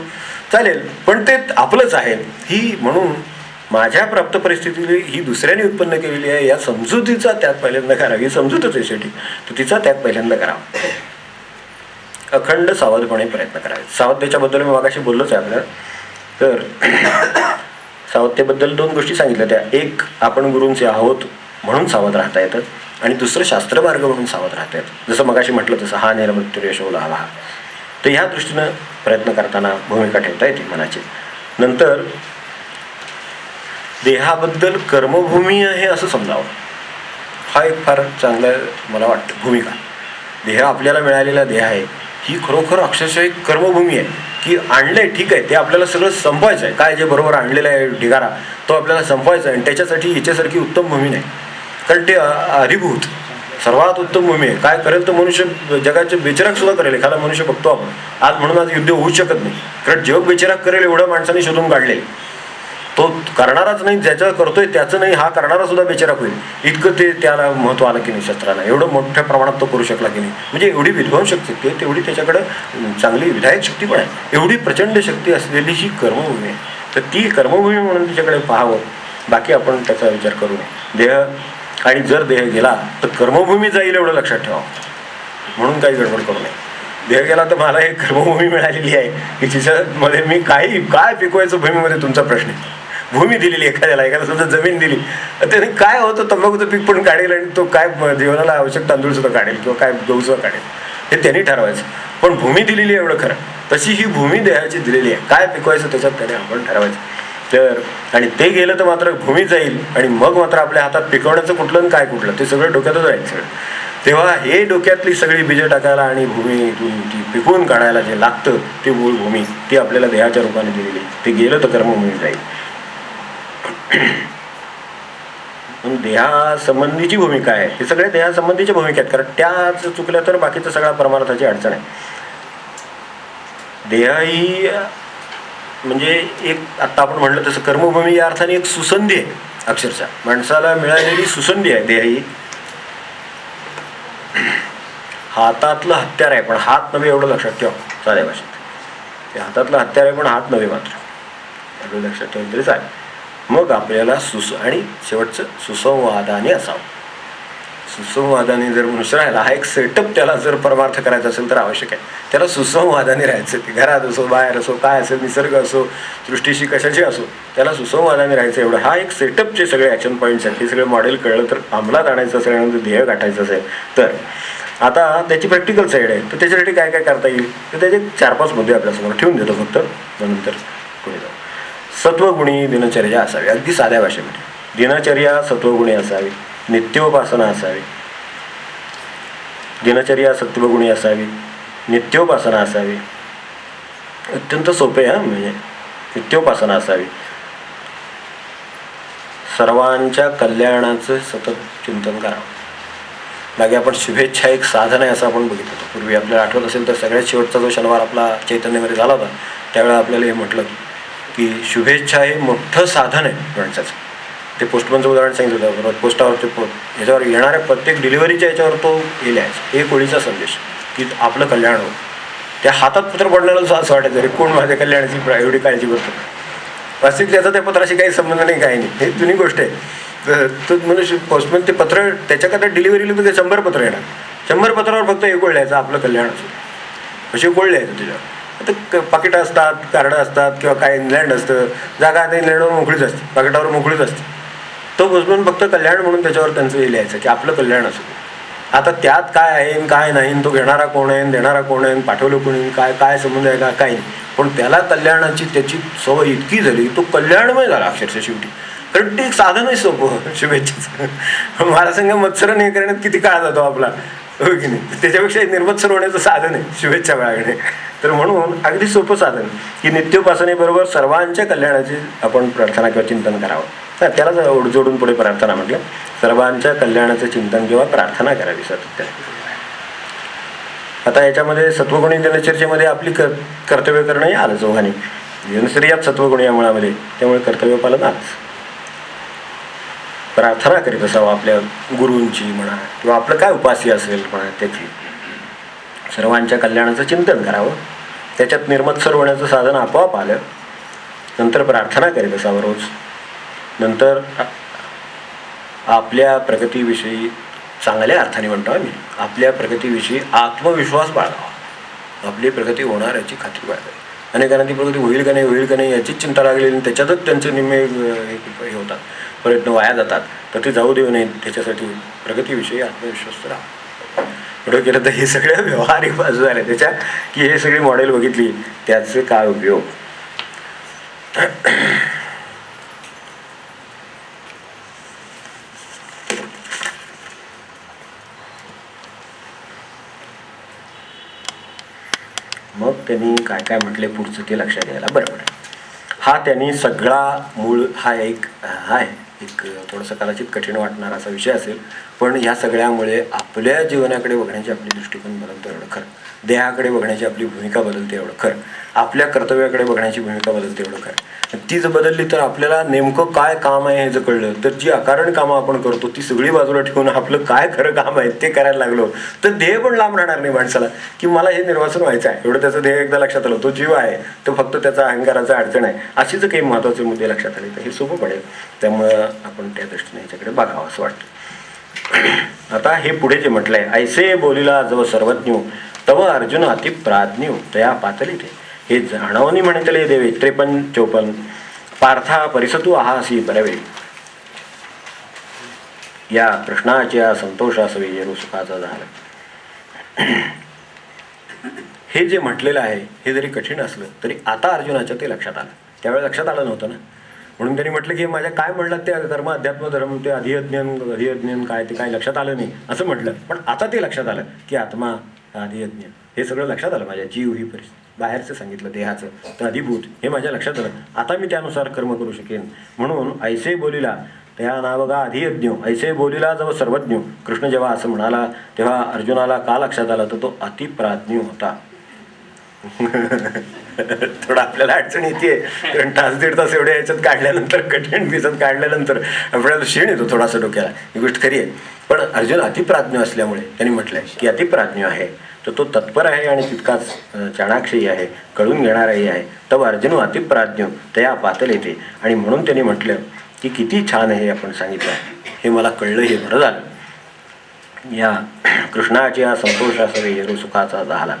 चालेल, पण ते आपलंच आहे. ही म्हणून माझ्या प्राप्त परिस्थिती ही दुसऱ्याने उत्पन्न केलेली आहे या समजुतीचा त्याग पहिल्यांदा करावी. ही समजूतच आहे शेवटी, तर तिचा त्याग पहिल्यांदा करावा. अखंड सावधपणे प्रयत्न करावे. सावधतेच्याबद्दल मी मागाशी बोललोच आहे आपल्याला. तर सावधतेबद्दल 2 गोष्टी सांगितल्या त्या. एक, आपण गुरूंचे आहोत म्हणून सावध राहता येतं आणि दुसरं शास्त्रमार्ग म्हणून सावध राहता येतं. जसं मगाशी म्हटलं तसं हा निर्मृत्युर्यशो लाभा. तर ह्या दृष्टीनं प्रयत्न करताना भूमिका ठेवता येते मनाची. नंतर देहाबद्दल कर्मभूमी आहे असं समजावं. हा एक फार चांगला मला वाटतं भूमिका. देह आपल्याला मिळालेला देह आहे ही खरोखर अक्षरशः एक कर्मभूमी आहे की आणलंय ठीक आहे, ते आपल्याला सगळं संपवायचं आहे. काय जे बरोबर आणलेलं आहे ढिगारा तो आपल्याला संपवायचा आहे आणि त्याच्यासाठी हिच्यासारखी उत्तम भूमी नाही. कारण ते अधिभूत सर्वात उत्तम भूमी आहे. काय करेल तर मनुष्य जगाचे बेचिराग सुद्धा करेल. एखादा मनुष्य बघतो आपण आज, म्हणून आज युद्ध होऊ शकत नाही, कारण जग बेचिराग करेल एवढं माणसाने शोधून काढले. तो करणाराच नाही, ज्याचं करतोय त्याचं नाही, हा करणारा सुद्धा बेचिराग होईल. इतकं ते त्याला महत्त्व आलं की नाही शस्त्राला, एवढं मोठ्या प्रमाणात तो करू शकला की नाही. म्हणजे एवढी विध्वंस शक्ती आहे, तेवढी त्याच्याकडं चांगली विधायक शक्ती पण आहे. एवढी प्रचंड शक्ती असलेली ही कर्मभूमी आहे. तर ती कर्मभूमी म्हणून तिच्याकडे पाहावं, बाकी आपण त्याचा विचार करू नये. देह आणि जर देह गेला तर कर्मभूमी जाईल एवढं लक्षात ठेवावं, म्हणून काही गडबड करू नये. देह गेला तर मला एक कर्मभूमी मिळालेली आहे की तिच्यामध्ये मी काय पिकवायचं भूमीमध्ये तुमचा प्रश्न आहे. भूमी दिलेली एखाद्याला समजा जमीन दिली, त्याने काय होतं तंबाखूचं पीक पण काढेल आणि तो काय जीवनाला आवश्यक तांदूळ सुद्धा काढेल किंवा काय गहू सुद्धा काढेल, हे त्यांनी ठरवायचं. पण भूमी दिलेली आहे एवढं खरं, तशी ही भूमी देहाची दिलेली आहे. काय पिकवायचं त्याच्यात त्याने आपण ठरवायचं. तर आणि ते गेलं तर मात्र भूमी जाईल आणि मग मात्र आपल्या हातात पिकवण्याचं कुठलं आणि काय कुठलं ते सगळं डोक्यातच राहील सगळं. तेव्हा हे डोक्यातली सगळी बीजं टाकायला आणि भूमीतून ती पिकवून काढायला जे लागतं ते मूळ भूमी ती आपल्याला देहाच्या रूपाने दिलेली. ते गेलं तर कर्मभूमी जाईल. देहासंबंधीची भूमिका आहे, हे सगळे देहासंबंधीच्या भूमिका आहेत. कारण त्याच चुकल्या तर बाकीचं सगळ्या परमार्थाची अडचण आहे. देह ही म्हणजे एक आत्ता आपण म्हणलं तसं कर्मभूमी या अर्थाने एक सुसंधी आहे. अक्षरशः माणसाला मिळालेली सुसंधी आहे देह ही. हातातलं हत्यार आहे पण हात नव्हे एवढं लक्षात ठेवा साध्या भाषेत. ते हातातलं हत्यार आहे पण हात नव्हे मात्र एवढं लक्षात ठेवलं तरी चालेल. मग आपल्याला आणि शेवटचं सुसंवादाने असावं. सुसंवादाने जर मनुष्य राहिला, हा एक सेटअप त्याला जर परमार्थ करायचा असेल तर आवश्यक आहे. त्याला सुसंवादाने राहायचं. ते घरात असो बाहेर असो काय असेल, निसर्ग असो सृष्टीशी कशाची असो, त्याला सुसंवादाने राहायचं एवढं. हा एक सेटअपचे सगळे ॲक्शन पॉईंट्स आहेत. हे सगळे मॉडेल कळलं तर अंमलात आणायचं असेल आणि ध्येय गाठायचं असेल तर आता त्याची प्रॅक्टिकल साईड आहे. तर त्याच्यासाठी काय काय करता येईल तर त्याचे 4-5 मुद्दे आपल्यासमोर ठेवून देतो फक्त, नंतर पुढे जाऊ. सत्वगुणी दिनचर्या असावी. अगदी साध्या भाषेमध्ये दिनचर्या सत्वगुणी असावी, नित्योपासना असावी. दिनचर्या सत्वगुणी असावी, नित्योपासना असावी. अत्यंत सोपे आहे म्हणजे नित्योपासना असावी. सर्वांच्या कल्याणाचं सतत चिंतन करावं. मागे आपण शुभेच्छा एक साधन आहे असं आपण बघितलं होतं पूर्वी. आपल्याला आठवत असेल तर सगळ्यात शेवटचा जो शनिवार आपला चैतन्यमध्ये झाला होता त्यावेळेला आपल्याला हे म्हटलं की शुभेच्छा हे मोठं साधन आहे माणसाचं. ते पोस्टमनचं उदाहरण सांगितलं होतं. बरोबर पोस्टावर ते ह्याच्यावर येणाऱ्या प्रत्येक डिलिव्हरीच्या याच्यावर तो हे लिहायचा एक ओळीचा संदेश की आपलं कल्याण हो. त्या हातात पत्र पडलेलं असं वाटायचं अरे कोण माझ्या कल्याणाची एवढी काळजी करतो. वास्तविक त्याचा त्या पत्राशी काही संबंध नाही, काही नाही. हे जुनी गोष्ट आहे. तो मनुष्य पोस्टमन ते पत्र त्याच्याकडे डिलिव्हरी लिहिलं तर 100 पत्र येणार. 100 पत्रावर फक्त एक ओळ लिहायचं आपलं कल्याण असो. अशी एक ओळ लिहायचं त्याच्यावर. आता पाकिटं असतात, कार्डं असतात किंवा काय इंग्लंड असतं, जागा आता इंग्लंडवर मोकळीच असते, पाकिटावर मोकळीच असते. तो पोस्टमन फक्त कल्याण म्हणून त्याच्यावर त्यांचं हे लिहायचं की आपलं कल्याण असो. आता त्यात काय आहे काय नाही, तो घेणारा कोण आहे, देणारा कोण आहे, पाठवलं कोणी, काय काय संबंध आहे का, काही नाही. पण त्याला कल्याणाची त्याची सवय इतकी झाली तो कल्याणमय झाला अक्षरशः शेवटी. कारण ते एक साधन आहे सोपं शुभेच्छेचं. मला सांगा मत्सर नाही करण्यात किती काळ जातो आपला, हो की नाही. त्याच्यापेक्षा निर्मत्सर होण्याचं साधन आहे शुभेच्छा बाळगणे. तर म्हणून अगदी सोपं साधन की नित्योपासनेबरोबर सर्वांच्या कल्याणाची आपण प्रार्थना किंवा चिंतन करावं. त्याला जोडून पुढे प्रार्थना म्हटलं. सर्वांच्या कल्याणाचं चिंतन किंवा प्रार्थना करावी सतत. आता याच्यामध्ये सत्वगुणी दिनचर्येमध्ये आपली कर्तव्य करणंही आलं चौघांनी. दिनचर्यात सत्वगुणी या मुळामध्ये, त्यामुळे कर्तव्य पालन आलंच. प्रार्थना करीत असावं आपल्या गुरूंची म्हणा किंवा आपलं काय उपास्य असेल म्हणा त्याची. सर्वांच्या कल्याणाचं चिंतन करावं. त्याच्यात निर्मत्सर होण्याचं साधन आपोआप आलं. नंतर प्रार्थना करीत असावं रोज. नंतर आपल्या प्रगतीविषयी चांगल्या अर्थाने म्हणतो आम्ही आपल्या प्रगतीविषयी आत्मविश्वास बाळगावा. आपली प्रगती होणार याची खात्री बाळगावी. अनेकांना ती प्रगती होईल का नाही याचीच चिंता लागलेली, त्याच्यातच त्यांचे निम्मे हे होतात, प्रयत्न वाया जातात. तर ते जाऊ देऊ नये. त्याच्यासाठी प्रगतीविषयी आत्मविश्वास राहा. पुढे केलं तर हे सगळं व्यवहारिक बाजू झाले त्याच्या की हे सगळी मॉडेल बघितली त्याचे काय उपयोग. मग त्यांनी काय काय म्हटले पुढचं ते लक्षात घ्यायला बरं पडेल. हा त्यांनी सगळा मूळ हा एक थोडंसं कदाचित कठीण वाटणारा असा विषय असेल. पण ह्या सगळ्यामुळे आपल्या जीवनाकडे बघण्याची आपली दृष्टिकोन बदलतो एवढं खरं. देहाकडे बघण्याची आपली भूमिका बदलते एवढं खरं. आपल्या कर्तव्याकडे बघण्याची भूमिका बदलते एवढं खरं. ती जर बदलली तर आपल्याला नेमकं काय काम आहे हे जर कळलं तर जी अकारण कामं आपण करतो ती सगळी बाजूला ठेवून आपलं काय खरं काम आहे ते करायला लागलो तर ध्येय पण लांब राहणार नाही माणसाला की मला हे निर्वासन व्हायचं आहे एवढं. त्याचं ध्येय एकदा लक्षात आलं, तो जीव आहे तो फक्त त्याचा अहंकाराचा अडचण आहे, अशी जर काही महत्त्वाचे मुद्दे लक्षात आले तर हे सोपं पडेल. त्यामुळं आपण त्या दृष्टीने ह्याच्याकडे बघावं असं वाटतं. आता हे पुढे जे म्हटलंय, ऐसे बोलिला जव सर्वज्ञ तव अर्जुन अति प्राज्ञ तया पातली ते. हे जाणवणी म्हणतले देवे 53-54 पार्था परिसतू आहासी बरवे. या कृष्णाच्या संतोषासवे येरू सुखाचा झाला. हे जे म्हटलेलं आहे हे जरी कठीण असलं तरी आता अर्जुनाच्या ते लक्षात आलं. त्यावेळेला लक्षात आलं नव्हतं ना, म्हणून त्यांनी म्हटलं की माझ्या काय म्हणलं ते धर्म अध्यात्म धर्म ते अधियज्ञान काय ते काय लक्षात आलं नाही असं म्हटलं. पण आता ते लक्षात आलं की आत्मा अधियज्ञ हे सगळं लक्षात आलं. माझ्या जीव ही परिस्थिती बाहेरचं सांगितलं देहाचं तर अधिभूत हे माझ्या लक्षात आलं. आता मी त्यानुसार कर्म करू शकेन. म्हणून ऐसे बोलिला त्या नावगा अधियज्ञ ऐसे बोलिला जव सर्वज्ञ. कृष्ण जेव्हा असं म्हणाला तेव्हा अर्जुनाला का लक्षात आला तर तो अतिप्राज्ञ होता. थोडं आपल्याला अडचण येते कारण तास दीड तास एवढ्या याच्यात काढल्यानंतर कठीण दिसत काढल्यानंतर आपल्याला क्षीण येतो थोडासा डोक्याला. ही गोष्ट खरी आहे. पण अर्जुन अतिप्राज्ञ असल्यामुळे त्यांनी म्हटलंय की अतिप्राज्ञ आहे तर तो तत्पर आहे आणि तितकाच चाणाक्षही आहे, कळून घेणाराही आहे. तव अर्जुन अतिप्राज्ञ तया पातल येते. आणि म्हणून त्यांनी म्हटलं की किती छान हे आपण सांगितलं हे मला कळलं हे बरं झालं. या कृष्णाच्या संतोषासवे येरू सुखाचा झाला.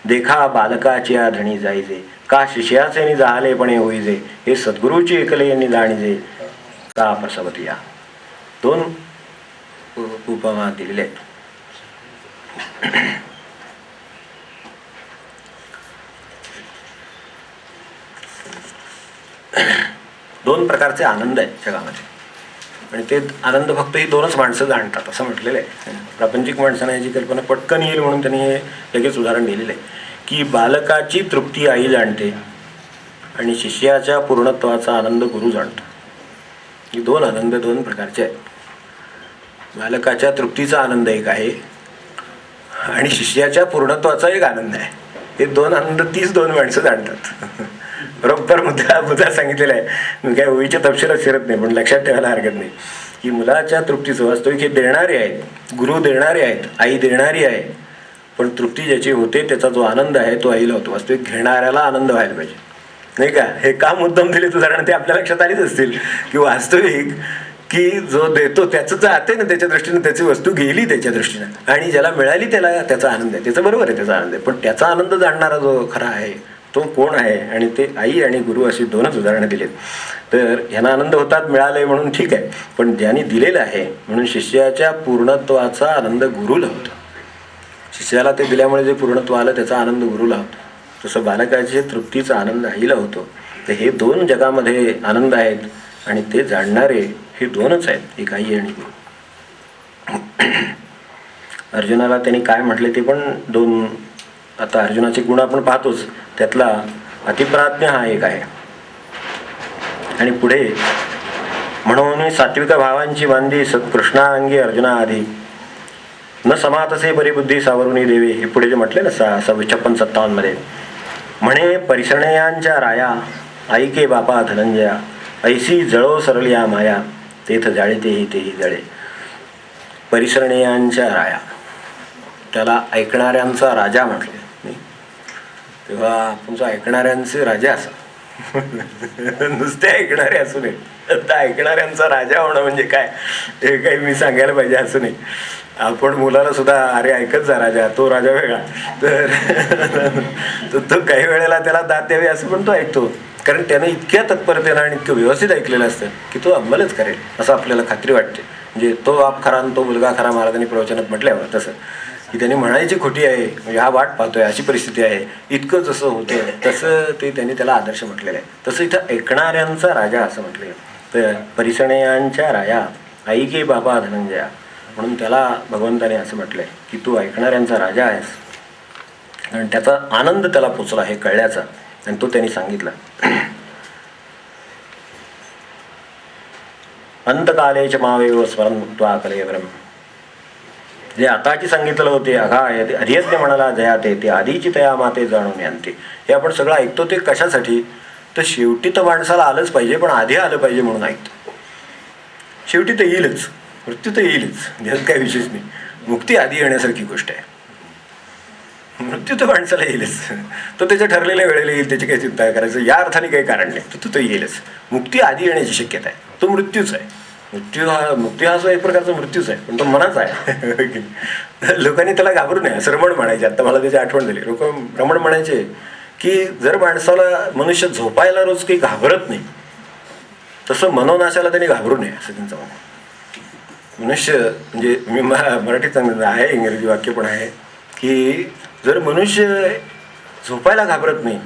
देखा बालकाच्या धणी जाईजे का शिष्याचे नि जाहलेपणे होईजे. हे सद्गुरूची एकले यांनी जाणीजे का प्रसवती. या 2 उपमा दिलेले आहेत. दोन प्रकारचे आनंद आहेत जगामध्ये आणि ते आनंद फक्त ही दोनच माणसं जाणतात असं म्हटलेलं आहे. प्रापंचिक माणसांना याची कल्पना पटकन येईल म्हणून त्यांनी हे लगेच उदाहरण दिलेलं आहे की बालकाची तृप्ती आई जाणते आणि शिष्याच्या पूर्णत्वाचा आनंद गुरु जाणतो. ही दोन आनंद दोन प्रकारचे आहेत. बालकाच्या तृप्तीचा आनंद एक आहे आणि शिष्याच्या पूर्णत्वाचा एक आनंद आहे. हे दोन आनंद तीच दोन माणसं जाणतात. बरोबर मुद्दा सांगितलेला आहे. मी काय ओळीच्या तपशिलात शिरत नाही, पण लक्षात ठेवायला हरकत नाही की मुलाच्या तृप्तीचं वास्तविक हे देणारे आहेत, गुरु देणारे आहेत, आई देणारी आहे, पण तृप्ती ज्याची होते त्याचा जो आनंद आहे तो आईला होतो. वास्तविक घेणाऱ्याला आनंद व्हायला पाहिजे, नाही का? हे का मुद्दाम दिले उदाहरण ते आपल्या लक्षात आलीच असतील की वास्तविक की जो देतो त्याचं जाते ना, त्याच्या दृष्टीने त्याची वस्तू गेली त्याच्या दृष्टीनं आणि ज्याला मिळाली त्याला त्याचा आनंद आहे. त्याचं बरोबर आहे, त्याचा आनंद आहे, पण त्याचा आनंद जाणणारा जो खरा आहे तो कोण आहे? आणि ते आई आणि गुरु अशी दोनच उदाहरणं दिलीत. तर ह्यांना आनंद होतात मिळाले म्हणून ठीक आहे, पण ज्यांनी दिलेलं आहे म्हणून शिष्याच्या पूर्णत्वाचा आनंद गुरुला होतो. शिष्याला ते दिल्यामुळे जे पूर्णत्व आलं त्याचा आनंद गुरुला होतो. तसं बालकाच्या तृप्तीचा आनंद आईला होतो. तर हे दोन जगामध्ये आनंद आहेत आणि ते जाणणारे हे दोनच आहेत, एक आई आणि गुरु. अर्जुनाला त्यांनी काय म्हटले ते पण दोन. आता अर्जुनाचे गुण आपण पाहतोच, त्यातला अतिप्राज्ञ हा एक आहे. आणि पुढे म्हणून सात्विक भावांची बांधी सत्कृष्णांगी अर्जुना आधी न समातसे परिबुद्धी सावरुणी देवी. हे पुढे जे म्हटले ना 56-57 मध्ये, म्हणे परिसरणयांच्या राया ऐके बापा धनंजया ऐसी जळो सरलिया माया तेथ जाळे तेही जळे. परिसरणयांच्या राया, त्याला ऐकणाऱ्यांचा राजा म्हटले. तेव्हा आपण जो ऐकणाऱ्यांचे राजा असा नुसते ऐकणारे असू नये, आता ऐकणाऱ्यांचा राजा होणं म्हणजे काय हे काही मी सांगायला पाहिजे असं नाही. आपण मुलाला सुद्धा अरे ऐकत जा राजा, तो राजा वेगळा, तर तो काही वेळेला त्याला दाद द्यावी असं पण तो ऐकतो, कारण त्याने इतक्या तत्परतेनं आणि इतकं व्यवस्थित ऐकलेलं असतं की तो अंमलच करेल असं आपल्याला खात्री वाटते. म्हणजे तो बाप खरा आणि तो मुलगा खरा महाराजांनी प्रवचनात म्हटल्यावर तसं की त्यांनी म्हणायची खोटी आहे, म्हणजे हा वाट पाहतोय अशी परिस्थिती आहे, इतकं जसं होतं तसं ते त्यांनी त्याला आदर्श म्हटलेलं आहे. तसं इथं ऐकणाऱ्यांचा राजा असं म्हटलं. तर परिसरणयांच्या राया आई गे बाबा धनंजया, म्हणून त्याला भगवंताने असं म्हटलंय की तू ऐकणाऱ्यांचा राजा आहेस. आणि त्याचा आनंद त्याला पोचला हे कळल्याचा, आणि तो त्यांनी सांगितला. अंतकालेच मावेव स्मरण मुक्त्वा कलेवरम. जे आताची सांगितलं होते अघाय अधियज्ञ म्हणाला जया ते आधीची तया माते जाणून आणते. हे आपण सगळं ऐकतो ते कशासाठी? तर शेवटी तर माणसाला आलंच पाहिजे, पण आधी आलं पाहिजे म्हणून ऐकतो. शेवटी तर येईलच, मृत्यू तर येईलच, यात काही विशेष नाही. मुक्ती आधी येण्यासारखी गोष्ट आहे. मृत्यू तर माणसाला येईलच, तो त्याच्या ठरलेल्या वेळेला येईल, त्याची काही चिंता करायचं या अर्थाने काही कारण नाही. तो येईलच. मुक्ती आधी येण्याची शक्यता आहे, तो मृत्यूच आहे. मुक्ती हा जो एक प्रकारचा मृत्यूच आहे, पण तो मनाचा आहे. लोकांनी त्याला घाबरू नये असं रमण म्हणायचे. आता मला त्याची आठवण झाली. लोक रमण म्हणायचे की जर माणसाला मनुष्य झोपायला रोज काही घाबरत नाही, तसं मनोनाशाला त्यांनी घाबरू नये असं त्यांचं म्हणणं. मनुष्य म्हणजे मी मराठीत सांगितलं आहे, इंग्रजी वाक्य पण आहे की जर मनुष्य झोपायला घाबरत नाही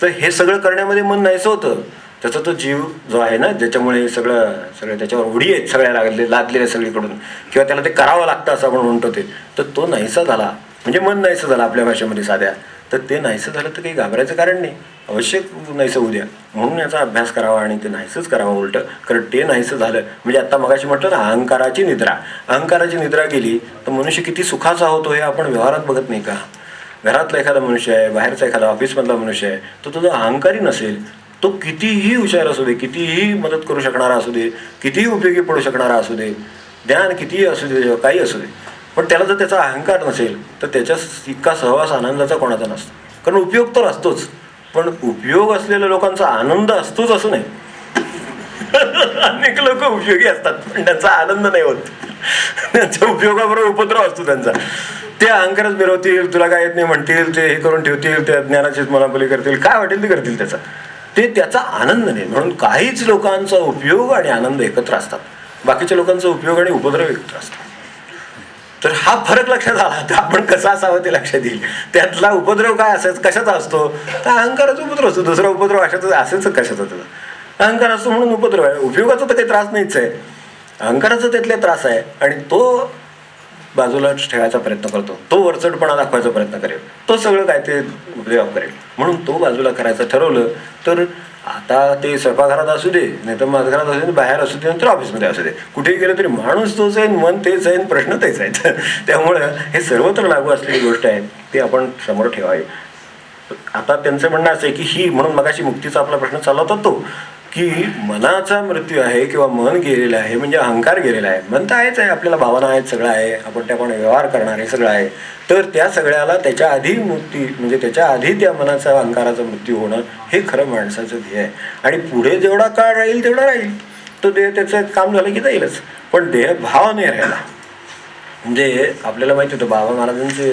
तर हे सगळं करण्यामध्ये मन नाहीसं होतं. त्याचा तो जीव जो आहे ना, ज्याच्यामुळे सगळं त्याच्यावर उडी आहेत सगळ्या लादलेल्या सगळीकडून, किंवा त्याला ते करावं लागतं असं आपण म्हणतो ते, तर तो नाहीसा झाला म्हणजे मन नाहीसं झालं आपल्या भाषेमध्ये साध्या. तर ते नाहीसं झालं तर काही घाबरायचं कारण नाही, अवश्य नाहीसं होऊ द्या. म्हणून याचा अभ्यास करावा आणि ते नाहीसंच करावं उलटं. कारण ते नाहीसं झालं म्हणजे आता मगाशी म्हटलं ना, अहंकाराची निद्रा गेली तर मनुष्य किती सुखाचा होतो हे आपण व्यवहारात बघत नाही का? घरातला एखादा मनुष्य आहे, बाहेरचा एखादा ऑफिसमधला मनुष्य आहे, तो तुझा अहंकारी नसेल, तो कितीही हुशार असू दे, कितीही मदत करू शकणारा असू दे, कितीही उपयोगी पडू शकणारा असू दे, ज्ञान कितीही असू दे, काही असू दे, पण त्याला जर त्याचा अहंकार नसेल तर त्याच्या इतका सहवास आनंदाचा कोणाचा नसतो. कारण उपयोग तर असतोच, पण उपयोग असलेल्या लोकांचा आनंद असतोच असं नाही. अनेक लोक उपयोगी असतात पण त्यांचा आनंद नाही होत. त्यांच्या उपयोगाबरोबर उपद्रव असतो त्यांचा. ते अहंकारच मिरवतील, तुला काय येत नाही म्हणतील, ते हे करून ठेवतील, त्या ज्ञानाचीच मनापली करतील, काय वाटेल ते करतील, त्याचा आनंद नाही. म्हणून काहीच लोकांचा उपयोग आणि आनंद एकत्र असतात, बाकीच्या लोकांचा उपयोग आणि उपद्रव एकत्र असतात. तर हा फरक लक्षात आला तर आपण कसा असावं ते लक्षात येईल. त्यातला उपद्रव काय असायचं, कशाचा असतो? तर अहंकाराचा उपद्रव असतो. दुसरा उपद्रव अशाच असेच कशाचा त्याचा. अहंकार असतो म्हणून उपद्रव आहे. उपयोगाचा तर काही त्रास नाहीच आहे, अहंकाराचा त्यातला त्रास आहे. आणि तो बाजूला ठेवायचा प्रयत्न करतो, तो वरचढपणा दाखवायचा प्रयत्न करेल, तो सगळं काय ते उपयोग करेल. म्हणून तो बाजूला करायचं ठरवलं तर आता ते स्वयंपाकघरात असू दे, नाही तर माझ्या घरात असू दे, बाहेर असू दे, नंतर ऑफिसमध्ये असू दे, कुठेही गेलं तरी माणूस तोच आहे, मन तेच आहे, प्रश्न तेच आहेत. त्यामुळं हे सर्वत्र लागू असलेली गोष्ट आहे, ती आपण समोर ठेवावी. आता त्यांचं म्हणणं असं आहे की ही, म्हणून मगाशी मुक्तीचा आपला प्रश्न चालला होता तो, की मनाचा मृत्यू आहे किंवा मन गेलेलं आहे म्हणजे अहंकार गेलेला आहे. मन तर आहेच आहे, आपल्याला भावना आहेत, सगळं आहे, आपण त्याप्रमाणे व्यवहार करणार आहे, सगळं आहे. तर त्या सगळ्याला त्याच्या आधी मुक्ती म्हणजे त्याच्या आधी त्या मनाचा अहंकाराचा मृत्यू होणं हे खरं माणसाचं ध्येय आहे. आणि पुढे जेवढा काळ राहील तेवढा राहील, तो देह त्याचं काम झालं की जाईलच, पण देह भाव नाही राहिला. म्हणजे आपल्याला माहिती होतं बाबा महाराजांचे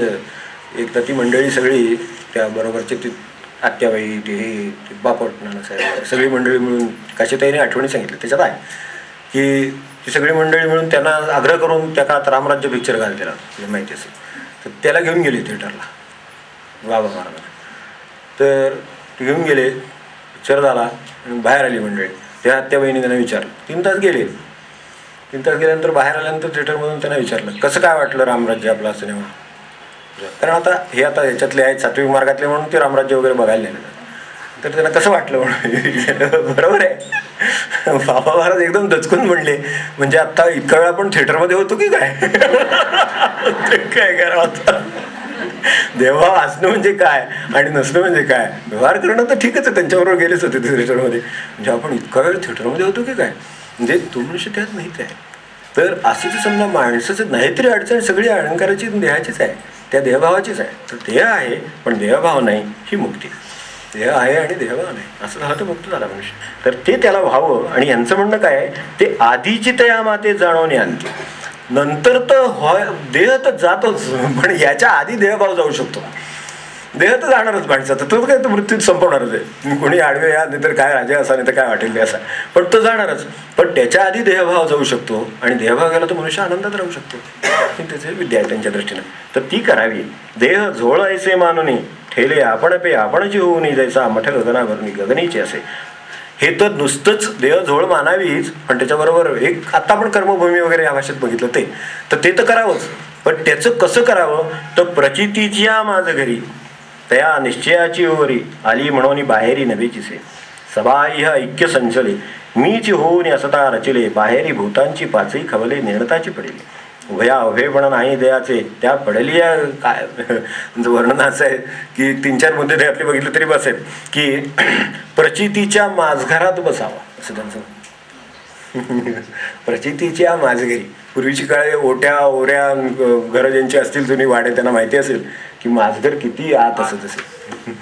एकदा ती मंडळी सगळी त्या बरोबरचे ती आत्याबाई, ते बापट नानासाहेब, सगळी मंडळी मिळून काशीताईने आठवणी सांगितली त्याच्यात आहे की ती सगळी मंडळी मिळून त्यांना आग्रह करून त्या काळात रामराज्य पिक्चर घाल त्याला माहिती असेल तर त्याला घेऊन गेले थिएटरला बाबा महाराजांना. तर ते घेऊन गेले, पिक्चर झाला आणि बाहेर आली मंडळी. त्या आत्याबाईने त्यांना विचारलं, 3 तास गेले. 3 तास गेल्यानंतर बाहेर आल्यानंतर थिएटरमधून त्यांना विचारलं कसं काय वाटलं रामराज्य आपला सिनेमा. कारण आता हे आता ह्याच्यातले आहेत सात्विक मार्गातले म्हणून ते रामराज्य वगैरे बघायला नाही, तर त्यांना कसं वाटलं म्हणून. बरोबर आहे, बाबा महाराज एकदम दचकून म्हणले म्हणजे आता इतका वेळ आपण थिएटरमध्ये होतो की काय. काय करावं, देवभाव असणं म्हणजे काय आणि नसणं म्हणजे काय. व्यवहार करणं तर ठीकच आहे, त्यांच्याबरोबर गेलेच होते ते थिएटरमध्ये, म्हणजे आपण इतका वेळ थिएटरमध्ये होतो की काय. म्हणजे तो मनुष्य त्यात माहीत आहे. तर असं जे समजा माणसाचं नाहीतरी अडचण सगळी अहंकाराची देहाचीच आहे, त्या देहभावाचीच आहे. तर देह आहे पण देहभाव नाही, ही मुक्ती. देह आहे आणि देहभाव नाही असं झालं तर मुक्त झाला मनुष्य. तर ते त्याला व्हावं. आणि यांचं म्हणणं काय आहे, ते आधीची तया माते जाणवणे आणते. नंतर तर देह तर जातोच, पण याच्या आधी देहभाव जाऊ शकतो. देह तर जाणारच माणसाचा, तो काय तो मृत्यू संपवणारच आहे. कोणी आडवे या नाही तर काय राजा असा नाही तर काय वाटेल ते असा, पण तो जाणारच. पण त्याच्या आधी देहभाव जाऊ शकतो आणि देहभाव गेला तर मनुष्य आनंदात राहू शकतो. ही त्याची विद्या आहे त्यांच्या दृष्टीनं. तर ती करावी. देह झोळ ऐसे मानुनी ठेले आपण पे आपणची होऊ नये जैसा मठ गगनाभरणी गगनीचे असे. हे तर नुसतंच देहझोळ मानावीच, पण त्याच्याबरोबर एक आत्ता आपण कर्मभूमी वगैरे या भाषेत बघितलं ते तर करावंच. पण त्याचं कसं करावं, तर प्रचितीच्या माझ घरी तया निश्चयाची ओरी आली म्हणून बाहेरी नभेचीसे सबाह्य ऐक्य संचले मीची होऊन असता रचिले बाहेरी भूतांची पाचही खवले निर्णताची पडली उभया उभेपणा नाही दयाचे त्या पडली. काय वर्णन असं आहे की 3-4 मुद्दे त्यातले बघितले तरी बस आहेत की प्रचितीच्या माझघरात बसावा असं त्यांचं. प्रचितीच्या माझघरी. पूर्वीची काळे ओट्या ओऱ्या घरं ज्यांची असतील जुनी वाडे त्यांना माहिती असेल की माझघर किती आत असत असेल.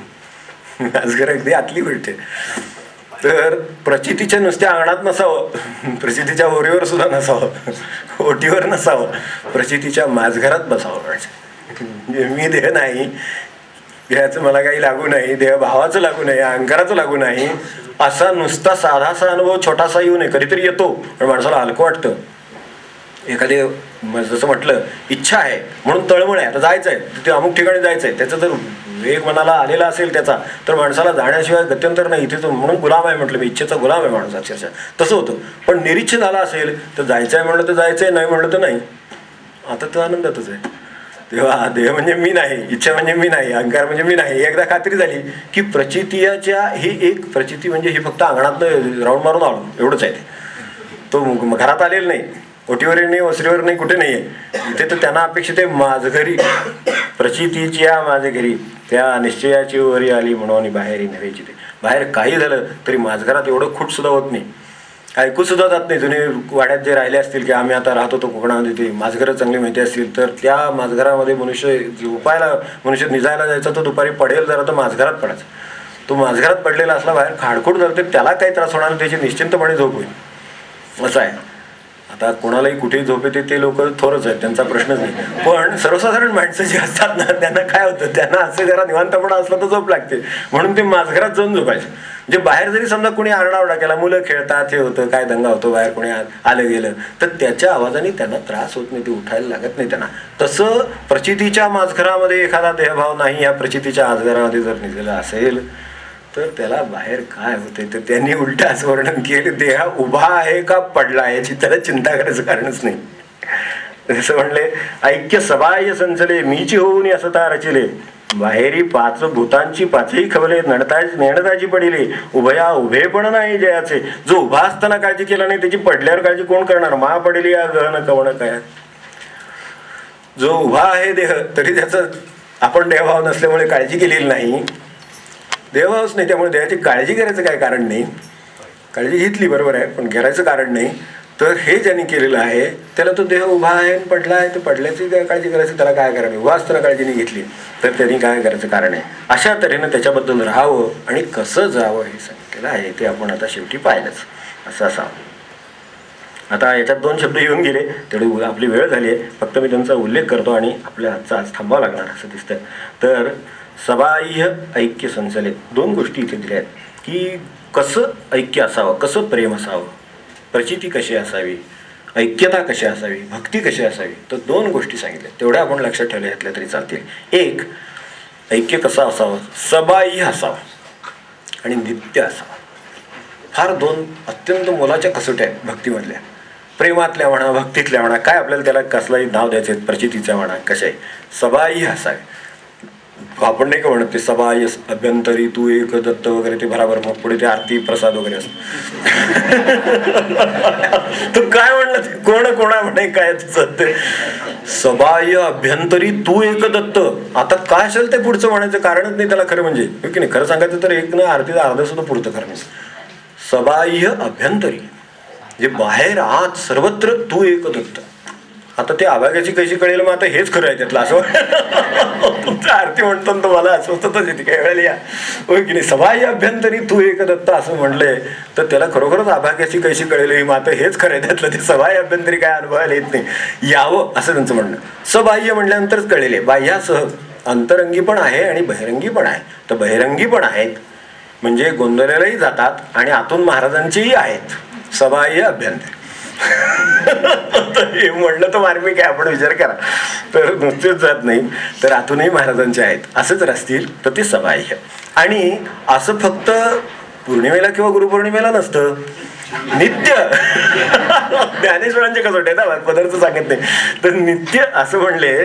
माझघर अगदी आतली गोष्ट आहे. तर प्रचितीच्या नुसत्या अंगणात नसावं, प्रचितीच्या ओरीवर सुद्धा नसावं, ओटीवर नसावं, प्रचितीच्या माझघरात बसावं. म्हणजे मी देह नाही, देहाचं मला काही लागू नाही, देह भावाचं लागू नाही, अहंकाराचं लागू नाही, असा नुसता साधासा अनुभव छोटासा येऊ नये. कधीतरी येतो पण माणसाला हलकं वाटतं. एखादे जसं म्हटलं इच्छा आहे म्हणून तळमळ आहे, आता जायचं आहे तिथे अमुक ठिकाणी जायचं आहे, त्याचा जर वेग मनाला आलेला असेल त्याचा, तर माणसाला जाण्याशिवाय गत्यंतर नाही. इथे तो म्हणून गुलाम आहे म्हटलं, मी इच्छेचा गुलाम आहे माणूस अक्षरशः. तसं होतं. पण निरीच्छ झाला असेल तर जायचं आहे म्हणलं तर जायचं आहे, नाही म्हणलं तर नाही. आता तो आनंदातच आहे. तेव्हा देह म्हणजे मी नाही, इच्छा म्हणजे मी नाही, अहंकार म्हणजे मी नाही. एकदा खात्री झाली की प्रचितीच्या ही एक प्रचिती म्हणजे ही फक्त अंगणातनं राऊंड मारून आलो एवढंच आहे. तो घरात आलेलं नाही, ओटीवर नाही, वसरीवर नाही, कुठे नाही आहे. इथे तर त्यांना अपेक्षित आहे माझ घरी. प्रचितीच्या माझ्या घरी त्या निश्चयाची वरी आली म्हणून बाहेरही नव्हेची. ते बाहेर काही झालं तरी माझघरात एवढं खूट सुद्धा होत नाही, ऐकू सुद्धा जात नाही. जुने वाड्यात जे राहिले असतील की आम्ही आता राहतो तो कोकणामध्ये, ते माझघरं चांगली माहिती असतील तर त्या माझघरामध्ये मनुष्य झोपायला, मनुष्य निजायला जायचा तो दुपारी पडेल जरा तर माझघरात पडायचा. तो माझघरात पडलेला असला बाहेर खाडखूड झालं तर त्याला काही त्रास होणार, त्याची निश्चिंतपणे झोप होईल असं आहे. आता कोणालाही कुठेही झोप येते ते लोक थोरच आहेत, त्यांचा प्रश्नच नाही. पण सर्वसाधारण माणसं जी असतात ना त्यांना काय होतं, त्यांना असं जरा निवांतपणा असला तर झोप लागते म्हणून ते माझघरात जाऊन झोपायचे. म्हणजे बाहेर जरी समजा कोणी आरडाओरडा केला, मुलं खेळतात, हे होतं काय दंगा होतो, बाहेर कोणी आलं गेलं तर त्याच्या आवाजाने त्यांना त्रास होत नाही, ते उठायला लागत नाही त्यांना. तसं प्रचितीच्या माझघरामध्ये एखादा देहभाव नाही या प्रचितीच्या आजघरामध्ये जर निघाला असेल तर त्याला बाहेर काय होते तर त्यांनी उलट असं वर्णन केलं, देह उभा आहे का पडला याची त्याला चिंता करायचं कारणच नाही. जसं म्हणले, ऐक्य सबाह्य संचले मीची होऊन असता रचिले, बाहेरी पाच भूतांची पाचही खवले, नेणताची पडिले, उभया उभे पण नाही जयाचे. जो उभा असताना काळजी केला नाही त्याची पडल्यावर काळजी कोण करणार. मा पडली या गहन कवण काय. जो उभा आहे देह तरी त्याचं आपण देहभाव नसल्यामुळे काळजी केलेली नाही, देहभावच नाही, त्यामुळे देहाची काळजी करायचं काय कारण नाही. काळजी घेतली बरोबर आहे पण करायचं कारण नाही. तर हे ज्यांनी केलेलं आहे त्याला तो देह उभा आहे पडला आहे, तर पडल्याची काय काळजी करायची, त्याला काय करावी. उभा असताना काळजी नाही घेतली तर त्यांनी काय करायचं कारण आहे. अशा तऱ्हेनं त्याच्याबद्दल राहावं आणि कसं जावं हे सांगितलेलं आहे. ते आपण आता शेवटी पाहिलंच. असं असावं. आता याच्यात 2 शब्द येऊन गेले, तेवढी आपली वेळ झाली आहे. फक्त मी त्यांचा उल्लेख करतो आणि आपल्या आजचा आज थांबावं लागणार असं दिसतं. तर सबाह्य ऐक्य संचलित 2 गोष्टी इथे दिल्या आहेत की कसं ऐक्य असावं, कसं प्रेम असावं, प्रचिती कशी असावी, ऐक्यता कशी असावी, भक्ती कशी असावी. तर 2 गोष्टी सांगितल्या, तेवढ्या आपण लक्षात ठेवल्या घेतल्या तरी चालतील. एक, ऐक्य कसं असावं, सबाह्य असावं आणि नित्य असावं. फार 2 अत्यंत मोलाच्या कसोट्या आहेत भक्तीमधल्या. प्रेमातल्या म्हणा, भक्तीतल्या म्हणा, काय आपल्याला त्याला कसलाही नाव द्यायचे, प्रचितीच्या म्हणा, कशाही. सबाह्य असावे. आपण नाही का म्हणत ते सबाह्य अभ्यंतरी तू एक दत्त वगैरे, ते बराबर मग पुढे ते आरती प्रसाद वगैरे असत. तू काय म्हणलं ते कोणा म्हणे काय ते सबाह्य अभ्यंतरी तू एक दत्त. आता काय असेल ते पुढचं म्हणायचं कारणच नाही त्याला खरं म्हणजे, की नाही. खरं सांगायचं तर एक ना आरतीचा अर्ध सुद्धा पुरतं खरं नाही. सबाह्य अभ्यंतरी जे बाहेर आत सर्वत्र तू एक दत्त. आता ते आभाग्याची कशी कळेल, मग आता हेच खरं आहे त्यातलं असं तुमचं आरती म्हणतो तर मला अस्वस्थताच येते काही वेळेला. या होय की नाही. सबाह्य अभ्यंतरी तू एक दत्त असं म्हणलंय तर त्याला खरोखरच आभाग्याची कशी कळेल, मग आता हेच खरं आहे त्यातलं. ते सबाह्य अभ्यंतरी काय अनुभवायला येत नाही, यावं असं त्यांचं म्हणणं. सबाह्य म्हणल्यानंतरच कळेल. बाह्यासह अंतरंगी पण आहे आणि बहिरंगी पण आहे. तर बहिरंगी पण आहेत म्हणजे गोंधळालाही जातात आणि आतून महाराजांचेही आहेत. सबाह्य अभ्यंतरी हे म्हणलं तर मार्मिक आहे, आपण विचार करा. तर नुसतेच जात नाही तर आतूनही महाराजांचे आहेत असं जर असतील तर ते सबाह्य. आणि असं फक्त पौर्णिमेला किंवा गुरुपौर्णिमेला नसतं, नित्य. ज्ञानेश्वरांच्या कसोट्या ना पदार्थ सांगत नाही. तर नित्य असं म्हणले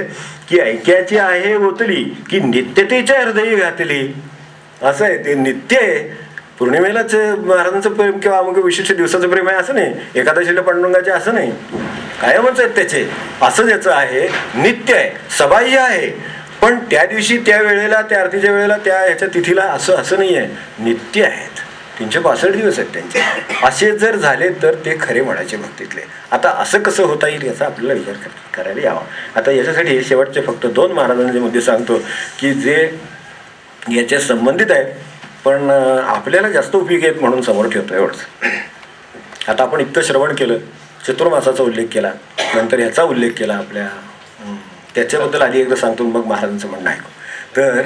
की ऐक्याची आहे ओतली की नित्यतेच्या हृदयी घातली. असं आहे ते नित्य आहे. पौर्णिमेलाच महाराजांचं प्रेम किंवा अमुक विशिष्ट दिवसाचं प्रेम आहे असं नाही, एकादशीला पांडुरंगाचे असं नाही, कायमच आहेत त्याचे. असं ज्याचं आहे नित्य आहे, सबाह्य आहे. पण त्या दिवशी त्या वेळेला, त्या आरतीच्या वेळेला, त्या ह्याच्या तिथीला असं नाही आहे, नित्य आहेत. 365 दिवस आहेत त्यांचे. असे जर झाले तर ते खरे म्हणायचे भक्तीतले. आता असं कसं होता येईल याचा आपल्याला विचार करायला यावा. आता याच्यासाठी शेवटचे फक्त 2 महाराजांचे मुद्दे सांगतो की जे याच्या संबंधित आहेत पण आपल्याला जास्त उपयोगी आहेत म्हणून समोर ठेवतो एवढंच. आता आपण इतकं श्रवण केलं, चतुर्मासाचा उल्लेख केला, नंतर ह्याचा उल्लेख केला आपल्या, त्याच्याबद्दल आधी एकदा सांगतो मग महाराजांचं म्हणणं ऐकू. तर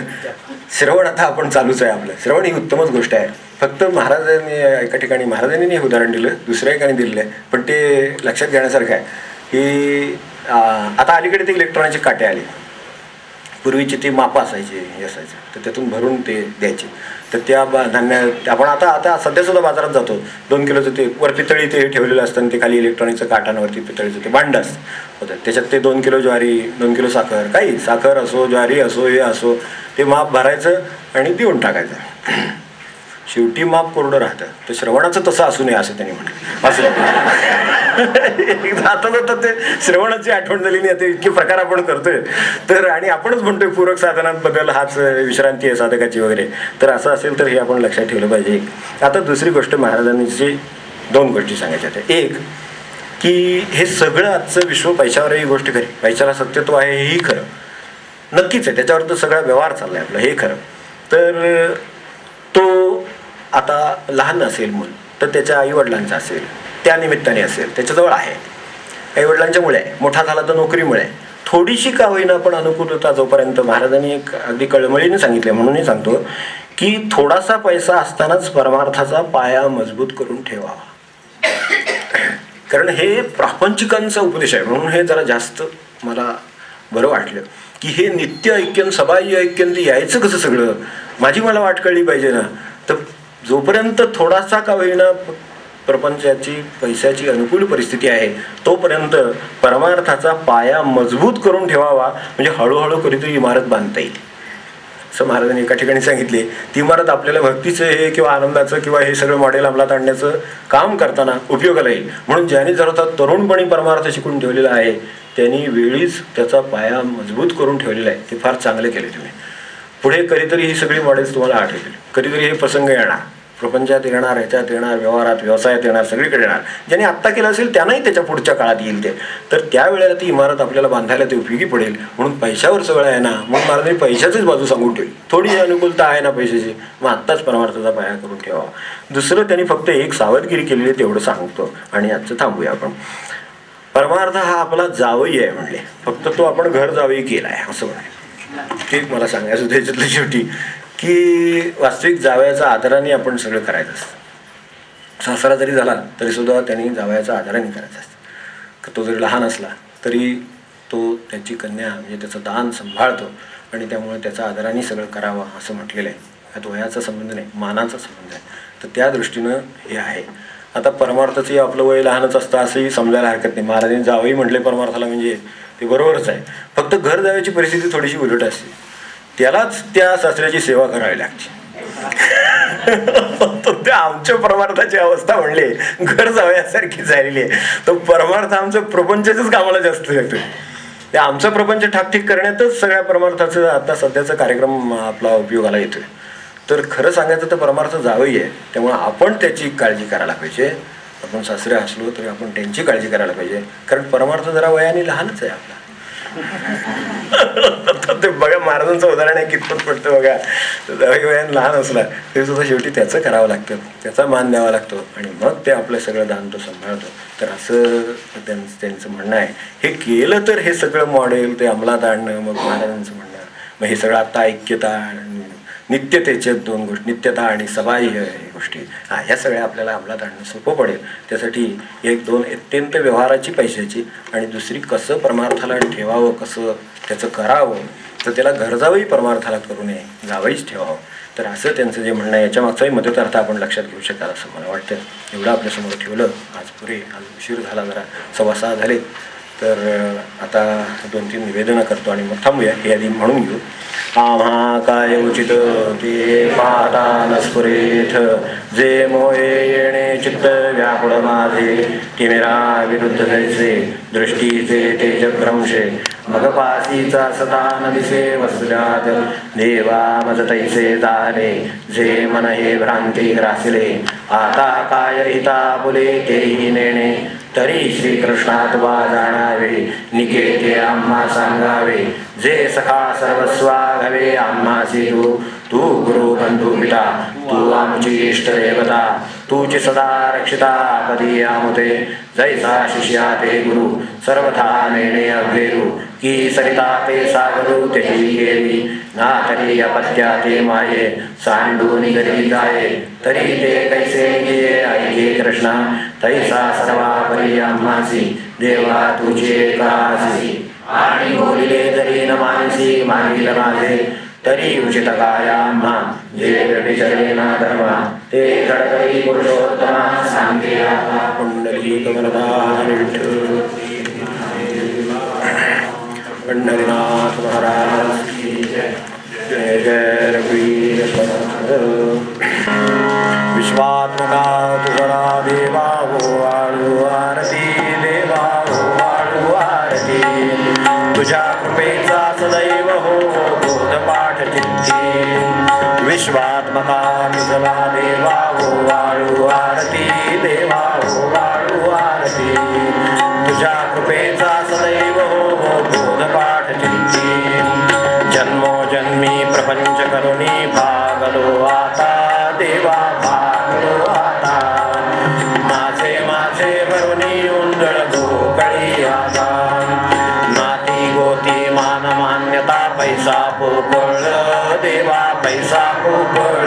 श्रवण आता आपण चालूच आहे आपलं. श्रवण ही उत्तमच गोष्ट आहे. फक्त महाराजांनी एका ठिकाणी महाराजांनी हे उदाहरण दिलं, दुसऱ्या ठिकाणी दिलेलं आहे पण ते लक्षात घेण्यासारखं आहे की आता अलीकडे ते इलेक्ट्रॉनिकचे काटे आले. पूर्वीची ती मापं असायची, हे असायचं, तर त्यातून भरून ते द्यायचे. तर त्या धान्य आपण आता सध्यासुद्धा बाजारात जातो, 2 किलोचं ते वर पितळी ते ठेवलेलं असतं आणि ते खाली इलेक्ट्रॉनिकचं काटांवरती पितळीचं ते भांडं असतं. त्याच्यात ते 2 किलो ज्वारी, 2 किलो साखर, काही साखर असो, ज्वारी असो, हे असो, ते माप भरायचं आणि देऊन टाकायचं. शेवटी माप कोरडं राहतं. तर श्रवणाचं तसं असू नये असं त्यांनी म्हटलं. असं आता ते श्रवणाची आठवण झाली नाही. आता इतके प्रकार आपण करतोय तर, आणि आपणच म्हणतोय पूरक साधनांबद्दल हाच विश्रांती आहे साधकाची वगैरे. तर असं असेल तर हे आपण लक्षात ठेवलं पाहिजे. आता दुसरी गोष्ट महाराजांची 2 गोष्टी सांगायच्या होत्या. एक की हे सगळं आजचं विश्व पैशावर ही गोष्ट खरी, पैशाला सत्यत्व आहे हेही खरं, नक्कीच आहे. त्याच्यावर तर सगळा व्यवहार चाललाय आपला, हे खरं. तर तो आता लहान असेल मूल तर त्याच्या आईवडिलांचा असेल, त्या निमित्ताने असेल, त्याच्याजवळ आहे, आईवडिलांच्यामुळे आहे, मोठा झाला तर नोकरीमुळे, थोडीशी का होईना पण अनुकूलता जोपर्यंत. महाराजांनी एक अगदी कळमळीने सांगितले म्हणूनही सांगतो की थोडासा पैसा असतानाच परमार्थाचा पाया मजबूत करून ठेवावा. कारण हे प्रापंचिकांचा उपदेश आहे म्हणून हे जरा जास्त मला बरं वाटलं की हे नित्य ऐक्यन, सबाह्य ऐक्यन, ते यायचं कसं सगळं, मला वाट कळली पाहिजे ना. तर जोपर्यंत थोडासा का होईना प्रपंचाची पैशाची अनुकूल परिस्थिती आहे तोपर्यंत परमार्थाचा पाया मजबूत करून ठेवावा, म्हणजे हळूहळू कधीतरी इमारत बांधता येईल. असं महाराजांनी एका ठिकाणी सांगितले. ती इमारत आपल्याला भक्तीचं हे किंवा आनंदाचं किंवा हे सगळं मॉडेल अंमलात आणण्याचं काम करताना उपयोगाला येईल. म्हणून ज्यांनी जर तरुणपणी परमार्थ शिकून ठेवलेला आहे त्यांनी वेळीच त्याचा पाया मजबूत करून ठेवलेला आहे. ते फार चांगले केले तुम्ही. पुढे कधीतरी ही सगळी मॉडेल्स तुम्हाला आठवतील. कधीतरी हे प्रसंग येणार, प्रपंचात येणार, ह्याच्यात येणार, व्यवहारात व्यवसायात येणार, सगळीकडे येणार. ज्यांनी आत्ता केलं असेल त्यांनाही त्याच्या पुढच्या काळात येईल ते. तर त्यावेळेला ती इमारत आपल्याला बांधायला ते उपयोगी पडेल. म्हणून पैशावर सगळं आहे ना, म्हणून महाराजांनी पैशाचीच बाजू सांगून ठेवली. थोडी अनुकूलता आहे ना पैशाची, मग आत्ताच परमार्थाचा पाया करून ठेवा. दुसरं त्यांनी फक्त एक सावधगिरी केलेली तेवढं सांगतो आणि आजचं थांबूया आपण. परमार्थ हा आपला जावई आहे म्हणले, फक्त तो आपण घर जावई केला आहे असं म्हणे. ते मला सांगायचं त्याच्यातलं शेवटी की वास्तविक जावयाचा आदराने आपण सगळं करायचं असतं. सासरा जरी झाला तरी सुद्धा त्यांनी जावयाचा आदराने करायचं असतं. तो जरी लहान असला तरी तो त्याची कन्या म्हणजे त्याचं दान सांभाळतो आणि त्यामुळे त्याचा आदराने सगळं करावं असं म्हटलेलं आहे. यात वयाचा संबंध नाही, मानाचा संबंध आहे. तर त्या दृष्टीनं हे आहे. आता परमार्थाची आपलं वय लहानच असतं असंही समजायला हरकत नाही. महाराजांनी जावई म्हटले परमार्थाला म्हणजे ते बरोबरच आहे. फक्त घर जावयाची परिस्थिती थोडीशी उलट असते. त्यालाच त्या सासऱ्याची सेवा करावी लागते. त्या आमच्या परमार्थाची अवस्था म्हणले घर जावयासारखी झालेली आहे. तो परमार्थ आमचं प्रपंचाच्याच कामाला जास्त येतोय. ते आमचा प्रपंच ठाकठीक करण्यातच सगळ्या परमार्थाचं आता सध्याचा कार्यक्रम आपला उपयोगाला येतोय. तर खरं सांगायचं तर परमार्थ जावई आहे, त्यामुळे आपण त्याची काळजी करायला पाहिजे. आपण सासरे असलो तरी आपण त्यांची काळजी करायला पाहिजे, कारण परमार्थ जरा वयाने लहानच आहे आपला. ते बघा महाराजांचं उदाहरण आहे कितपत पडतं बघा. जावई वयाने लहान असला तरी सुद्धा शेवटी त्याचं करावं लागतं, त्याचा मान द्यावा लागतो आणि मग ते आपलं सगळं दान तो सांभाळतो. तर असं त्यांचं म्हणणं आहे. हे केलं तर हे सगळं मॉडेल ते अंमलात आणणं, मग महाराजांचं म्हणणं मग हे सगळं आता ऐक्यता नित्यतेच्या दोन गोष्टी, नित्यता आणि सबाह्य गोष्टी, ह्या सगळ्या आपल्याला अंमलात आणणं सोपं पडेल. त्यासाठी एक दोन अत्यंत व्यवहाराची पैशाची आणि दुसरी कसं परमार्थाला ठेवावं, कसं त्याचं करावं, तर त्याला घरजावंही परमार्थाला करू नये, जावईच ठेवावं. तर असं त्यांचं जे म्हणणं आहे याच्या मागचाही मध्यतार्थ आपण लक्षात घेऊ शकाल असं मला वाटतं. एवढं आपल्यासमोर ठेवलं आज पुरे. आज उशीर झाला, जरा 6:15 झाले. तर आता 2-3 निवेदनं करतो आणि मग थांबूया. हे आधी म्हणून घेऊ. आम्हा काय उचित ते पाहता नस्फुरेठ, जे मोहे येणे चित्त व्याकुळ माझे, किमेरा विरुद्ध जैसे दृष्टीचे तेज भ्रंशे, मग पासीचा सदा न दिसे वसुजात, देवा मज तैसे झाले जे मन हे भ्रांती ग्रासिले, आता काय हिता बोले तेही नेणे, तरी श्रीकृष्णात वा जाणावे, निकेते आम्हा सांगावे, जे सखा सर्वस्वा घवे आम्हासी तू गुरु बंधू पिता, तू आमची इष्ट देवता, तूची सदा रक्षिता पदी आमुते, जैसा शिष्या ते गुरु सर्वथा नेणे अग्रेरू, की सरिता ते सागरू तेही गेली, ना तरी अपत्या ते माये सांडून घरी जाये, तरी ते कैसे गे ऐके कृष्णा, तैसा सर्वा परी आम्हासी देवा तुझे एकासी, आणि बोलिले तरी न मानसी मागील माझे, तरी उचित काय आम्हा जे व्यभिचरे ना धर्मा, ते जडकरी पुरुषोत्तमा सांगे आता पुंडलिक वरदान विठ्ठल. पंढरीनाथ महाराज की जय. जय जय रघुवीर समर्थ. विश्वात्मका तुझरा देवा हो आळू आरती, देवा हो आळू आरती, तुझ्या कृपेचा सदैव हो बोधपाठ चित्ती, विश्वात्मका तुझरा देवा हो आळू आरती, देवा हो आळू आरती, तुझ्या कृपेचा सदैव हो बोधपाठ चित्ती, जन्मोजन्मी प्रपंच करुणी भागलो आता, देवा भागलो आता, माझे माझे भरुनी उंदळ गोकळी आता, नाती गोती मान मान्यता पैसा पोकळ, देवा पैसा पोकळ,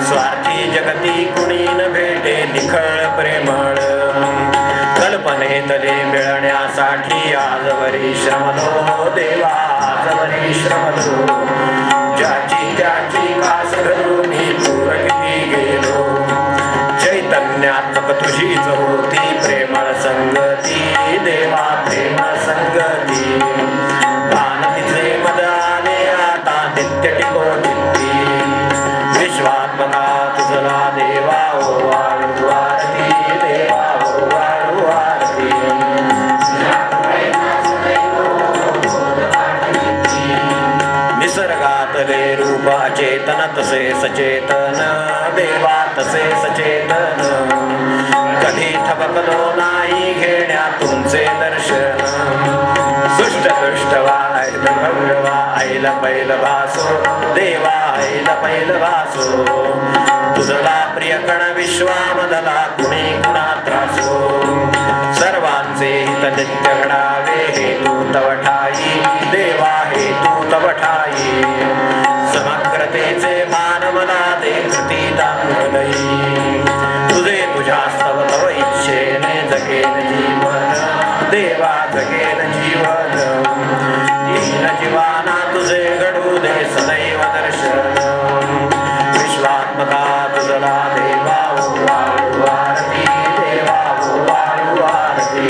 स्वार्थी जगती कुणी न भेटे निखळ प्रेमळ, कल्पनेतले मिळण्यासाठी आजवरी श्रमलो, देवा आजवरी श्रमलो, ज्याची त्याची कास धरून पूर चैतन्यात्मक तुझीच होती प्रेमळ संगती देवा प्रेमळ संगती भानतीचे मद आले आता नित्य टिको चित्ती विश्वात्मका तुझला देवा ओ वाळू आरती देवा ओ वाळू आरती निसर्गातले रूप अचेतन तसे सचेतन देवा तसे सचेतन कधी ठबकलो नाही घेण्या तुमचे दर्शन सुष्ट दुष्ट वाय भव्य वाईल पैल भासो देवा ऐल पैल भासो तुझला प्रियकण विश्वामदला कुणी कुणा त्रासो सर्वांचे हित नित्य घडावे हेतू तव ठाई देवा हेतू तव ठाई समग्रतेचे मान मला दे कृती दाखवलई तुझे तुझ्या स्तव तव इच्छेने जगेन जीवन देवा जगेन जीवन येईन जीवाना तुझे घडू दे सदैव दर्शन विश्वात्मका तुझला देवा ओ वाळू आरती देवा ओ वाळू आरती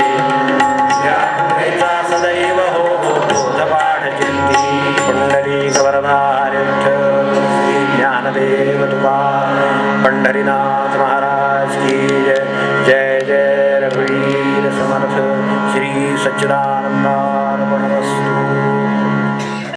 या तुझेचा सदैव हो बोध पाठ चिंती पुंडलिक वरदार विठ्ठल श्री ज्ञानदेव तुकाराम पंढरीनाथ महाराज की जय जय जय रघुवीर समर्थ श्री सच्चिदानंद